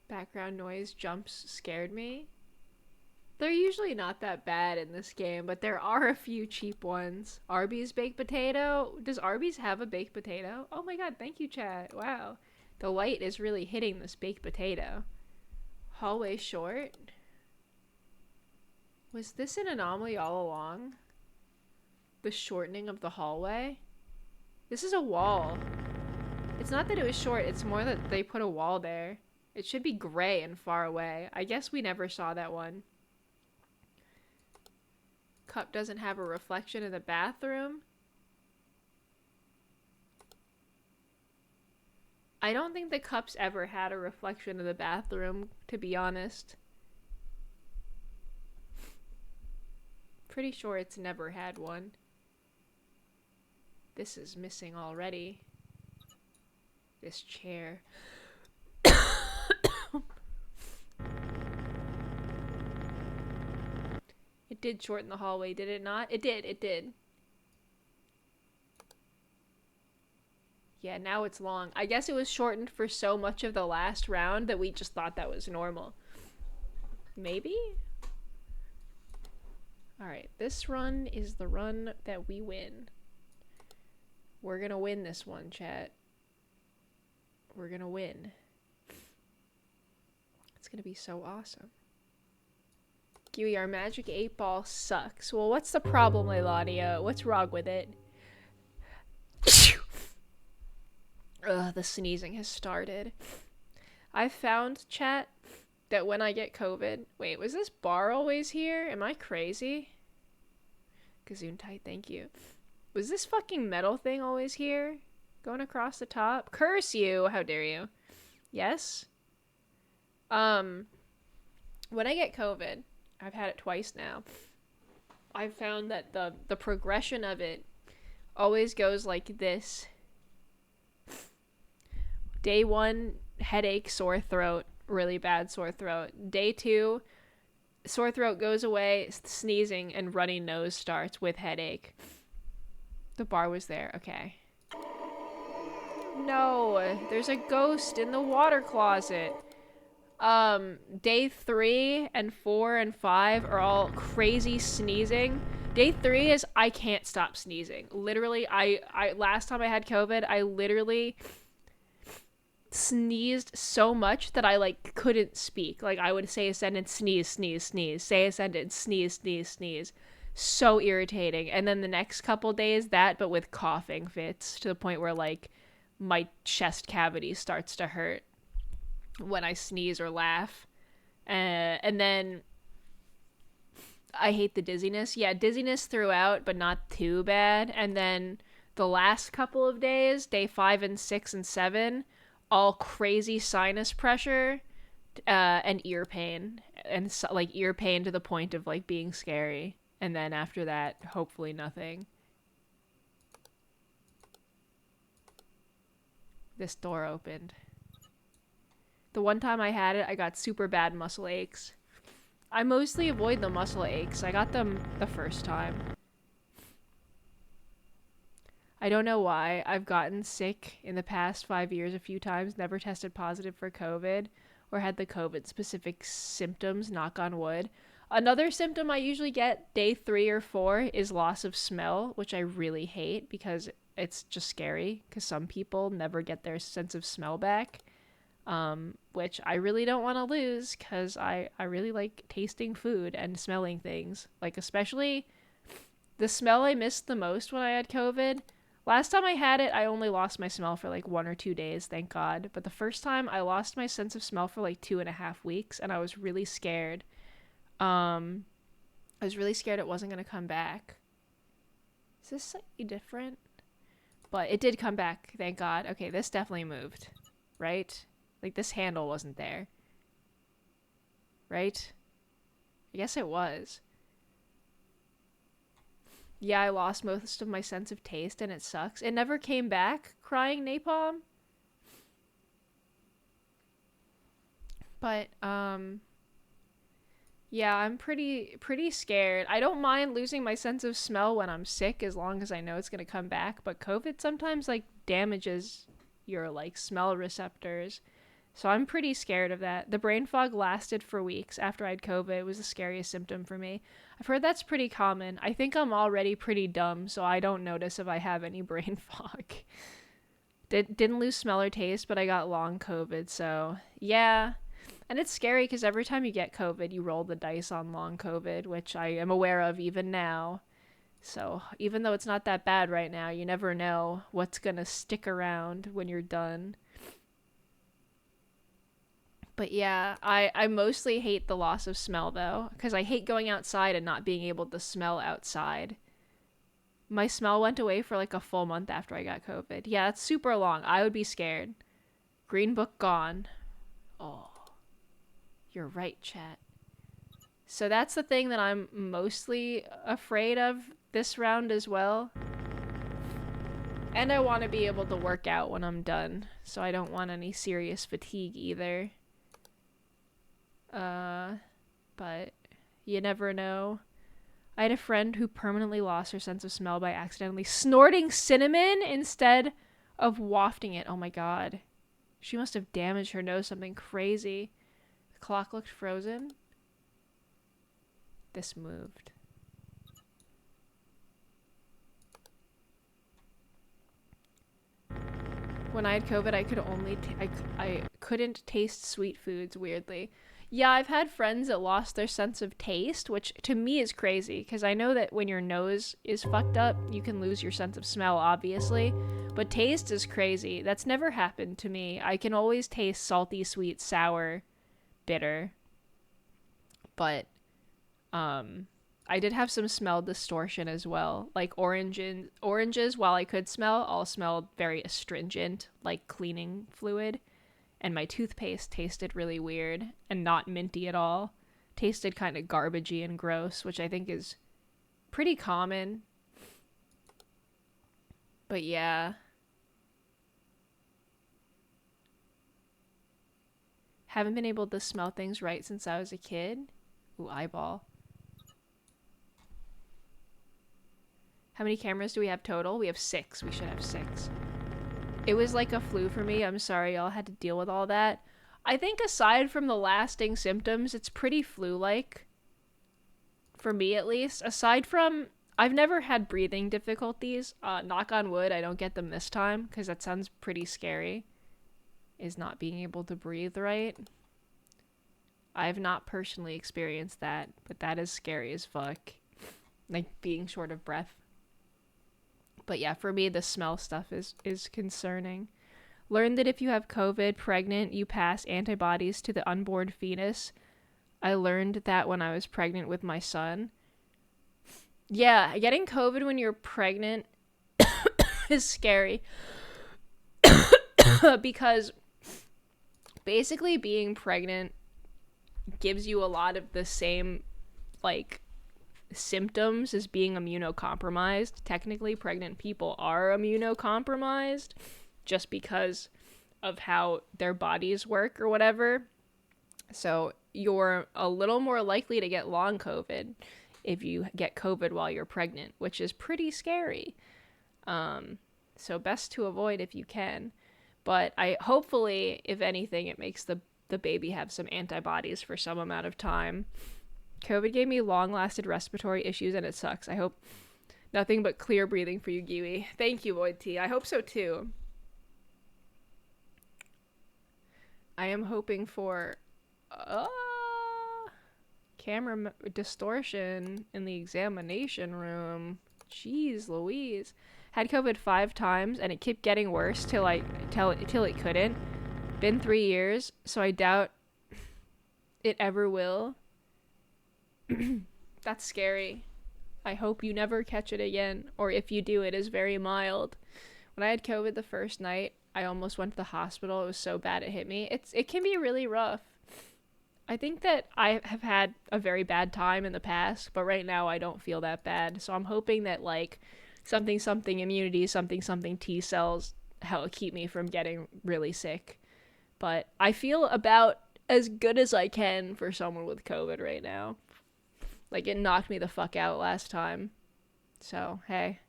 Background noise jumps scared me. They're usually not that bad in this game, but there are a few cheap ones. Arby's baked potato? Does Arby's have a baked potato? Oh my god, thank you, chat. Wow. The light is really hitting this baked potato. Hallway short? Was this an anomaly all along? The shortening of the hallway? This is a wall. It's not that it was short, it's more that they put a wall there. It should be gray and far away. I guess we never saw that one. Cup doesn't have a reflection in the bathroom. I don't think the cup's ever had a reflection in the bathroom, to be honest. Pretty sure it's never had one. This is missing already. This chair. It did shorten the hallway, did it not? It did. Yeah, now it's long. I guess it was shortened for so much of the last round that we just thought that was normal. Maybe? Alright, this run is the run that we win. We're gonna win this one, chat. We're gonna win. It's gonna be so awesome. Giwi, our magic 8-ball sucks. Well, what's the problem, Leilania? What's wrong with it? Ugh, the sneezing has started. I found, chat, that when I get COVID... Wait, was this bar always here? Am I crazy? Gazoon-tight, thank you. Was this fucking metal thing always here? Going across the top? Curse you! How dare you? Yes? When I get COVID, I've had it twice now, I've found that the progression of it always goes like this. Day 1, headache, sore throat, really bad sore throat. Day 2, sore throat goes away, sneezing, and runny nose starts with headache. The bar was there. Okay. No, there's a ghost in the water closet. Day 3 and 4 and 5 are all crazy sneezing. Day 3 is I can't stop sneezing. Literally, I last time I had COVID, I literally sneezed so much that I like couldn't speak. Like I would say a sentence, sneeze, sneeze, sneeze, say a sentence, sneeze, sneeze, sneeze. So irritating. And then the next couple days, that but with coughing fits to the point where like my chest cavity starts to hurt when I sneeze or laugh. And then I hate the dizziness. Yeah, dizziness throughout, but not too bad. And then the last couple of days, day 5 and 6 and 7, all crazy sinus pressure and ear pain. And so, like ear pain to the point of like being scary. And then after that, hopefully nothing. This door opened. The one time I had it, I got super bad muscle aches. I mostly avoid the muscle aches. I got them the first time. I don't know why. I've gotten sick in the past 5 years a few times, never tested positive for COVID, or had the COVID-specific symptoms, knock on wood. Another symptom I usually get day 3 or 4 is loss of smell, which I really hate because it's just scary, because some people never get their sense of smell back. Which I really don't want to lose because I really like tasting food and smelling things. Like, especially the smell I missed the most when I had COVID. Last time I had it, I only lost my smell for like 1 or 2 days, thank God. But the first time, I lost my sense of smell for like 2.5 weeks, and I was really scared. I was really scared it wasn't going to come back. Is this slightly different? But it did come back, thank God. Okay, this definitely moved, right? Like, this handle wasn't there. Right? I guess it was. Yeah, I lost most of my sense of taste, and it sucks. It never came back, crying napalm. But, yeah, I'm pretty scared. I don't mind losing my sense of smell when I'm sick, as long as I know it's gonna come back. But COVID sometimes, like, damages your, like, smell receptors. So I'm pretty scared of that. The brain fog lasted for weeks after I had COVID. It was the scariest symptom for me. I've heard that's pretty common. I think I'm already pretty dumb, so I don't notice if I have any brain fog. Didn't lose smell or taste, but I got long COVID, so yeah. And it's scary because every time you get COVID, you roll the dice on long COVID, which I am aware of even now. So even though it's not that bad right now, you never know what's gonna stick around when you're done. But yeah, I mostly hate the loss of smell though, because I hate going outside and not being able to smell outside. My smell went away for like a full month after I got COVID. Yeah, it's super long. I would be scared. Green book gone. Oh, you're right, chat. So that's the thing that I'm mostly afraid of this round as well. And I want to be able to work out when I'm done, so I don't want any serious fatigue either. But you never know. I had a friend who permanently lost her sense of smell by accidentally snorting cinnamon instead of wafting it. Oh my god. She must have damaged her nose something crazy. The clock looked frozen. This moved. When I had COVID, I could only I couldn't taste sweet foods, weirdly. Yeah, I've had friends that lost their sense of taste, which to me is crazy because I know that when your nose is fucked up, you can lose your sense of smell, obviously. But taste is crazy. That's never happened to me. I can always taste salty, sweet, sour, bitter. But I did have some smell distortion as well. Like oranges, while I could smell, all smelled very astringent, like cleaning fluid. And my toothpaste tasted really weird and not minty at all. Tasted kind of garbagey and gross, which I think is pretty common. But yeah. Haven't been able to smell things right since I was a kid. Ooh, eyeball. How many cameras do we have total? We have 6. We should have 6. It was like a flu for me. I'm sorry y'all had to deal with all that. I think aside from the lasting symptoms, it's pretty flu-like. For me, at least. Aside from... I've never had breathing difficulties. Knock on wood, I don't get them this time, because that sounds pretty scary. Is not being able to breathe right. I've not personally experienced that, but that is scary as fuck. Like, being short of breath. But yeah, for me, the smell stuff is concerning. Learned that if you have COVID, pregnant, you pass antibodies to the unborn fetus. I learned that when I was pregnant with my son. Yeah, getting COVID when you're pregnant is scary. Because basically being pregnant gives you a lot of the same, like, symptoms as being immunocompromised. Technically, pregnant people are immunocompromised just because of how their bodies work or whatever. So you're a little more likely to get long COVID if you get COVID while you're pregnant, which is pretty scary. So best to avoid if you can. But hopefully, if anything, it makes the baby have some antibodies for some amount of time. COVID gave me long-lasted respiratory issues, and it sucks. I hope nothing but clear breathing for you, Giwi. Thank you, Void T. I hope so, too. I am hoping for camera distortion in the examination room. Jeez Louise. Had COVID 5 times, and it kept getting worse till it couldn't. Been 3 years, so I doubt it ever will. That's scary. I hope you never catch it again, or if you do, it is very mild. When I had COVID the first night, I almost went to the hospital. It was so bad it hit me. It can be really rough. I think that I have had a very bad time in the past, but right now I don't feel that bad. So I'm hoping that, like, something immunity, something T cells help keep me from getting really sick. But I feel about as good as I can for someone with COVID right now. Like, it knocked me the fuck out last time. So, hey.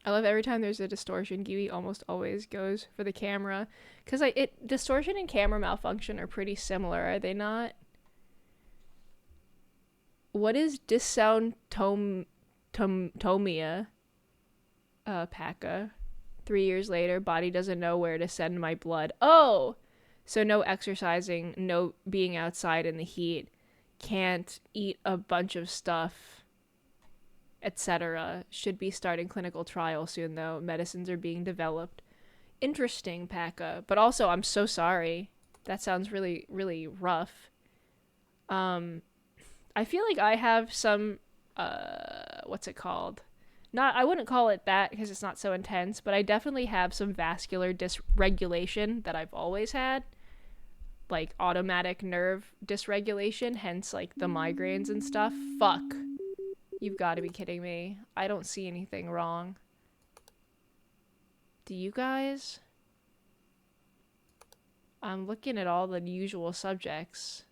I love every time there's a distortion, Giwi almost always goes for the camera. Because distortion and camera malfunction are pretty similar, are they not? What is dyssoundtomia? Paka. 3 years later, body doesn't know where to send my blood. Oh! So no exercising, no being outside in the heat. Can't eat a bunch of stuff, etc. Should be starting clinical trial soon, though. Medicines are being developed. Interesting, Pekka. But also, I'm so sorry. That sounds really, really rough. I feel like I have some, what's it called? Not, I wouldn't call it that because it's not so intense, but I definitely have some vascular dysregulation that I've always had. Like automatic nerve dysregulation, hence like the migraines and stuff. Fuck. You've got to be kidding me. I don't see anything wrong. Do you guys? I'm looking at all the usual suspects.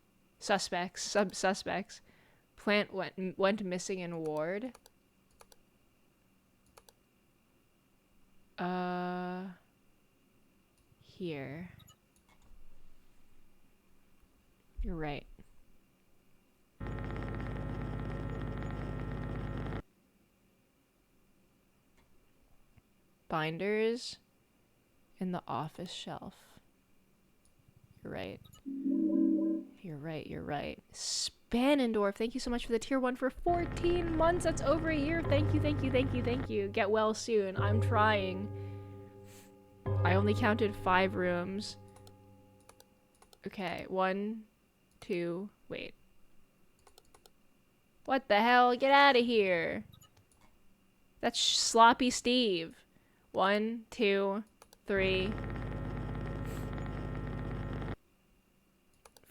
Plant went missing in ward. Here. You're right. Binders in the office shelf. You're right. You're right. Spanendorf, thank you so much for the tier 1 for 14 months. That's over a year. Thank you. Get well soon. I'm trying. I only counted 5 rooms. Okay, 1, 2, wait. What the hell? Get out of here. That's Sloppy Steve. 1, 2, 3,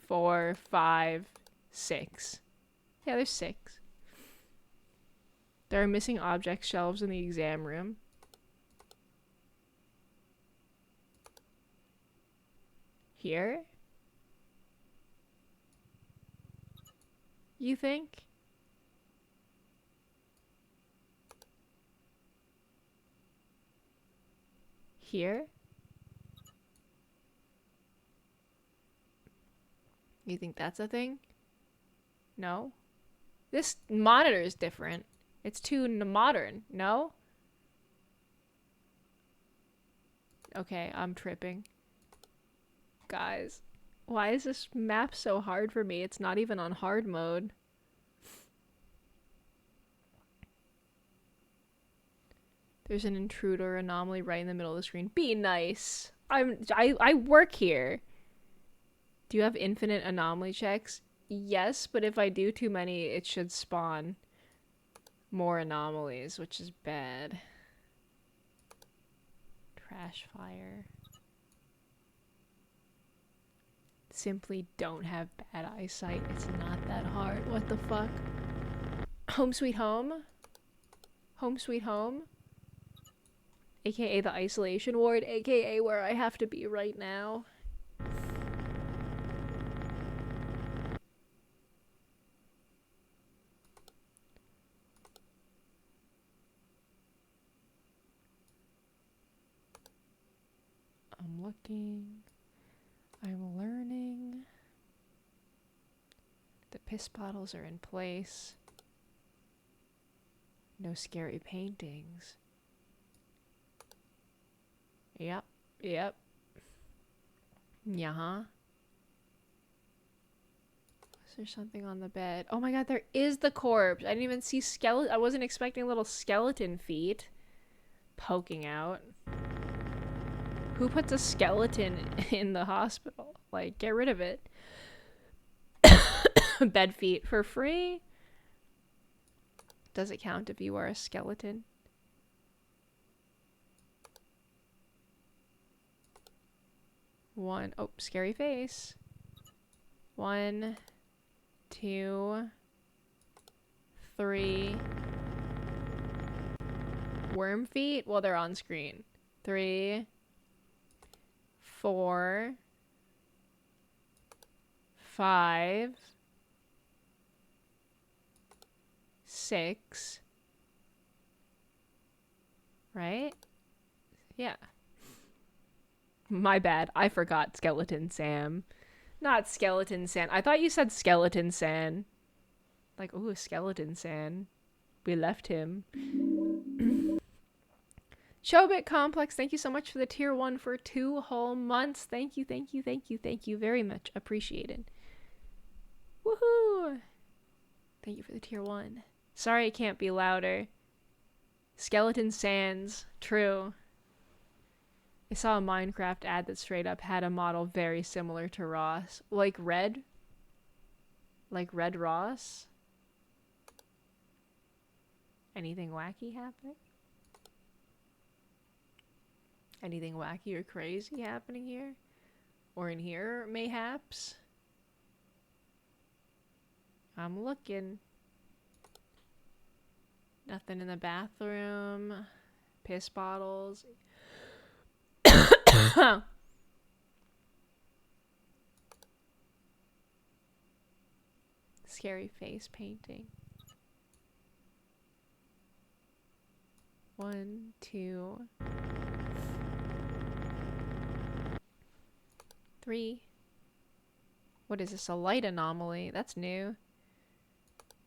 4, 5, 6. Yeah, there's 6. There are missing object shelves in the exam room. Here? You think? Here? You think that's a thing? No? This monitor is different. It's too modern, no? Okay, I'm tripping. Guys, why is this map so hard for me? It's not even on hard mode. There's an intruder anomaly right in the middle of the screen. Be nice. I work here. Do you have infinite anomaly checks? Yes, but if I do too many, it should spawn more anomalies, which is bad. Trash fire. Simply don't have bad eyesight. It's not that hard. What the fuck? Home sweet home? Home sweet home? AKA the isolation ward, AKA where I have to be right now. I'm looking. I'm learning. The piss bottles are in place. No scary paintings. Yep. Yeah. Is there something on the bed? Oh my god, there is the corpse. I didn't even see skeleton. I wasn't expecting little skeleton feet poking out. Who puts a skeleton in the hospital? Like, get rid of it. Bed feet for free? Does it count if you are a skeleton? One. Oh, scary face. 1, 2, 3. Worm feet? Well, they're on screen. 3, 4, 5, 6. Right? Yeah. My bad. I forgot Skeleton Sam. Not Skeleton San. I thought you said Skeleton San. Like, ooh, Skeleton San. We left him. Chobit Complex, thank you so much for the tier 1 for 2 whole months. Thank you very much. Appreciated. Woohoo! Thank you for the tier 1. Sorry I can't be louder. Skeleton Sans. True. I saw a Minecraft ad that straight up had a model very similar to Ross. Like Red? Like Red Ross? Anything wacky happening? Anything wacky or crazy happening here? Or in here, mayhaps? I'm looking. Nothing in the bathroom. Piss bottles. Scary face painting. 1, 2, 3. What is this? A light anomaly? That's new.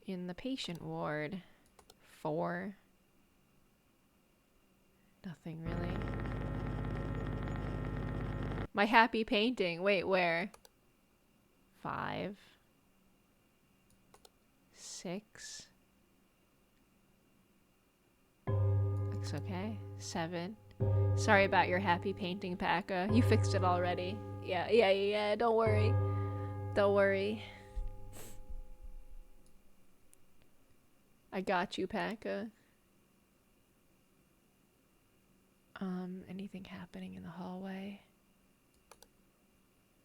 In the patient ward. 4. Nothing really. My happy painting. Wait, where? 5. 6. Looks okay. 7. Sorry about your happy painting, Paka. You fixed it already. Yeah. Don't worry. Don't worry. I got you, Paka. Anything happening in the hallway?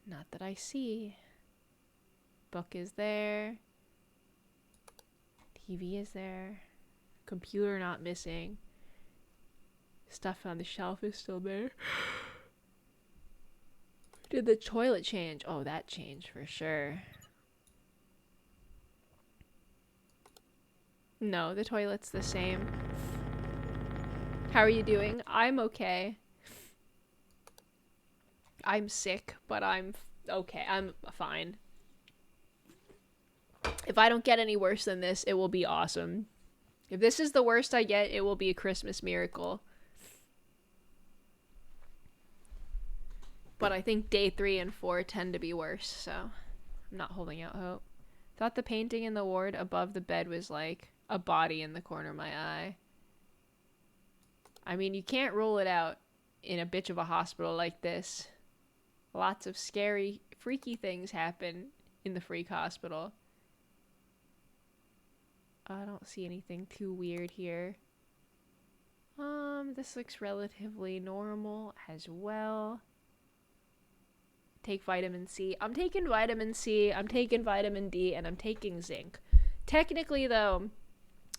Not that I see. Book is there. TV is there. Computer not missing. Stuff on the shelf is still there. Did the toilet change? Oh, that changed for sure. No, the toilet's the same. How are you doing? I'm okay. I'm sick, but I'm okay. I'm fine. If I don't get any worse than this, it will be awesome. If this is the worst I get, it will be a Christmas miracle. But I think day 3 and 4 tend to be worse, so I'm not holding out hope. Thought the painting in the ward above the bed was like a body in the corner of my eye. I mean, you can't rule it out in a bitch of a hospital like this. Lots of scary, freaky things happen in the freak hospital. I don't see anything too weird here. This looks relatively normal as well. Take vitamin C. I'm taking vitamin C, I'm taking vitamin D, and I'm taking zinc. Technically, though,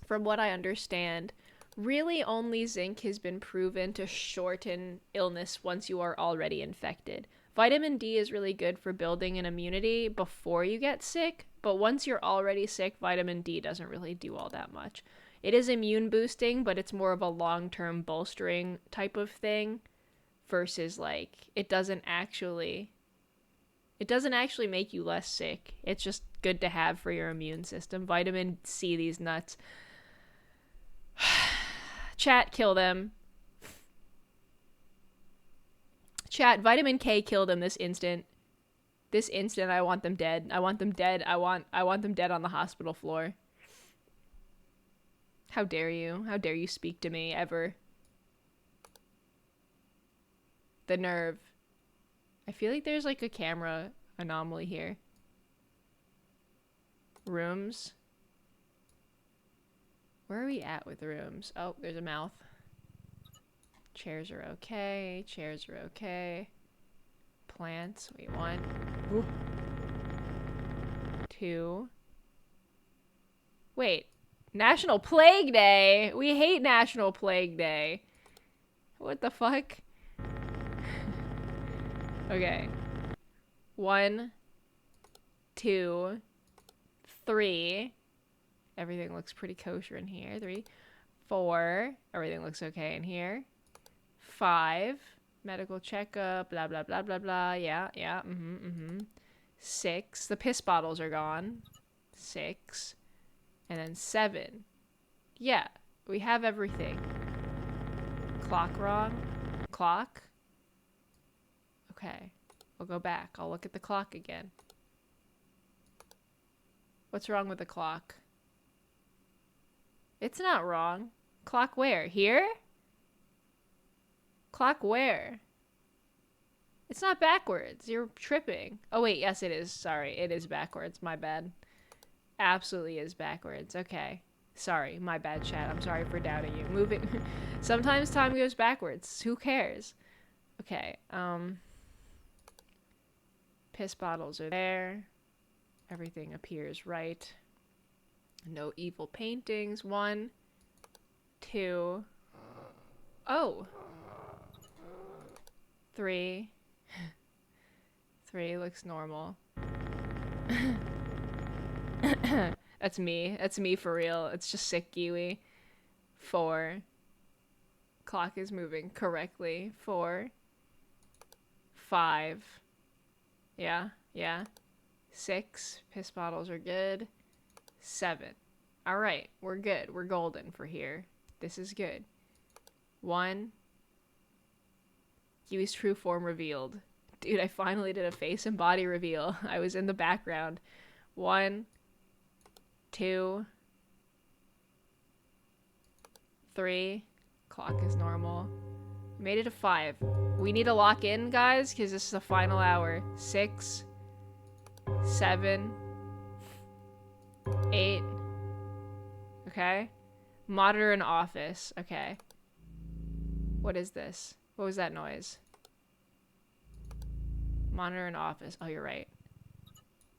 from what I understand, really only zinc has been proven to shorten illness once you are already infected. Vitamin D is really good for building an immunity before you get sick, but once you're already sick, vitamin D doesn't really do all that much. It is immune boosting, but it's more of a long-term bolstering type of thing versus like it doesn't actually make you less sick. It's just good to have for your immune system. Vitamin C, these nuts. Chat, kill them. Chat, vitamin K killed them this instant. This instant, I want them dead. I want them dead. I want them dead on the hospital floor. How dare you? How dare you speak to me, ever? The nerve. I feel like there's like a camera anomaly here. Rooms. Where are we at with rooms? Oh, there's a mouth. Chairs are okay. Chairs are okay. Plants. Wait, 1. Ooh. 2. Wait. National Plague Day! We hate National Plague Day. What the fuck? Okay. 1, 2, 3. Everything looks pretty kosher in here. 3, 4. Everything looks okay in here. 5. Medical checkup. Blah, blah, blah, blah, blah. Yeah. 6. The piss bottles are gone. 6. And then 7. Yeah. We have everything. Clock wrong. Clock. Okay. We'll go back. I'll look at the clock again. What's wrong with the clock? It's not wrong. Clock where? Here? Clock where? It's not backwards. You're tripping. Oh, wait. Yes, it is. Sorry. It is backwards. My bad. Absolutely is backwards. Okay. Sorry. My bad, chat. I'm sorry for doubting you. Moving. Sometimes time goes backwards. Who cares? Okay. Piss bottles are there. Everything appears right. No evil paintings. 1, 2. Oh. 3. 3 looks normal. That's me. That's me for real. It's just sick Giwi. 4. Clock is moving correctly. 4. 5. Yeah. 6. Piss bottles are good. 7. Alright, we're good. We're golden for here. This is good. 1. Giwi's true form revealed. Dude, I finally did a face and body reveal. I was in the background. 1, 2, 3. Clock is normal. Made it to 5. We need to lock in, guys, because this is the final hour. 6, 7, 8. Okay. Monitor in office. Okay. What is this? What was that noise? Monitor in office. Oh, you're right.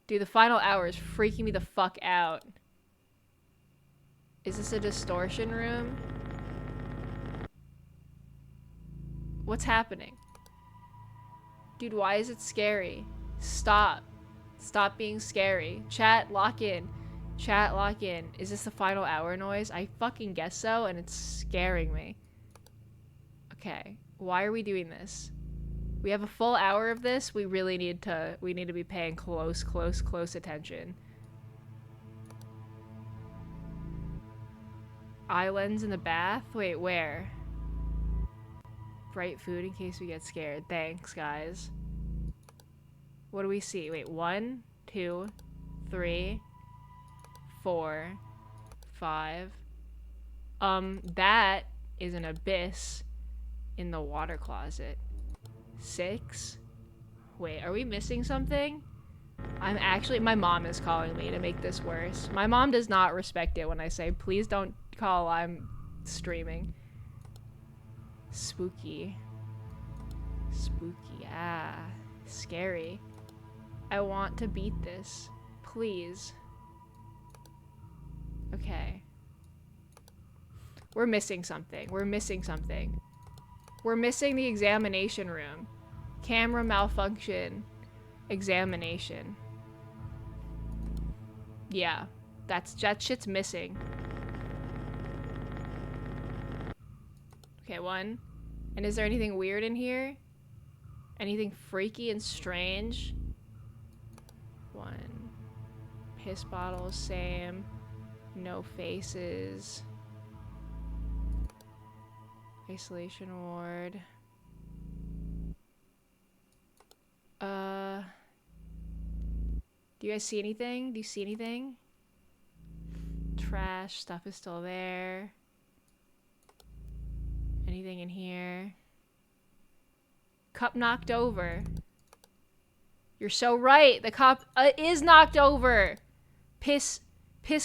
Dude, the final hour is freaking me the fuck out. Is this a distortion room? What's happening? Dude, why is it scary? Stop. Stop being scary. Chat, lock in. Chat, lock in. Is this the final hour noise? I fucking guess so, and it's scaring me. Okay. Why are we doing this? We have a full hour of this. We really need to be paying close attention. Eye lens in the bath? Wait, where? Bright food in case we get scared. Thanks, guys. What do we see? Wait, 1, 2, 3, 4, 5. That is an abyss in the water closet. 6. Wait, are we missing something? My mom is calling me to make this worse. My mom does not respect it when I say, please don't call, I'm streaming. Spooky. Ah, scary. I want to beat this. Please. Okay. We're missing something. We're missing the examination room. Camera malfunction. Examination. Yeah. That shit's missing. Okay, 1. And is there anything weird in here? Anything freaky and strange? 1. Piss bottles, same. No faces. Isolation ward. Do you guys see anything? Do you see anything? Trash stuff is still there. Anything in here? Cup knocked over. You're so right. The cup is knocked over. Piss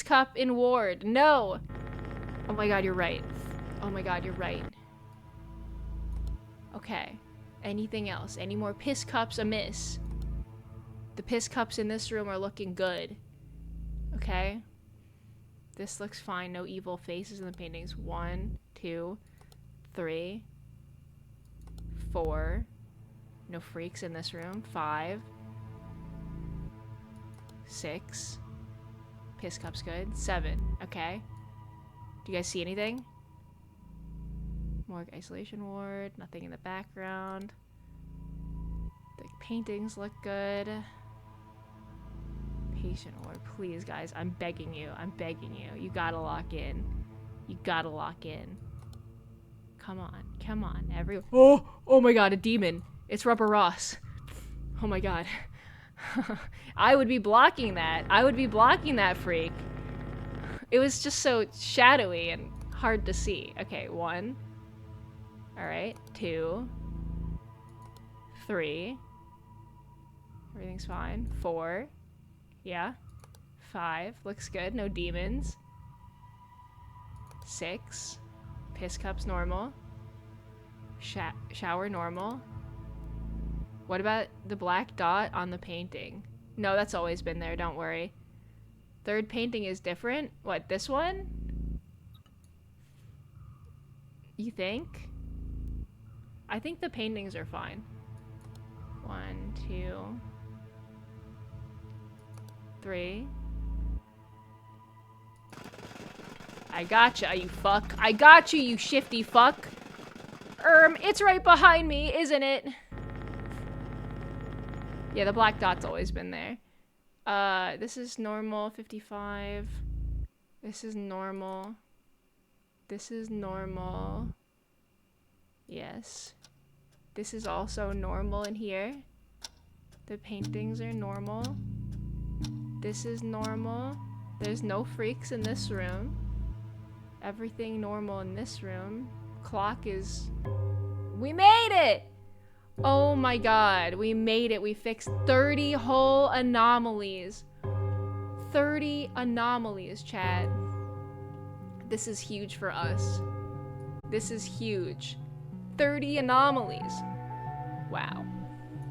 cup in ward. No. Oh my god, you're right. Oh my god, you're right. Okay. Anything else? Any more piss cups amiss? The piss cups in this room are looking good. Okay. This looks fine. No evil faces in the paintings. 1, 2, 3, 4. No freaks in this room. 5. 6. Piss cup's good. 7. Okay. Do you guys see anything? Morgue isolation ward. Nothing in the background. The paintings look good. Patient ward. Please, guys. I'm begging you. I'm begging you. You gotta lock in. You gotta lock in. Come on. Come on. Everyone. Oh my god. A demon. It's Rubber Ross. Oh my god. I would be blocking that. I would be blocking that freak. It was just so shadowy and hard to see. Okay, 1. Alright, 2. 3. Everything's fine. 4. Yeah. 5. Looks good. No demons. 6. Piss cup's normal. Shower normal. What about the black dot on the painting? No, that's always been there. Don't worry. Third painting is different. What, this one? You think? I think the paintings are fine. 1, 2, 3. I gotcha, you fuck. I got you, you shifty fuck. It's right behind me, isn't it? Yeah, the black dot's always been there. This is normal, 55. This is normal. This is normal. Yes. This is also normal in here. The paintings are normal. This is normal. There's no freaks in this room. Everything normal in this room. Clock is... We made it! Oh my god, we made it. We fixed 30 whole anomalies. 30 anomalies, Chad. This is huge for us. This is huge. 30 anomalies. Wow.